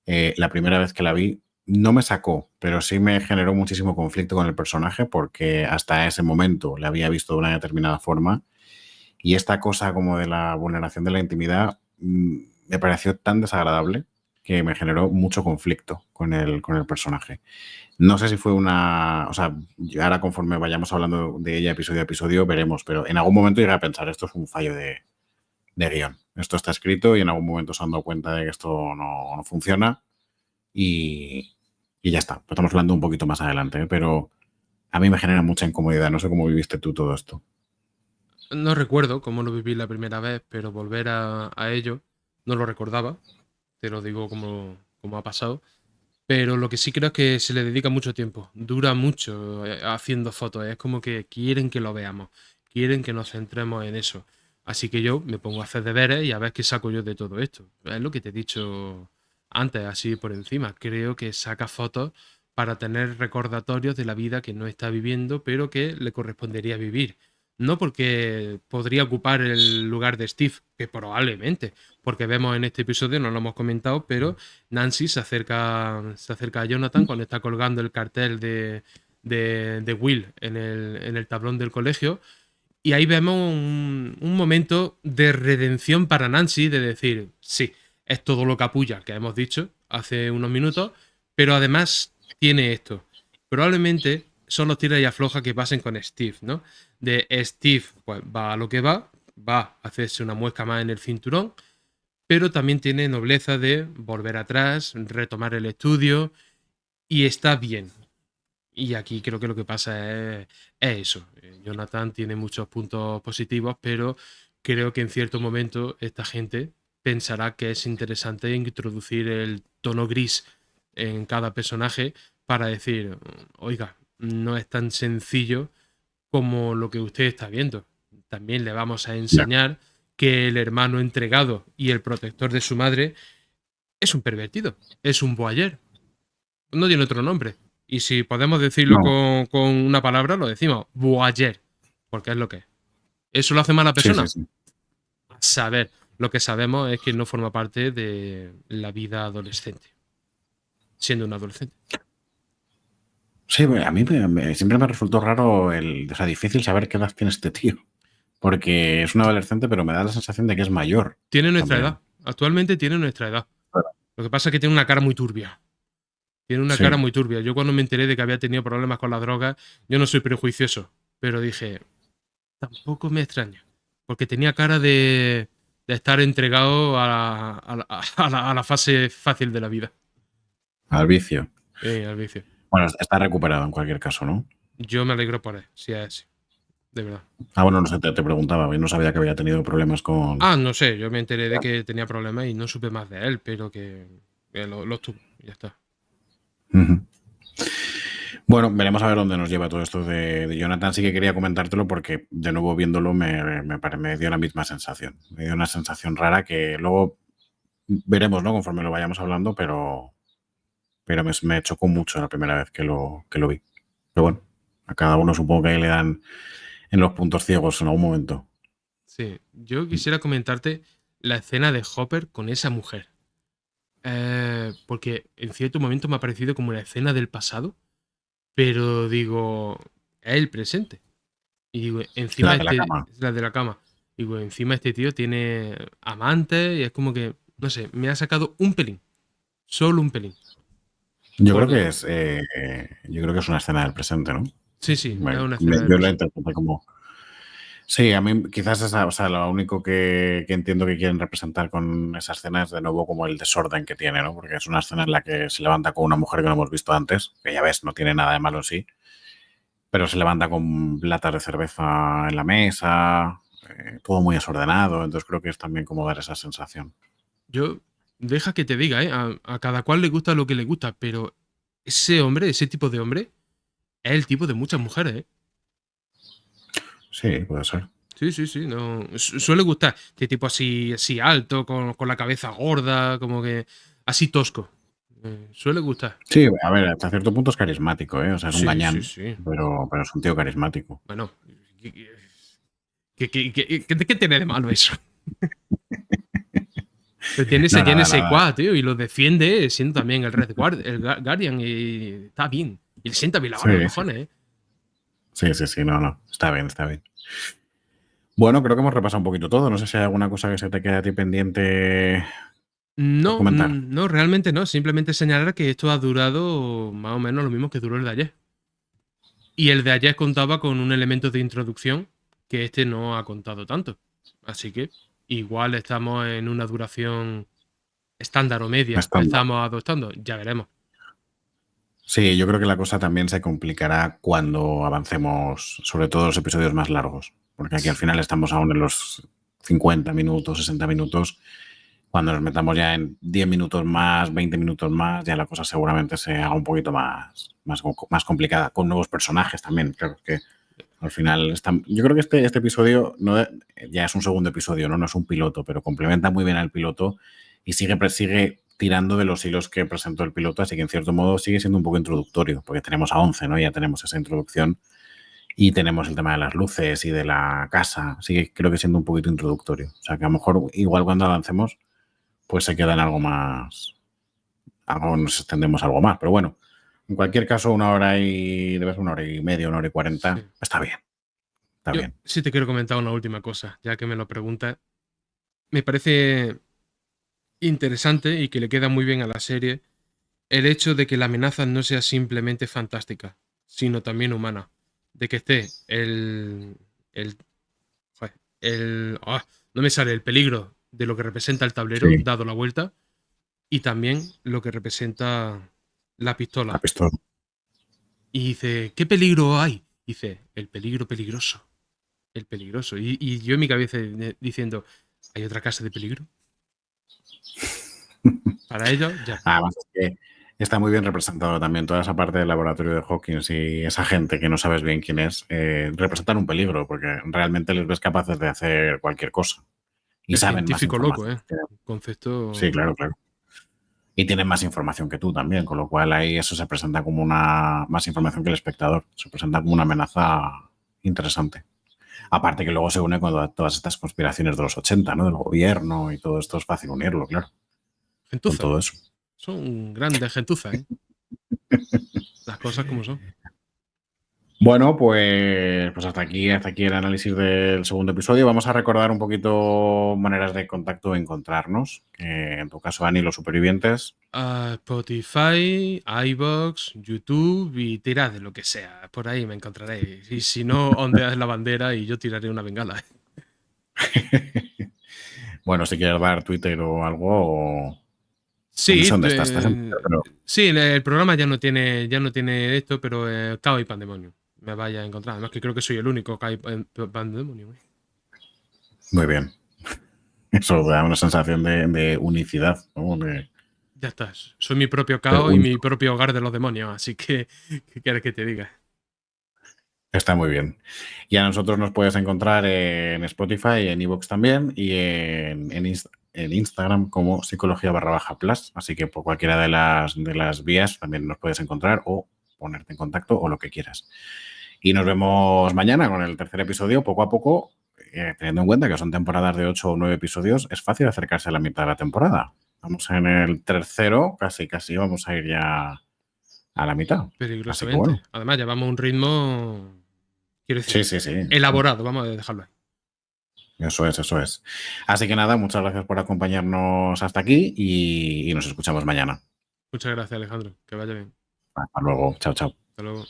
la primera vez que la vi, no me sacó, pero sí me generó muchísimo conflicto con el personaje porque hasta ese momento le había visto de una determinada forma y esta cosa como de la vulneración de la intimidad me pareció tan desagradable que me generó mucho conflicto con el personaje. No sé si fue una. O sea, ahora conforme vayamos hablando de ella episodio a episodio, veremos, pero en algún momento llegué a pensar, esto es un fallo de guión. Esto está escrito y en algún momento se han dado cuenta de que esto no funciona y, y ya está. Estamos hablando un poquito más adelante, ¿eh? Pero a mí me genera mucha incomodidad. No sé cómo viviste tú todo esto. No recuerdo cómo lo viví la primera vez, pero volver a ello no lo recordaba. Te lo digo como ha pasado. Pero lo que sí creo es que se le dedica mucho tiempo. Dura mucho haciendo fotos. Es como que quieren que lo veamos. Quieren que nos centremos en eso. Así que yo me pongo a hacer deberes y a ver qué saco yo de todo esto. Es lo que te he dicho antes, así por encima. Creo que saca fotos para tener recordatorios de la vida que no está viviendo, pero que le correspondería vivir. No porque podría ocupar el lugar de Steve, que probablemente, porque vemos en este episodio, no lo hemos comentado, pero Nancy se acerca a Jonathan cuando está colgando el cartel de Will en el tablón del colegio. Y ahí vemos un momento de redención para Nancy, de decir, sí, es todo lo capulla que hemos dicho hace unos minutos, pero además tiene esto. Probablemente son los tira y afloja que pasen con Steve, ¿no? De Steve, pues va a lo que va a hacerse una muesca más en el cinturón, pero también tiene nobleza de volver atrás, retomar el estudio y está bien. Y aquí creo que lo que pasa es eso. Jonathan tiene muchos puntos positivos, pero creo que en cierto momento esta gente pensará que es interesante introducir el tono gris en cada personaje para decir, oiga, no es tan sencillo como lo que usted está viendo. También le vamos a Ya. enseñar que el hermano entregado y el protector de su madre es un pervertido, es un voyeur, no tiene otro nombre. Y si podemos decirlo No. con una palabra, lo decimos, voyeur, porque es lo que es. ¿Eso lo hace mala Sí, sí, persona? sí. Saber. Lo que sabemos es que no forma parte de la vida adolescente, siendo un adolescente. Sí, a mí siempre me resultó raro o sea, difícil saber qué edad tiene este tío. Porque es un adolescente, pero me da la sensación de que es mayor Tiene nuestra edad. también. Actualmente tiene nuestra edad. Lo que pasa es que tiene una cara muy turbia. Tiene una cara Sí. muy turbia. Yo cuando me enteré de que había tenido problemas con la droga, yo no soy prejuicioso, pero dije, tampoco me extraña, porque tenía cara de estar entregado a la fase fácil de la vida, Al vicio. al vicio. Bueno, está recuperado en cualquier caso, ¿no? Yo me alegro por él, si es así, de verdad. Ah, bueno, no sé, te preguntaba, yo no sabía que había tenido problemas con. Ah, no sé, yo me enteré de que tenía problemas y no supe más de él, pero que los tuvo, y ya está. Ujú. Bueno, veremos a ver dónde nos lleva todo esto de Jonathan. Sí que quería comentártelo porque, de nuevo, viéndolo, me dio la misma sensación. Me dio una sensación rara que luego veremos, ¿no? Conforme lo vayamos hablando, pero me chocó mucho la primera vez que lo vi. Pero bueno, a cada uno supongo que le dan en los puntos ciegos en algún momento. Sí, yo quisiera comentarte la escena de Hopper con esa mujer. Porque en cierto momento me ha parecido como una escena del pasado, pero digo, es el presente. Y digo, La encima de la cama. la de la cama. Digo, encima este tío tiene amantes y es como que, no sé, me ha sacado un pelín. Solo un pelín. Yo creo Por- que es, yo creo que es una escena del presente, ¿no? sí, sí, es una escena de Yo la presente. interpreto como. Sí, a mí quizás esa, o sea, lo único que entiendo que quieren representar con esa escena es de nuevo como el desorden que tiene, ¿no? Porque es una escena en la que se levanta con una mujer que no hemos visto antes, que ya ves, no tiene nada de malo en sí, pero se levanta con latas de cerveza en la mesa, todo muy desordenado, entonces creo que es también como dar esa sensación. Yo, deja que te diga, ¿eh? A cada cual le gusta lo que le gusta, pero ese hombre, ese tipo de hombre, es el tipo de muchas mujeres, ¿eh? Sí, puede ser. Sí, sí, sí, no. Suele gustar. Este tipo así, así alto, con la cabeza gorda, como que. Así tosco. Suele gustar. Sí, a ver, hasta cierto punto es carismático, ¿eh? O sea, es un Sí, sí, gañán, sí. pero es un tío carismático. Bueno, ¿qué tiene de malo eso? Pero No, tiene nada, ese nada. quad, tío, y lo defiende siendo también el Red Guard, el Guardian, y está bien. Y le sienta bien la Sí, barba, sí, cojones, ¿eh? sí, sí, sí, no, no. Está bien, está bien. Bueno, creo que hemos repasado un poquito todo. No sé si hay alguna cosa que se te quede a ti pendiente por No, comentar. no, realmente no. Simplemente señalar que esto ha durado más o menos lo mismo que duró el de ayer. Y el de ayer contaba con un elemento de introducción que este no ha contado tanto. Así que igual estamos en una duración estándar o media que Estándar. estamos adoptando. Ya veremos. Sí, yo creo que la cosa también se complicará cuando avancemos, sobre todo los episodios más largos, porque aquí al final estamos aún en los 50 minutos, 60 minutos. Cuando nos metamos ya en 10 minutos más, 20 minutos más, ya la cosa seguramente se haga un poquito más complicada, con nuevos personajes también. Claro que al final yo creo que este episodio no, ya es un segundo episodio, ¿no? No es un piloto, pero complementa muy bien al piloto y sigue tirando de los hilos que presentó el piloto, así que en cierto modo sigue siendo un poco introductorio, porque tenemos a 11, ¿no? Ya tenemos esa introducción y tenemos el tema de las luces y de la casa, sigue creo que siendo un poquito introductorio. O sea que a lo mejor igual cuando avancemos, pues se queda en algo nos extendemos algo más, pero bueno, en cualquier caso, debe ser 1 hora y media, 1 hora y 40, Sí. está bien, está Yo bien. sí te quiero comentar una última cosa, ya que me lo preguntas. Me parece interesante y que le queda muy bien a la serie el hecho de que la amenaza no sea simplemente fantástica, sino también humana. De que esté el, joder, no me sale el peligro de lo que representa el tablero Sí, dado la vuelta y también lo que representa la la pistola. pistola. Y dice, ¿qué peligro hay? Dice, el peligro peligroso. El peligroso. Y yo en mi cabeza diciendo, ¿hay otra clase de peligro? Para ellos, ya. Además, es que está muy bien representado también toda esa parte del laboratorio de Hawkins y esa gente que no sabes bien quién es, representan un peligro porque realmente les ves capaces de hacer cualquier cosa y El saben más científico loco, información. ¿eh? Un concepto. Sí, claro, claro. Y tienen más información que tú también, con lo cual ahí eso se presenta como más información que el espectador. Se presenta como una amenaza interesante. Aparte que luego se une con todas estas conspiraciones de los 80, ¿no? Del gobierno y todo esto es fácil unirlo, claro, con Gentuza. todo eso. Son grandes gentuzas, ¿eh? Las cosas como son. Bueno, pues hasta aquí el análisis del segundo episodio. Vamos a recordar un poquito maneras de contacto e encontrarnos. En tu caso, Ani, los supervivientes. Spotify, iBox, YouTube y tirad de lo que sea. Por ahí me encontraréis. Y si no, ondead la bandera y yo tiraré una bengala. Bueno, si quieres dar Twitter o algo, o no sé Sí, dónde estás en Twitter, pero sí, el programa ya no tiene esto, pero Caos y Pandemonio. Me vaya a encontrar. Además que creo que soy el único Caos y Pandemonio. muy bien. Eso da una sensación de unicidad, ¿no? Ya estás. Soy mi propio De caos y mi propio hogar de los demonios, así que, ¿qué quieres que te diga? Está muy bien. Y a nosotros nos puedes encontrar en Spotify, en iVoox también y en Instagram como psicología_plus. Así que por cualquiera de las vías también nos puedes encontrar o ponerte en contacto o lo que quieras. Y nos vemos mañana con el tercer episodio, poco a poco, teniendo en cuenta que son temporadas de 8 o 9 episodios, es fácil acercarse a la mitad de la temporada. Vamos en el tercero, casi vamos a ir ya a la mitad. Así que Peligrosamente. bueno. Además, llevamos un ritmo Quiero Sí, decir, sí, sí. elaborado, vamos a dejarlo ahí. Eso es, eso es. Así que nada, muchas gracias por acompañarnos hasta aquí y nos escuchamos mañana. Muchas gracias, Alejandro. Que vaya bien. Hasta luego. Chao, chao. Hasta luego.